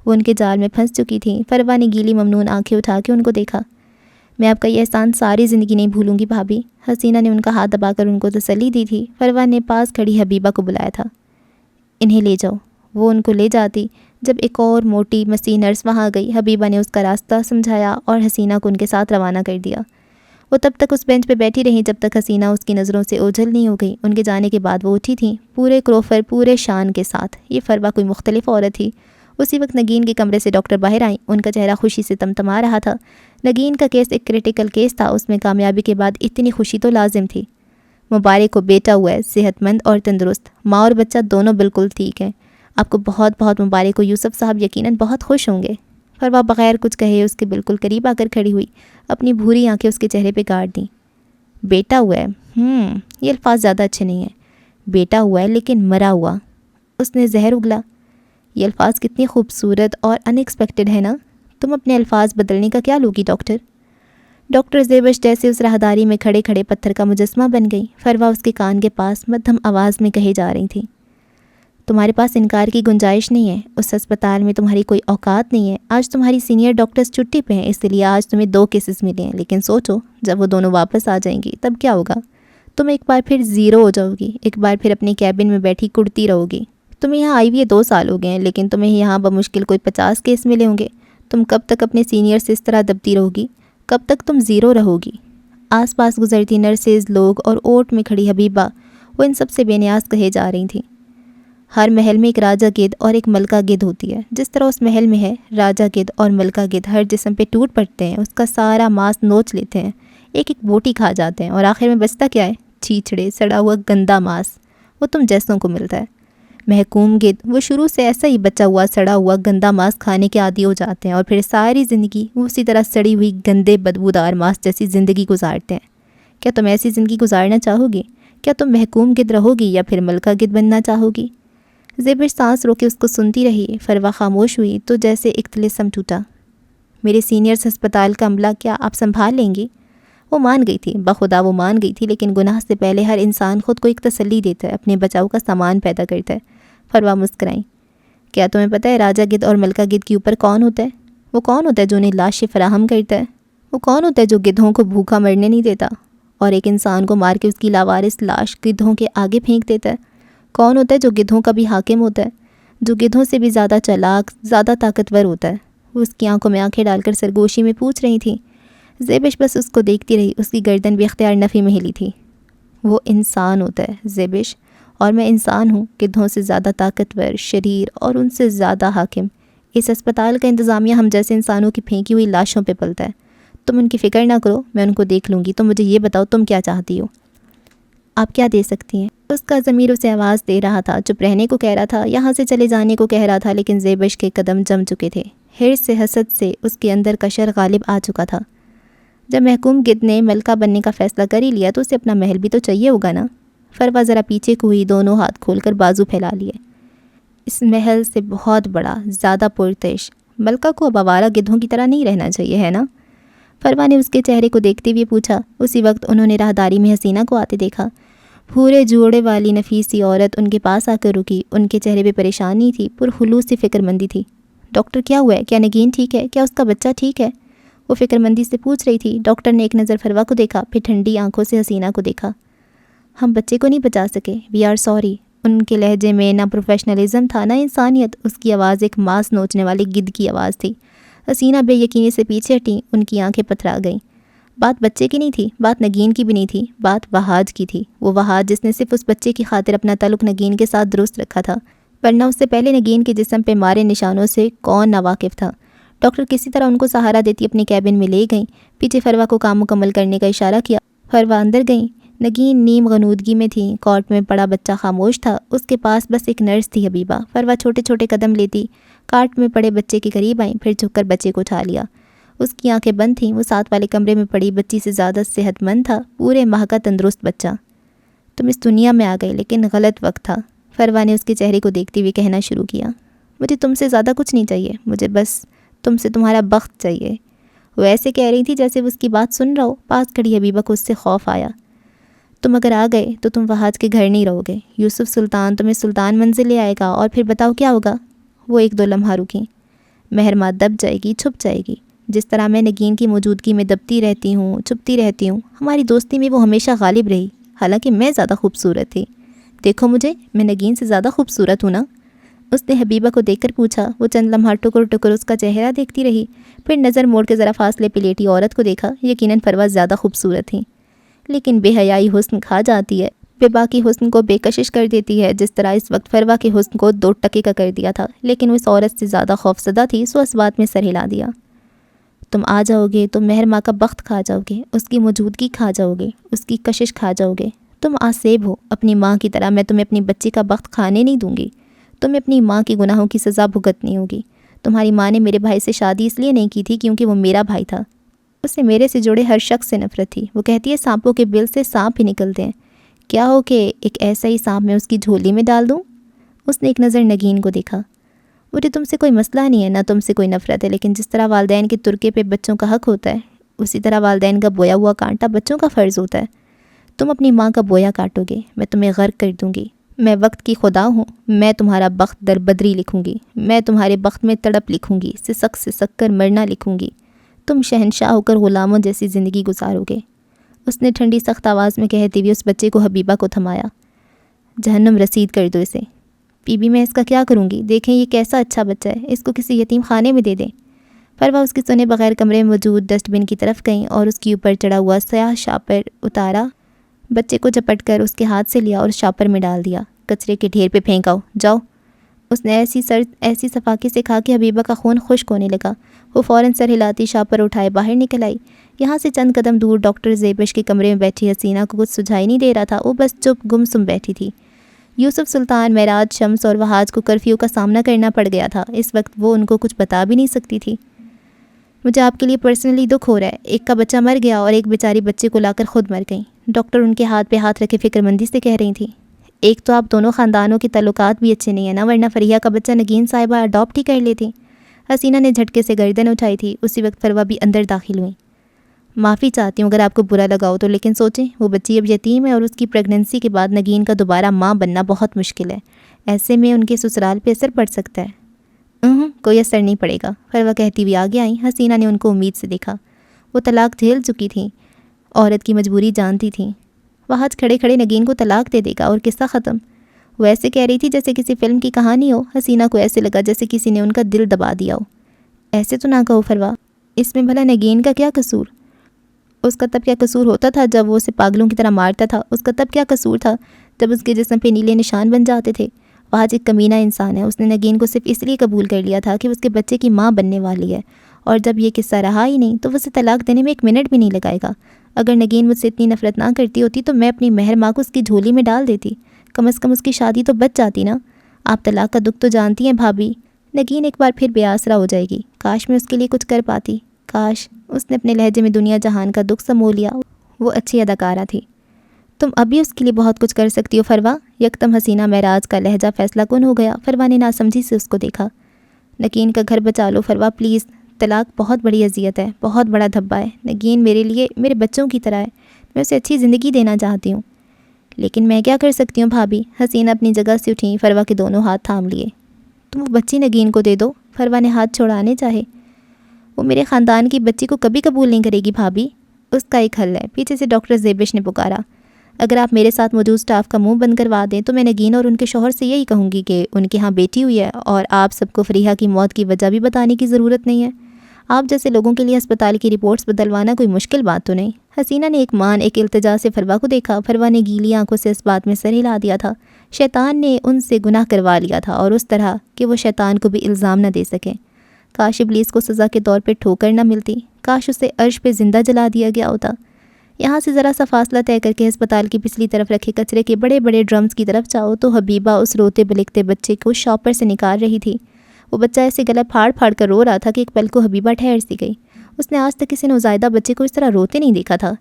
وہ ان کے جال میں پھنس چکی تھیں۔ فروا نے گیلی ممنون آنکھیں اٹھا کے ان کو دیکھا۔ میں آپ کا یہ احسان ساری زندگی نہیں بھولوں گی بھابھی۔ حسینہ نے ان کا ہاتھ دبا کر ان کو تسلی دی تھی۔ فروا نے پاس کھڑی حبیبہ کو بلایا تھا۔ انہیں لے جاؤ۔ وہ ان کو لے جاتی جب ایک اور موٹی مسیح نرس وہاں گئی۔ حبیبہ نے اس کا راستہ سمجھایا اور حسینہ کو ان کے ساتھ روانہ کر دیا۔ وہ تب تک اس بینچ پہ بیٹھی رہیں جب تک حسینہ اس کی نظروں سے اوجھل نہیں ہو گئی۔ ان کے جانے کے بعد وہ اٹھی تھیں، پورے کروفر، پورے شان کے ساتھ۔ یہ فروا کوئی مختلف عورت تھی۔ اسی وقت نگین کے کمرے سے ڈاکٹر باہر آئیں۔ ان کا چہرہ خوشی سے تمتما رہا تھا۔ نگین کا کیس ایک کریٹیکل کیس تھا، اس میں کامیابی کے بعد اتنی خوشی تو لازم تھی۔ مبارک ہو، بیٹا ہوا ہے، صحت مند اور تندرست، ماں اور بچہ دونوں بالکل ٹھیک ہیں۔ آپ کو بہت بہت مبارک ہو یوسف صاحب، یقیناً بہت خوش ہوں گے۔ فروا بغیر کچھ کہے اس کے بالکل قریب آ کر کھڑی ہوئی، اپنی بھوری آنکھیں اس کے چہرے پہ گاڑ دیں۔ بیٹا ہوا ہے، یہ الفاظ زیادہ اچھے نہیں ہیں۔ بیٹا ہوا ہے لیکن مرا ہوا۔ اس نے زہر اگلا۔ یہ الفاظ کتنی خوبصورت اور ان ایکسپیکٹڈ ہے نا؟ تم اپنے الفاظ بدلنے کا کیا لوگی ڈاکٹر؟ ڈاکٹر زیبش جیسے اس راہداری میں کھڑے کھڑے پتھر کا مجسمہ بن گئی۔ فروا اس کے کان کے پاس مدھم آواز میں کہے جا رہی تھیں۔ تمہارے پاس انکار کی گنجائش نہیں ہے، اس ہسپتال میں تمہاری کوئی اوقات نہیں ہے۔ آج تمہاری سینئر ڈاکٹرز چھٹی پہ ہیں، اس لیے آج تمہیں 2 کیسز ملے ہیں، لیکن سوچو جب وہ دونوں واپس آ جائیں گی تب کیا ہوگا؟ تم ایک بار پھر زیرو ہو جاؤ گی، ایک بار پھر اپنے کیبن میں بیٹھی کڑتی رہو گی۔ تمہیں یہاں آئی ہوئے 2 سال ہو گئے ہیں، لیکن تمہیں یہاں بمشکل کوئی 50 کیس ملے ہوں گے۔ تم کب تک اپنے سینئر سے اس طرح دبتی رہو گی؟ کب تک تم زیرو رہو گی؟ آس پاس گزرتی نرسز، لوگ اور اوٹ میں کھڑی حبیبہ وہ ان سب سے بے نیاز کہے جا رہی تھیں۔ ہر محل میں ایک راجہ گدھ اور ایک ملکہ گدھ ہوتی ہے۔ جس طرح اس محل میں ہے، راجہ گدھ اور ملکہ گدھ ہر جسم پہ ٹوٹ پڑتے ہیں، اس کا سارا ماس نوچ لیتے ہیں، ایک ایک بوٹی کھا جاتے ہیں، اور آخر میں بچتا کیا ہے؟ چھیچڑے، سڑا ہوا گندا ماس، وہ تم جیسوں کو ملتا ہے۔ محکوم گدھ وہ شروع سے ایسا ہی بچا ہوا سڑا ہوا گندا ماس کھانے کے عادی ہو جاتے ہیں، اور پھر ساری زندگی وہ اسی طرح سڑی ہوئی گندے بدبودار ماس جیسی زندگی گزارتے ہیں۔ کیا تم ایسی زندگی گزارنا چاہو گی؟ کیا تم محکوم گدھ رہو گی یا پھر ملکہ گدھ بننا چاہو گی؟ زیبش سانس رو کے اس کو سنتی رہی۔ فروا خاموش ہوئی تو جیسے ایک طلسم ٹوٹا۔ میرے سینئرز ہسپتال کا عملہ کیا آپ سنبھال لیں گی؟ وہ مان گئی تھی، بخدا وہ مان گئی تھی، لیکن گناہ سے پہلے ہر انسان خود کو ایک تسلی دیتا ہے، اپنے بچاؤ کا سامان پیدا کرتا ہے۔ فروا مسکرائیں۔ کیا تمہیں پتہ ہے راجہ گدھ اور ملکہ گدھ کے اوپر کون ہوتا ہے؟ وہ کون ہوتا ہے جو انہیں لاشیں فراہم کرتا ہے؟ وہ کون ہوتا ہے جو گدھوں کو بھوکا مرنے نہیں دیتا اور ایک انسان کو مار کے اس کی لاوارث لاش گدھوں کے آگے پھینک دیتا ہے؟ کون ہوتا ہے جو گدھوں کا بھی حاکم ہوتا ہے، جو گدھوں سے بھی زیادہ چالاک، زیادہ طاقتور ہوتا ہے؟ وہ اس کی آنکھوں میں آنکھیں ڈال کر سرگوشی میں پوچھ رہی تھیں۔ زیبش بس اس کو دیکھتی رہی، اس کی گردن بے اختیار نفی میں ہلی تھی۔ وہ انسان ہوتا ہے زیبش، اور میں انسان ہوں، گدھوں سے زیادہ طاقتور، شریر اور ان سے زیادہ حاکم۔ اس ہسپتال کا انتظامیہ ہم جیسے انسانوں کی پھینکی ہوئی لاشوں پہ پلتا ہے۔ تم ان کی فکر نہ کرو، میں ان کو دیکھ لوں گی۔ تم مجھے یہ بتاؤ تم کیا چاہتی ہو؟ آپ کیا دے سکتی ہیں؟ اس کا ضمیر اسے آواز دے رہا تھا، چپ رہنے کو کہہ رہا تھا، یہاں سے چلے جانے کو کہہ رہا تھا، لیکن زیبش کے قدم جم چکے تھے۔ حرص سے، حسد سے اس کے اندر کا شر غالب آ چکا تھا۔ جب محکوم گدھ نے ملکہ بننے کا فیصلہ کر ہی لیا تو اسے اپنا محل بھی تو چاہیے ہوگا نا۔ فروا ذرا پیچھے کو ہوئی، دونوں ہاتھ کھول کر بازو پھیلا لیے۔ اس محل سے بہت بڑا، زیادہ پرتش، ملکہ کو اب آوارہ گدھوں کی طرح نہیں رہنا چاہیے، ہے نا؟ فروا نے اس کے چہرے کو دیکھتے ہوئے پوچھا۔ اسی وقت انہوں نے راہداری میں حسینہ کو آتے دیکھا۔ پورے جوڑے والی نفیس سی عورت ان کے پاس آ کر رکی۔ ان کے چہرے پہ پریشانی تھی، پرخلوص سی فکر مندی تھی۔ ڈاکٹر کیا ہوا ہے؟ کیا نگین ٹھیک ہے؟ کیا اس کا بچہ ٹھیک ہے؟ وہ فکر مندی سے پوچھ رہی تھی۔ ڈاکٹر نے ایک نظر فروا کو دیکھا، پھر ٹھنڈی آنکھوں سے حسینہ کو دیکھا۔ ہم بچے کو نہیں بچا سکے، وی آر سوری۔ ان کے لہجے میں نہ پروفیشنلزم تھا، نہ انسانیت۔ اس کی آواز ایک ماس نوچنے والے گدھ کی آواز تھی۔ حسینہ بے یقینی سے پیچھے ہٹیں، ان کی آنکھیں پتھرا گئیں۔ بات بچے کی نہیں تھی، بات نگین کی بھی نہیں تھی، بات وہاج کی تھی۔ وہ وہاج جس نے صرف اس بچے کی خاطر اپنا تعلق نگین کے ساتھ درست رکھا تھا، ورنہ اس سے پہلے نگین کے جسم پہ مارے نشانوں سے کون ناواقف تھا۔ ڈاکٹر کسی طرح ان کو سہارا دیتی اپنے کیبن میں لے گئیں۔ پیچھے فروا کو کام مکمل کرنے کا اشارہ کیا۔ فروا اندر گئیں۔ نگین نیم غنودگی میں تھی، کارٹ میں پڑا بچہ خاموش تھا، اس کے پاس بس ایک نرس تھی حبیبہ۔ فروا چھوٹے چھوٹے قدم لیتی کارٹ میں پڑے بچے کے قریب آئیں، پھر جھک کر بچے کو اٹھا لیا۔ اس کی آنکھیں بند تھیں، وہ ساتھ والے کمرے میں پڑی بچی سے زیادہ صحت مند تھا، پورے ماہ کا تندرست بچہ۔ تم اس دنیا میں آ گئے لیکن غلط وقت تھا، فروا نے اس کے چہرے کو دیکھتے ہوئے کہنا شروع کیا۔ مجھے تم سے زیادہ کچھ نہیں چاہیے، مجھے بس تم سے تمہارا بخت چاہیے۔ وہ ایسے کہہ رہی تھی جیسے وہ اس کی بات سن رہا ہو۔ پاس کھڑی حبیبہ کو اس سے خوف آیا۔ تم اگر آ گئے تو تم وہاج کے گھر نہیں رہو گے، یوسف سلطان تمہیں سلطان منزل لے آئے گا، اور پھر بتاؤ کیا ہوگا؟ وہ ایک دو لمحہ رکیں۔ مہرماں دب جائے گی، چھپ جائے گی، جس طرح میں نگین کی موجودگی میں دبتی رہتی ہوں، چھپتی رہتی ہوں۔ ہماری دوستی میں وہ ہمیشہ غالب رہی، حالانکہ میں زیادہ خوبصورت تھی۔ دیکھو مجھے، میں نگین سے زیادہ خوبصورت ہوں نا؟ اس نے حبیبہ کو دیکھ کر پوچھا۔ وہ چند لمحہ ٹکر ٹکر اس کا چہرہ دیکھتی رہی، پھر نظر موڑ کے ذرا فاصلے پہ لیٹی عورت کو دیکھا۔ یقیناً فروا زیادہ خوبصورت تھی، لیکن بے حیائی حسن کھا جاتی ہے، بے باکی حسن کو بے کشش کر دیتی ہے، جس طرح اس وقت فروا کے حسن کو 2 ٹکے کا کر دیا تھا۔ لیکن وہ اس عورت سے زیادہ خوفزدہ تھی، سو اس بات میں سر ہلا دیا۔ تم آ جاؤ گے تو مہر ماں کا بخت کھا جاؤ گے، اس کی موجودگی کھا جاؤ گے، اس کی کشش کھا جاؤ گے۔ تم آسیب ہو، اپنی ماں کی طرح میں تمہیں اپنی بچی کا بخت کھانے نہیں دوں گی۔ تمہیں اپنی ماں کی گناہوں کی سزا بھگتنی ہوگی۔ تمہاری ماں نے میرے بھائی سے شادی اس لیے نہیں کی تھی کیونکہ وہ میرا بھائی تھا۔ اسے میرے سے جڑے ہر شخص سے نفرت تھی۔ وہ کہتی ہے سانپوں کے بل سے سانپ ہی نکلتے ہیں، کیا ہو کہ ایک ایسا ہی سانپ میں اس کی جھولی میں ڈال دوں؟ اس نے ایک نظر نگین کو دیکھا۔ مجھے تم سے کوئی مسئلہ نہیں ہے، نہ تم سے کوئی نفرت ہے، لیکن جس طرح والدین کے ترکے پہ بچوں کا حق ہوتا ہے، اسی طرح والدین کا بویا ہوا کانٹا بچوں کا فرض ہوتا ہے۔ تم اپنی ماں کا بویا کاٹو گے، میں تمہیں غرق کر دوں گی۔ میں وقت کی خدا ہوں، میں تمہارا بخت در بدری لکھوں گی، میں تمہارے بخت میں تڑپ لکھوں گی، سسک کر مرنا لکھوں گی۔ تم شہنشاہ ہو کر غلاموں جیسی زندگی گزارو گے۔ اس نے ٹھنڈی سخت آواز میں کہتے ہوئے اس بچے کو حبیبہ کو تھمایا۔ جہنم رسید کر دو اسے۔ بی بی میں اس کا کیا کروں گی؟ دیکھیں یہ کیسا اچھا بچہ ہے، اس کو کسی یتیم خانے میں دے دیں۔ فروا اس کی سنے بغیر کمرے میں موجود ڈسٹ بن کی طرف گئیں اور اس کے اوپر چڑھا ہوا سیاہ شاپر اتارا، بچے کو جھپٹ کر اس کے ہاتھ سے لیا اور شاپر میں ڈال دیا۔ کچرے کے ڈھیر پہ پھینکاؤ، جاؤ۔ اس نے ایسی صفاقی سے کہا کہ حبیبہ کا خون خشک ہونے لگا۔ وہ فوراً سر ہلاتی شاپر اٹھائے باہر نکل آئی۔ یہاں سے چند قدم دور ڈاکٹر زیبش کے کمرے میں بیٹھی حسینہ کو کچھ سجھائی نہیں دے رہا تھا، وہ بس چپ گم سم بیٹھی تھی۔ یوسف سلطان، معراج، شمس اور وہاج کو کرفیو کا سامنا کرنا پڑ گیا تھا، اس وقت وہ ان کو کچھ بتا بھی نہیں سکتی تھی۔ مجھے آپ کے لیے پرسنلی دکھ ہو رہا ہے، ایک کا بچہ مر گیا اور ایک بیچاری بچے کو لا کر خود مر گئی، ڈاکٹر ان کے ہاتھ پہ ہاتھ رکھے فکر مندی سے کہہ رہی تھی۔ ایک تو آپ دونوں خاندانوں کے تعلقات بھی اچھے نہیں ہیں نا، ورنہ فریحہ کا بچہ نگین صاحبہ اڈاپٹ ہی کر لیتی۔ حسینہ نے جھٹکے سے گردن اٹھائی تھی، اسی وقت فروا بھی اندر داخل ہوئی۔ معافی چاہتی ہوں اگر آپ کو برا لگا ہو تو، لیکن سوچیں وہ بچی اب یتیم ہے اور اس کی پریگننسی کے بعد نگین کا دوبارہ ماں بننا بہت مشکل ہے، ایسے میں ان کے سسرال پہ اثر پڑ سکتا ہے۔ کوئی اثر نہیں پڑے گا، فروا کہتی ہوئی آگے آئیں۔ حسینہ نے ان کو امید سے دیکھا، وہ طلاق جھیل چکی تھیں، عورت کی مجبوری جانتی تھیں۔ وہاج کھڑے کھڑے نگین کو طلاق دے دے گا اور قصہ ختم۔ وہ ایسے کہہ رہی تھی جیسے کسی فلم کی کہانی ہو۔ حسینہ کو ایسے لگا جیسے کسی نے ان کا دل دبا دیا ہو۔ ایسے تو نہ کہو فروا، اس میں بھلا نگین کا کیا قصور؟ اس کا تب کیا قصور ہوتا تھا جب وہ اسے پاگلوں کی طرح مارتا تھا؟ اس کا تب کیا قصور تھا جب اس کے جسم پہ نیلے نشان بن جاتے تھے؟ وہاج ایک کمینہ انسان ہے، اس نے نگین کو صرف اس لیے قبول کر لیا تھا کہ وہ اس کے بچے کی ماں بننے والی ہے، اور جب یہ قصہ رہا ہی نہیں تو وہ اسے طلاق دینے میں 1 منٹ بھی نہیں لگائے گا۔ اگر نگین مجھ سے اتنی نفرت نہ کرتی ہوتی تو میں اپنی مہر ماں کو اس کی جھولی میں ڈال دیتی، کم از کم اس کی شادی تو بچ جاتی نا۔ آپ طلاق کا دکھ تو جانتی ہیں بھابھی۔ نگین ایک بار پھر بے آسرا ہو جائے گی، کاش میں اس کے لیے کچھ کر پاتی، کاش۔ اس نے اپنے لہجے میں دنیا جہان کا دکھ سمو لیا، وہ اچھی اداکارہ تھی۔ تم ابھی اس کے لیے بہت کچھ کر سکتی ہو فروا۔ یکدم حسینہ معراج کا لہجہ فیصلہ کن ہو گیا۔ فروا نے ناسمجھی سے اس کو دیکھا۔ نگین کا گھر بچا لو فروا پلیز، طلاق بہت بڑی اذیت ہے، بہت بڑا دھبا ہے۔ نگین میرے لیے میرے بچوں کی طرح ہے، میں اسے اچھی زندگی دینا چاہتی ہوں۔ لیکن میں کیا کر سکتی ہوں بھابھی؟ حسینہ اپنی جگہ سے اٹھیں، فروا کے دونوں ہاتھ تھام لیے۔ تم وہ بچی نگین کو دے دو، فروا نے ہاتھ چھوڑانے چاہے۔ وہ میرے خاندان کی بچی کو کبھی قبول نہیں کرے گی بھابھی، اس کا ایک حل ہے، پیچھے سے ڈاکٹر زیبش نے پکارا۔ اگر آپ میرے ساتھ موجود سٹاف کا منہ بند کروا دیں تو میں نگین اور ان کے شوہر سے یہی کہوں گی کہ ان کے ہاں بیٹی ہوئی ہے، اور آپ سب کو فریحہ کی موت کی وجہ بھی بتانے کی ضرورت نہیں ہے۔ آپ جیسے لوگوں کے لیے ہسپتال کی رپورٹس بدلوانا کوئی مشکل بات تو نہیں۔ حسینہ نے ایک التجا سے فروا کو دیکھا۔ فروا نے گیلی آنکھوں سے اس بات میں سر ہلا دیا تھا۔ شیطان نے ان سے گناہ کروا لیا تھا، اور اس طرح کہ وہ شیطان کو بھی الزام نہ دے سکیں۔ کاش ابلیس کو سزا کے طور پہ ٹھوکر نہ ملتی، کاش اسے عرش پہ زندہ جلا دیا گیا ہوتا۔ یہاں سے ذرا سا فاصلہ طے کر کے ہسپتال کی پچھلی طرف رکھے کچرے کے بڑے بڑے ڈرمز کی طرف جاؤ تو حبیبہ اس روتے بلکتے بچے کو شاپر سے نکال رہی تھی۔ وہ بچہ ایسے گلا پھاڑ پھاڑ کر رو رہا تھا کہ ایک پل کو حبیبہ ٹھہر سی گئی۔ اس نے آج تک کسی نوزائیدہ بچے کو اس طرح روتے نہیں دیکھا تھا۔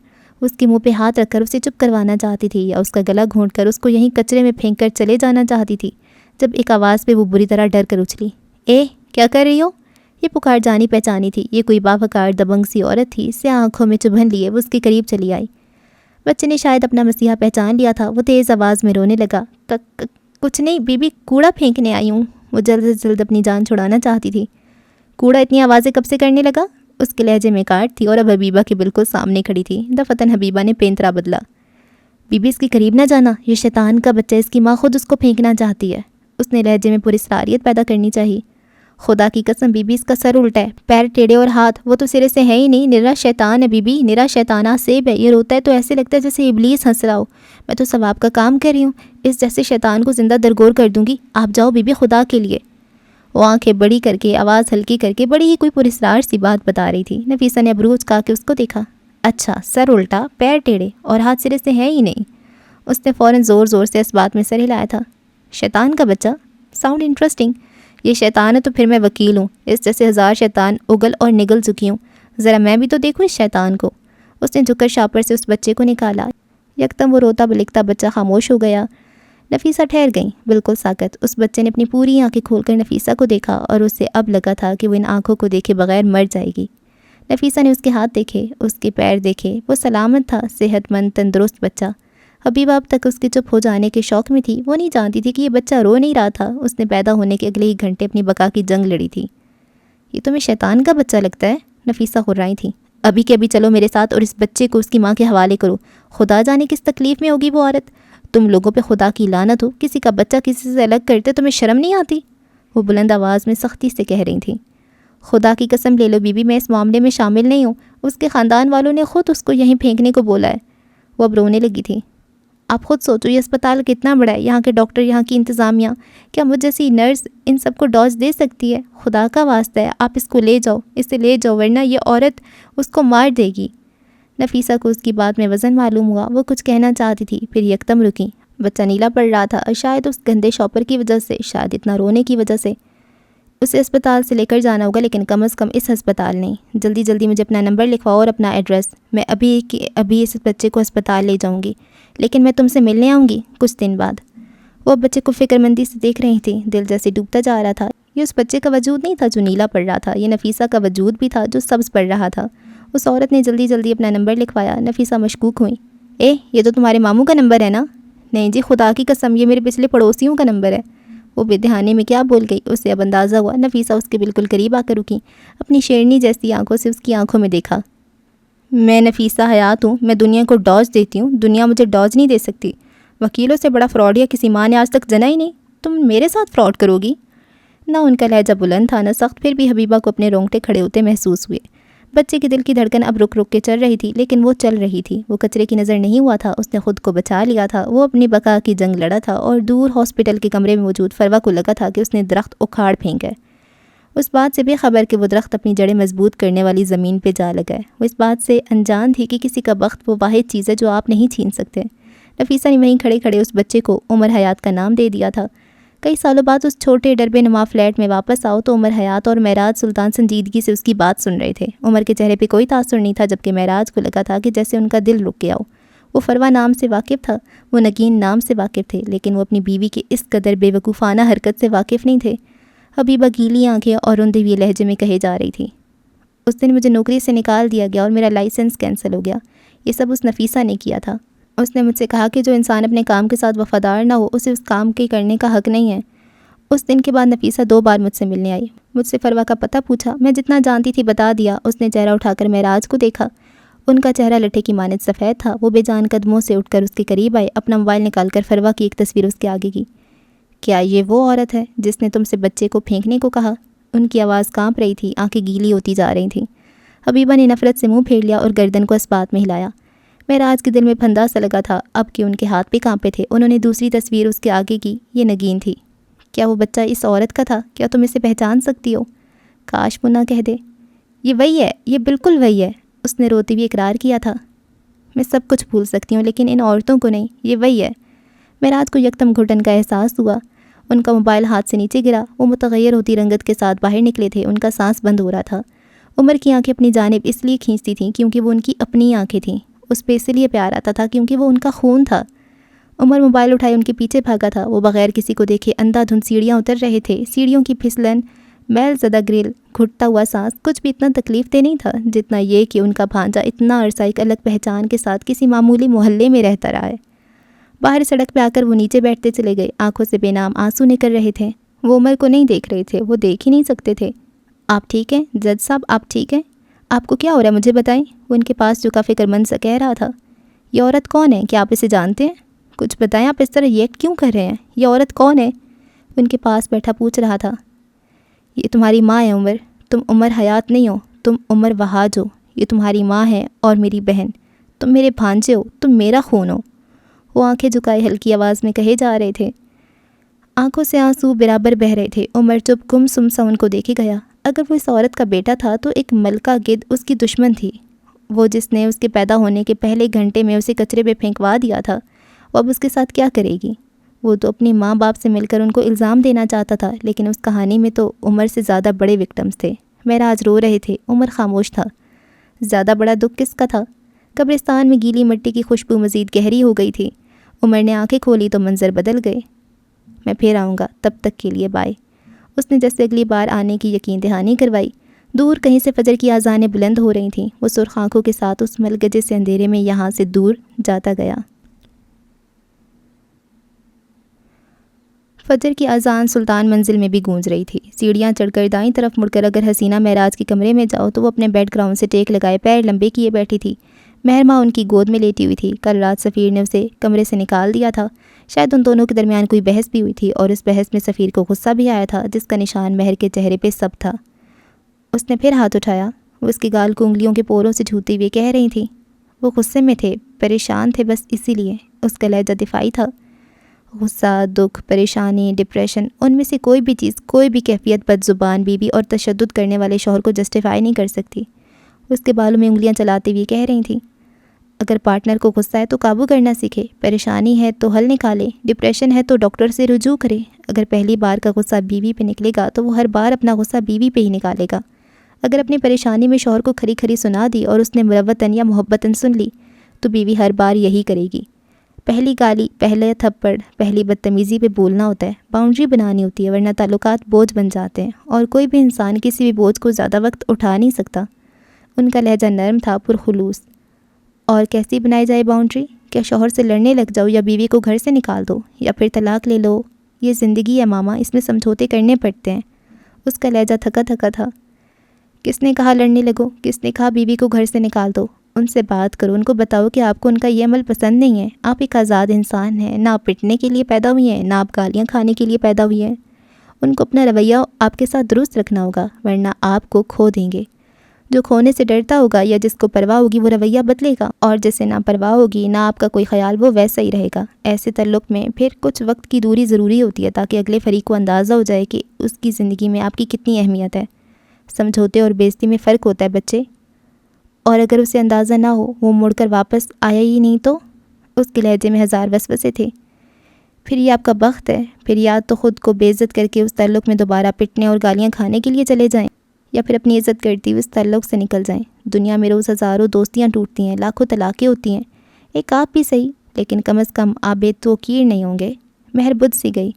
اس کے منہ پہ ہاتھ رکھ کر اسے چپ کروانا چاہتی تھی یا اس کا گلا گھونٹ کر اس کو یہیں کچرے میں پھینک کر چلے جانا چاہتی تھی، جب ایک آواز پہ وہ بری طرح ڈر کر اچھلی۔ اے کیا کر رہی ہو؟ یہ پکار جانی پہچانی تھی۔ یہ کوئی باوقار دبنگ سی عورت تھی۔ سیاہ آنکھوں میں چبھن لیے وہ اس کے قریب چلی آئی۔ بچے نے شاید اپنا مسیحا پہچان لیا تھا۔ وہ تیز آواز میں رونے لگا۔ کچھ نہیں بی بی، کوڑا پھینکنے آئی ہوں۔ وہ جلد سے جلد اپنی جان چھڑانا چاہتی تھی۔ کوڑا اتنی آوازیں کب سے کرنے لگا؟ اس کے لہجے میں کاٹ تھی اور اب حبیبہ کے بالکل سامنے کھڑی تھی۔ دفتن حبیبہ نے پینترا بدلا۔ بی بی اس کے قریب نہ جانا، یہ شیطان کا بچہ، اس کی ماں خود اس کو پھینکنا چاہتی ہے۔ اس نے لہجے میں پوری اسراریت پیدا کرنی چاہیے۔ خدا کی قسم بی بی، اس کا سر الٹا ہے، پیر ٹیڑھے اور ہاتھ، وہ تو سرے سے ہے ہی نہیں، نرا شیطان ہے بی بی، نرا شیطانہ سیب ہے۔ یہ روتا ہے تو ایسے لگتا ہے جیسے ابلیس ہنس رہا ہو۔ میں تو ثواب کا کام کر رہی ہوں، اس جیسے شیطان کو زندہ درگور کر دوں گی۔ آپ جاؤ بی بی، خدا کے لیے۔ وہ آنکھیں بڑی کر کے، آواز ہلکی کر کے بڑی ہی کوئی پراسرار سی بات بتا رہی تھی۔ نفیسہ نے ابرو اچکا کے اس کو دیکھا۔ اچھا، سر الٹا، پیر ٹیڑھے اور ہاتھ سرے سے ہے ہی نہیں۔ اس نے فوراً زور زور سے اس بات میں سر ہلایا تھا۔ شیطان کا بچہ، ساؤنڈ انٹرسٹنگ۔ یہ شیطان ہے تو پھر میں وکیل ہوں، اس جیسے ہزار شیطان اگل اور نگل چکی ہوں، ذرا میں بھی تو دیکھوں اس شیطان کو۔ اس نے جھک کر شاپر سے اس بچے کو نکالا۔ یکدم وہ روتا بلکتا بچہ خاموش ہو گیا۔ نفیسہ ٹھہر گئی، بالکل ساکت۔ اس بچے نے اپنی پوری آنکھیں کھول کر نفیسہ کو دیکھا اور اسے اب لگا تھا کہ وہ ان آنکھوں کو دیکھے بغیر مر جائے گی۔ نفیسہ نے اس کے ہاتھ دیکھے، اس کے پیر دیکھے، وہ سلامت تھا، صحت مند تندرست بچہ۔ حبیبہ اب تک اس کے چپ ہو جانے کے شوق میں تھی۔ وہ نہیں جانتی تھی کہ یہ بچہ رو نہیں رہا تھا، اس نے پیدا ہونے کے اگلے ہی گھنٹے اپنی بقا کی جنگ لڑی تھی۔ یہ تمہیں شیطان کا بچہ لگتا ہے؟ نفیسہ ہررائی تھی۔ ابھی کے ابھی چلو میرے ساتھ اور اس بچے کو اس کی ماں کے حوالے کرو۔ خدا جانے کس تکلیف میں ہوگی وہ عورت۔ تم لوگوں پہ خدا کی لعنت ہو، کسی کا بچہ کسی سے الگ کرتے تمہیں شرم نہیں آتی؟ وہ بلند آواز میں سختی سے کہہ رہی تھیں۔ خدا کی قسم لے لو بی بی، میں اس معاملے میں شامل نہیں ہوں، اس کے خاندان والوں نے خود اس کو یہیں پھینکنے کو بولا ہے۔ وہ اب رونے لگی تھی۔ آپ خود سوچو یہ اسپتال کتنا بڑا ہے، یہاں کے ڈاکٹر، یہاں کی انتظامیہ، کیا مجھ جیسی نرس ان سب کو ڈوز دے سکتی ہے؟ خدا کا واسطہ ہے آپ اس کو لے جاؤ، اسے لے جاؤ، ورنہ یہ عورت اس کو مار دے گی۔ نفیسہ کو اس کی بات میں وزن معلوم ہوا۔ وہ کچھ کہنا چاہتی تھی، پھر یکدم رکی۔ بچہ نیلا پڑ رہا تھا، شاید اس گندے شاپر کی وجہ سے، شاید اتنا رونے کی وجہ سے۔ اسے اسپتال سے لے کر جانا ہوگا، لیکن کم از کم اس ہسپتال نہیں۔ جلدی جلدی مجھے اپنا نمبر لکھواؤ اور اپنا ایڈریس، میں ابھی اس بچے کو ہسپتال لے جاؤں گی، لیکن میں تم سے ملنے آؤں گی کچھ دن بعد۔ وہ بچے کو فکر مندی سے دیکھ رہی تھی، دل جیسے ڈوبتا جا رہا تھا۔ یہ اس بچے کا وجود نہیں تھا جو نیلا پڑ رہا تھا، یہ نفیسہ کا وجود بھی تھا جو سبز پڑ رہا تھا۔ اس عورت نے جلدی جلدی اپنا نمبر لکھوایا۔ نفیسہ مشکوک ہوئی۔ یہ تو تمہارے ماموں کا نمبر ہے نا؟ نہیں جی، خدا کی قسم یہ میرے پچھلے پڑوسیوں کا نمبر ہے۔ وہ بے دہانے میں کیا بول گئی، اسے اب اندازہ ہوا۔ نفیسہ اس کے بالکل قریب آ کر رکی، اپنی شیرنی جیسی آنکھوں سے اس کی آنکھوں میں دیکھا۔ میں نفیسہ حیات ہوں، میں دنیا کو ڈوز دیتی ہوں، دنیا مجھے ڈوز نہیں دے سکتی۔ وکیلوں سے بڑا فراڈ یا کسی ماں نے آج تک جنا ہی نہیں۔ تم میرے ساتھ فراڈ کرو گی؟ نہ ان کا لہجہ بلند تھا نہ سخت، پھر بھی حبیبہ کو اپنے رونگٹے کھڑے ہوتے محسوس ہوئے۔ بچے کے دل کی دھڑکن اب رک رک کے چل رہی تھی، لیکن وہ چل رہی تھی۔ وہ کچرے کی نظر نہیں ہوا تھا، اس نے خود کو بچا لیا تھا۔ وہ اپنی بقا کی جنگ لڑا تھا اور دور ہاسپٹل کے کمرے میں موجود فروا کو لگا تھا کہ اس نے درخت اکھاڑ پھینکا ہے۔ اس بات سے بے خبر کہ وہ درخت اپنی جڑیں مضبوط کرنے والی زمین پہ جا لگا ہے۔ وہ اس بات سے انجان تھی کہ کسی کا بخت وہ واحد چیز ہے جو آپ نہیں چھین سکتے۔ نفیسہ نے وہیں کھڑے کھڑے اس بچے کو عمر حیات کا نام دے دیا تھا۔ کئی سالوں بعد اس چھوٹے ڈربے نما فلیٹ میں واپس آؤ تو عمر حیات اور معراج سلطان سنجیدگی سے اس کی بات سن رہے تھے۔ عمر کے چہرے پہ کوئی تاثر نہیں تھا، جبکہ معراج کو لگا تھا کہ جیسے ان کا دل رک گیا ہو۔ وہ فروا نام سے واقف تھا، وہ نگین نام سے واقف تھے، لیکن وہ اپنی بیوی کی اس قدر بے وقوفانہ حرکت سے واقف نہیں تھے۔ حبیبہ گیلی آنکھیں اور روندے ہوئے لہجے میں کہے جا رہی تھی، اس دن مجھے نوکری سے نکال دیا گیا اور میرا لائسنس کینسل ہو گیا۔ یہ سب اس نفیسہ نے کیا تھا۔ اس نے مجھ سے کہا کہ جو انسان اپنے کام کے ساتھ وفادار نہ ہو اسے اس کام کے کرنے کا حق نہیں ہے۔ اس دن کے بعد نفیسہ 2 بار مجھ سے ملنے آئی، مجھ سے فروا کا پتہ پوچھا، میں جتنا جانتی تھی بتا دیا۔ اس نے چہرہ اٹھا کر معراج کو دیکھا، ان کا چہرہ لٹھے کی مانند سفید تھا۔ وہ بے جان قدموں سے اٹھ کر اس کے قریب آئے، اپنا موبائل نکال کر فروا کی ایک تصویر اس کے آگے کی۔ کیا یہ وہ عورت ہے جس نے تم سے بچے کو پھینکنے کو کہا؟ ان کی آواز کانپ رہی تھی، آنکھیں گیلی ہوتی جا رہی تھیں۔ حبیبہ نے نفرت سے منہ پھیر لیا اور گردن کو اس بات میں ہلایا۔ معراج کے دل میں پھندا سا لگا تھا اب کہ ان کے ہاتھ بھی کانپے تھے۔ انہوں نے دوسری تصویر اس کے آگے کی، یہ نگین تھی۔ کیا وہ بچہ اس عورت کا تھا؟ کیا تم اسے پہچان سکتی ہو؟ کاش وہ نہ کہہ دے۔ یہ وہی ہے، یہ بالکل وہی ہے، اس نے روتے ہوئے اقرار کیا تھا۔ میں سب کچھ بھول سکتی ہوں لیکن ان عورتوں کو نہیں، یہ وہی ہے۔ معراج کو یکدم گھٹن کا احساس ہوا۔ ان کا موبائل ہاتھ سے نیچے گرا۔ وہ متغیر ہوتی رنگت کے ساتھ باہر نکلے تھے۔ ان کا سانس بند ہو رہا تھا۔ عمر کی آنکھیں اپنی جانب اس لیے کھینچتی تھیں کیونکہ وہ ان کی اپنی آنکھیں تھیں۔ اس پہ اس لیے پیار آتا تھا کیونکہ وہ ان کا خون تھا۔ عمر موبائل اٹھائے ان کے پیچھے بھاگا تھا۔ وہ بغیر کسی کو دیکھے اندھا دھند سیڑھیاں اتر رہے تھے۔ سیڑھیوں کی پھسلن، میل زدہ گریل، گھٹتا ہوا سانس، کچھ بھی اتنا تکلیف دہ نہیں تھا جتنا یہ کہ ان کا بھانجا اتنا عرصہ ایک الگ پہچان کے ساتھ کسی معمولی محلے میں رہتا رہا ہے۔ باہر سڑک پہ آ کر وہ نیچے بیٹھتے چلے گئے۔ آنکھوں سے بے نام آنسو نکل رہے تھے۔ وہ عمر کو نہیں دیکھ رہے تھے، وہ دیکھ ہی نہیں سکتے تھے۔ آپ ٹھیک ہیں جج صاحب؟ آپ ٹھیک ہیں؟ آپ کو کیا ہو رہا ہے مجھے بتائیں؟ وہ ان کے پاس جھکا فکر مند سا کہہ رہا تھا۔ یہ عورت کون ہے؟ کیا آپ اسے جانتے ہیں؟ کچھ بتائیں، آپ اس طرح ریئیکٹ کیوں کر رہے ہیں؟ یہ عورت کون ہے؟ وہ ان کے پاس بیٹھا پوچھ رہا تھا۔ یہ تمہاری ماں ہے عمر۔ تم عمر حیات نہیں ہو، تم عمر وہاج ہو۔ یہ تمہاری ماں ہے اور میری بہن۔ تم میرے بھانجے ہو، تم میرا خون ہو۔ وہ آنکھیں جھکائے ہلکی آواز میں کہے جا رہے تھے۔ آنکھوں سے آنسو برابر بہہ رہے تھے۔ عمر چپ گم سم سا ان کو دیکھے گیا۔ اگر وہ اس عورت کا بیٹا تھا تو ایک ملکہ گدھ اس کی دشمن تھی۔ وہ جس نے اس کے پیدا ہونے کے پہلے گھنٹے میں اسے کچرے پہ پھینکوا دیا تھا، وہ اب اس کے ساتھ کیا کرے گی؟ وہ تو اپنی ماں باپ سے مل کر ان کو الزام دینا چاہتا تھا، لیکن اس کہانی میں تو عمر سے زیادہ بڑے وکٹمز تھے۔ معراج رو رہے تھے، عمر خاموش تھا۔ زیادہ بڑا دکھ کس کا تھا؟ قبرستان میں گیلی مٹی کی خوشبو مزید گہری ہو گئی تھی۔ عمر نے آنکھیں کھولی تو منظر بدل گئے۔ میں پھر آؤں گا، تب تک کے لیے بائے۔ اس نے جیسے اگلی بار آنے کی یقین دہانی کروائی۔ دور کہیں سے فجر کی اذانیں بلند ہو رہی تھیں۔ وہ سرخ آنکھوں کے ساتھ اس ملگجے سے اندھیرے میں یہاں سے دور جاتا گیا۔ فجر کی اذان سلطان منزل میں بھی گونج رہی تھی۔ سیڑھیاں چڑھ کر دائیں طرف مڑ کر اگر حسینہ معراج کے کمرے میں جاؤ تو وہ اپنے بیڈ گراؤنڈ سے ٹیک لگائے پیر لمبے کیے بیٹھی تھی۔ مہر ماں ان کی گود میں لیٹی ہوئی تھی۔ کل رات سفیر نے اسے کمرے سے نکال دیا تھا۔ شاید ان دونوں کے درمیان کوئی بحث بھی ہوئی تھی اور اس بحث میں سفیر کو غصہ بھی آیا تھا، جس کا نشان مہر کے چہرے پہ سب تھا۔ اس نے پھر ہاتھ اٹھایا۔ وہ اس کی گال کو انگلیوں کے پوروں سے چھوتی ہوئی کہہ رہی تھی۔ وہ غصے میں تھے، پریشان تھے، بس اسی لیے۔ اس کا لہجہ دفاعی تھا۔ غصہ، دکھ، پریشانی، ڈپریشن، ان میں سے کوئی بھی چیز، کوئی بھی کیفیت بد زبان بیوی اور تشدد کرنے والے شوہر کو جسٹیفائی نہیں کر سکتی۔ اس کے بالوں میں انگلیاں چلاتے ہوئے کہہ رہی تھیں، اگر پارٹنر کو غصہ ہے تو قابو کرنا سیکھے، پریشانی ہے تو حل نکالے، ڈپریشن ہے تو ڈاکٹر سے رجوع کرے۔ اگر پہلی بار کا غصہ بیوی پہ نکلے گا تو وہ ہر بار اپنا غصہ بیوی پہ ہی نکالے گا۔ اگر اپنی پریشانی میں شوہر کو کھری کھری سنا دی اور اس نے مروتاً یا محبتاً سن لی تو بیوی ہر بار یہی کرے گی۔ پہلی گالی، پہلے تھپڑ، پہلی بدتمیزی پہ بولنا ہوتا ہے، باؤنڈری بنانی ہوتی ہے، ورنہ تعلقات بوجھ بن جاتے ہیں اور کوئی بھی انسان کسی بھی بوجھ کو زیادہ وقت اٹھا نہیں سکتا۔ ان کا لہجہ نرم تھا، پرخلوص۔ اور کیسی بنائی جائے باؤنڈری؟ کیا شوہر سے لڑنے لگ جاؤ یا بیوی کو گھر سے نکال دو یا پھر طلاق لے لو؟ یہ زندگی ہے ماما، اس میں سمجھوتے کرنے پڑتے ہیں۔ اس کا لہجہ تھکا تھکا تھا۔ کس نے کہا لڑنے لگو؟ کس نے کہا بیوی کو گھر سے نکال دو؟ ان سے بات کرو، ان کو بتاؤ کہ آپ کو ان کا یہ عمل پسند نہیں ہے۔ آپ ایک آزاد انسان ہیں، نہ آپ پٹنے کے لیے پیدا ہوئی ہیں، نہ آپ گالیاں کھانے کے لیے پیدا ہوئی ہیں۔ ان کو اپنا رویہ آپ کے ساتھ درست رکھنا ہوگا، ورنہ آپ کو کھو دیں گے۔ جو کھونے سے ڈرتا ہوگا یا جس کو پرواہ ہوگی وہ رویہ بدلے گا، اور جسے نہ پرواہ ہوگی نہ آپ کا کوئی خیال وہ ویسا ہی رہے گا۔ ایسے تعلق میں پھر کچھ وقت کی دوری ضروری ہوتی ہے تاکہ اگلے فریق کو اندازہ ہو جائے کہ اس کی زندگی میں آپ کی کتنی اہمیت ہے۔ سمجھوتے اور بے عزتی میں فرق ہوتا ہے بچے، اور اگر اسے اندازہ نہ ہو، وہ مڑ کر واپس آیا ہی نہیں تو؟ اس کے لہجے میں ہزار وسوسے تھے۔ پھر یہ آپ کا بخت ہے، پھر یا تو خود کو بے عزت کر کے اس تعلق میں دوبارہ پٹنے اور گالیاں کھانے کے لیے چلے جائیں، یا پھر اپنی عزت کرتی ہوئے اس تعلق سے نکل جائیں۔ دنیا میں روز ہزاروں دوستیاں ٹوٹتی ہیں، لاکھوں طلاقیں ہوتی ہیں، ایک آپ بھی صحیح، لیکن کم از کم آپ بے توقیر نہیں ہوں گے۔ مہر بدھ سی گئی۔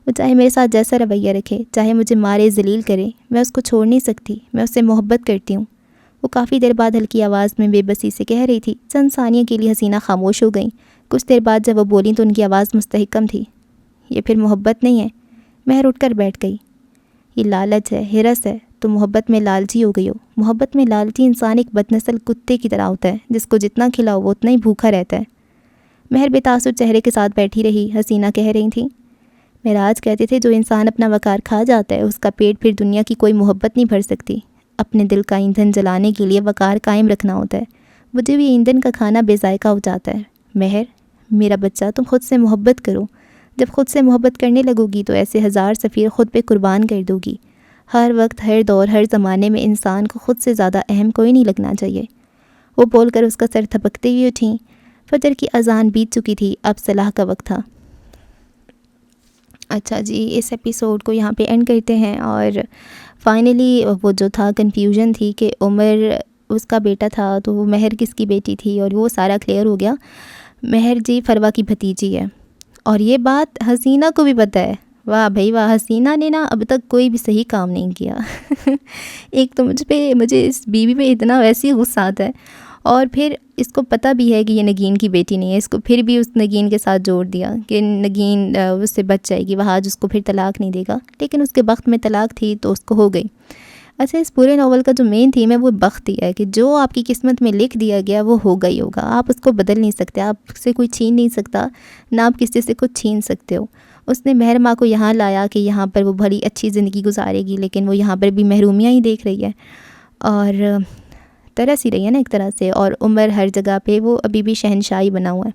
وہ چاہے میرے ساتھ جیسا رویہ رکھے، چاہے مجھے مارے ذلیل کرے، میں اس کو چھوڑ نہیں سکتی، میں اس سے محبت کرتی ہوں۔ وہ کافی دیر بعد ہلکی آواز میں بے بسی سے کہہ رہی تھی۔ چند ثانیے کے لیے حسینہ خاموش ہو گئیں۔ کچھ دیر بعد جب وہ بولیں تو ان کی آواز مستحکم تھی۔ یہ پھر محبت نہیں ہے۔ مہر اٹھ کر بیٹھ گئی۔ یہ لالچ ہے، ہرس ہے، تو محبت میں لالچی ہو گئی ہو۔ محبت میں لالچی انسان ایک بدنسل کتے کی طرح ہوتا ہے، جس کو جتنا کھلاؤ وہ اتنا ہی بھوکا رہتا ہے۔ مہر بے تاثر چہرے کے ساتھ بیٹھی رہی۔ حسینہ کہہ رہی تھیں، معراج کہتے تھے جو انسان اپنا وقار کھا جاتا ہے اس کا پیٹ پھر دنیا کی کوئی محبت نہیں بھر سکتی۔ اپنے دل کا ایندھن جلانے کے لیے وقار قائم رکھنا ہوتا ہے۔ مجھے بھی ایندھن کا کھانا بے ذائقہ ہو جاتا ہے۔ مہر، میرا بچہ، تم خود سے محبت کرو۔ جب خود سے محبت کرنے لگو گی تو ایسے ہزار سفیر خود پہ قربان کر دو گی۔ ہر وقت، ہر دور، ہر زمانے میں انسان کو خود سے زیادہ اہم کوئی نہیں لگنا چاہیے۔ وہ بول کر اس کا سر تھپکتے ہوئے اٹھیں۔ فجر کی اذان بیت چکی تھی، اب صلاح کا وقت تھا۔ اچھا جی، اس ایپیسوڈ کو یہاں پہ اینڈ کرتے ہیں۔ اور فائنلی وہ جو تھا کنفیوژن تھی کہ عمر اس کا بیٹا تھا تو وہ مہر کس کی بیٹی تھی، اور وہ سارا کلیئر ہو گیا۔ مہر جی فروا کی بھتیجی ہے، اور یہ بات حسینہ کو بھی پتہ ہے۔ واہ بھائی واہ، حسینہ نے نا اب تک کوئی بھی صحیح کام نہیں کیا۔ ایک تو مجھے اس بیوی پہ اتنا ویسے ہی غصہ آتا ہے، اور پھر اس کو پتہ بھی ہے کہ یہ نگین کی بیٹی نہیں ہے، اس کو پھر بھی اس نگین کے ساتھ جوڑ دیا کہ نگین اس سے بچ جائے گی، وہ آج اس کو پھر طلاق نہیں دے گا، لیکن اس کے بخت میں طلاق تھی تو اس کو ہو گئی۔ اچھا، اس پورے ناول کا جو مین تھیم ہے وہ بخت ہی ہے، کہ جو آپ کی قسمت میں لکھ دیا گیا وہ ہوگا ہی ہوگا، آپ اس کو بدل نہیں سکتے، آپ سے کوئی چھین نہیں سکتا، نہ آپ کسی سے کچھ چھین سکتے ہو۔ اس نے مہر ماں کو یہاں لایا کہ یہاں پر وہ بڑی اچھی زندگی گزارے گی، لیکن وہ یہاں پر بھی محرومیاں ہی دیکھ رہی ہے، اور ترس ہی رہی ہے نا ایک طرح سے، اور عمر ہر جگہ پہ وہ ابھی بھی شہنشاہی بنا ہوا ہے۔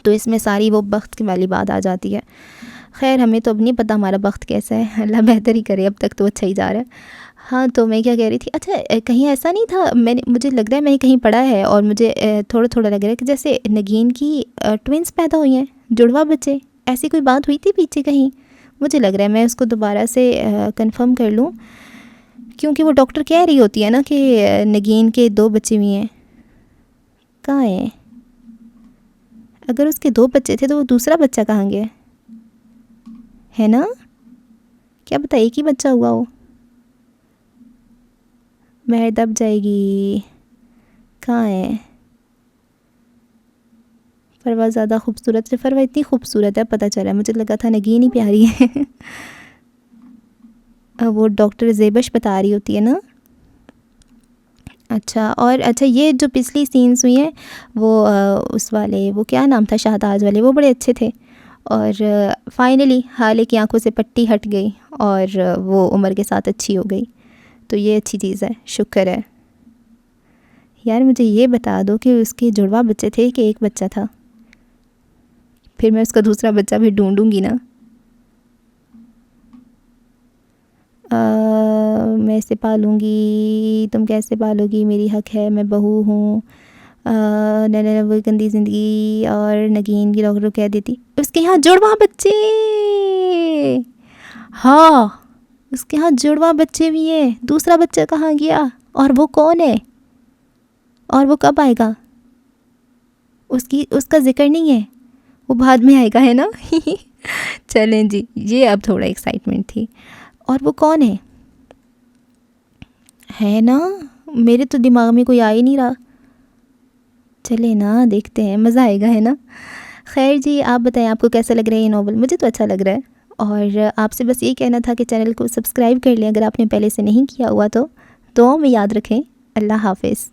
تو اس میں ساری وہ بخت والی بات آ جاتی ہے۔ خیر، ہمیں تو اب نہیں پتہ ہمارا بخت کیسا ہے، اللہ بہتر ہی کرے، اب تک تو اچھا ہی جا رہا ہے۔ ہاں، تو میں کیا کہہ رہی تھی، اچھا کہیں ایسا نہیں تھا، مجھے لگ رہا ہے میں نے کہیں پڑھا ہے، اور مجھے تھوڑا تھوڑا لگ رہا ہے کہ جیسے نگین کی ٹوینس پیدا ہوئی ہیں، جڑواں بچے، ایسی کوئی بات ہوئی تھی پیچھے کہیں؟ مجھے لگ رہا ہے میں اس کو دوبارہ سے کنفرم کر لوں، کیونکہ وہ ڈاکٹر کہہ رہی ہوتی ہے نا کہ نگین کے 2 بچے بھی ہیں۔ کہاں ہیں؟ اگر اس کے 2 بچے تھے تو وہ دوسرا بچہ کہاں گیا ہے نا؟ کیا پتہ ایک ہی بچہ ہوا ہو۔ مہر دب جائے گی، کہاں ہے؟ فروا زیادہ خوبصورت سے، فروا اتنی خوبصورت ہے پتہ چلا، مجھے لگا تھا نگین ہی پیاری ہے۔ وہ ڈاکٹر زیبش بتا رہی ہوتی ہے نا۔ اچھا، اور اچھا یہ جو پچھلی سینز ہوئی ہیں وہ اس والے، وہ کیا نام تھا، شہتاج والے، وہ بڑے اچھے تھے، اور فائنلی حالے کی آنکھوں سے پٹی ہٹ گئی اور وہ عمر کے ساتھ اچھی ہو گئی، تو یہ اچھی چیز ہے، شکر ہے۔ یار مجھے یہ بتا دو کہ اس کے جڑواں بچے تھے کہ ایک بچہ تھا، پھر میں اس کا دوسرا بچہ بھی ڈھونڈوں گی نا۔ میں اسے پالوں گی، تم کیسے پالو گی، میری حق ہے، میں بہو ہوں، وہ گندی زندگی، اور نگین کی ڈاکٹر کہہ دیتی اس کے یہاں جڑواں بچے، ہاں اس کے یہاں جڑواں بچے بھی ہیں، دوسرا بچہ کہاں گیا، اور وہ کون ہے، اور وہ کب آئے گا، اس کا ذکر نہیں ہے، وہ بعد میں آئے گا، ہے نا۔ چلیں جی، یہ اب تھوڑا ایکسائٹمنٹ تھی۔ اور وہ کون ہے نا، میرے تو دماغ میں کوئی آ ہی نہیں رہا، چلے نا دیکھتے ہیں، مزہ آئے گا، ہے نا۔ خیر جی، آپ بتائیں آپ کو کیسا لگ رہا ہے یہ ناول؟ مجھے تو اچھا لگ رہا ہے، اور آپ سے بس یہ کہنا تھا کہ چینل کو سبسکرائب کر لیں اگر آپ نے پہلے سے نہیں کیا ہوا تو دعاؤں میں یاد رکھیں۔ اللہ حافظ۔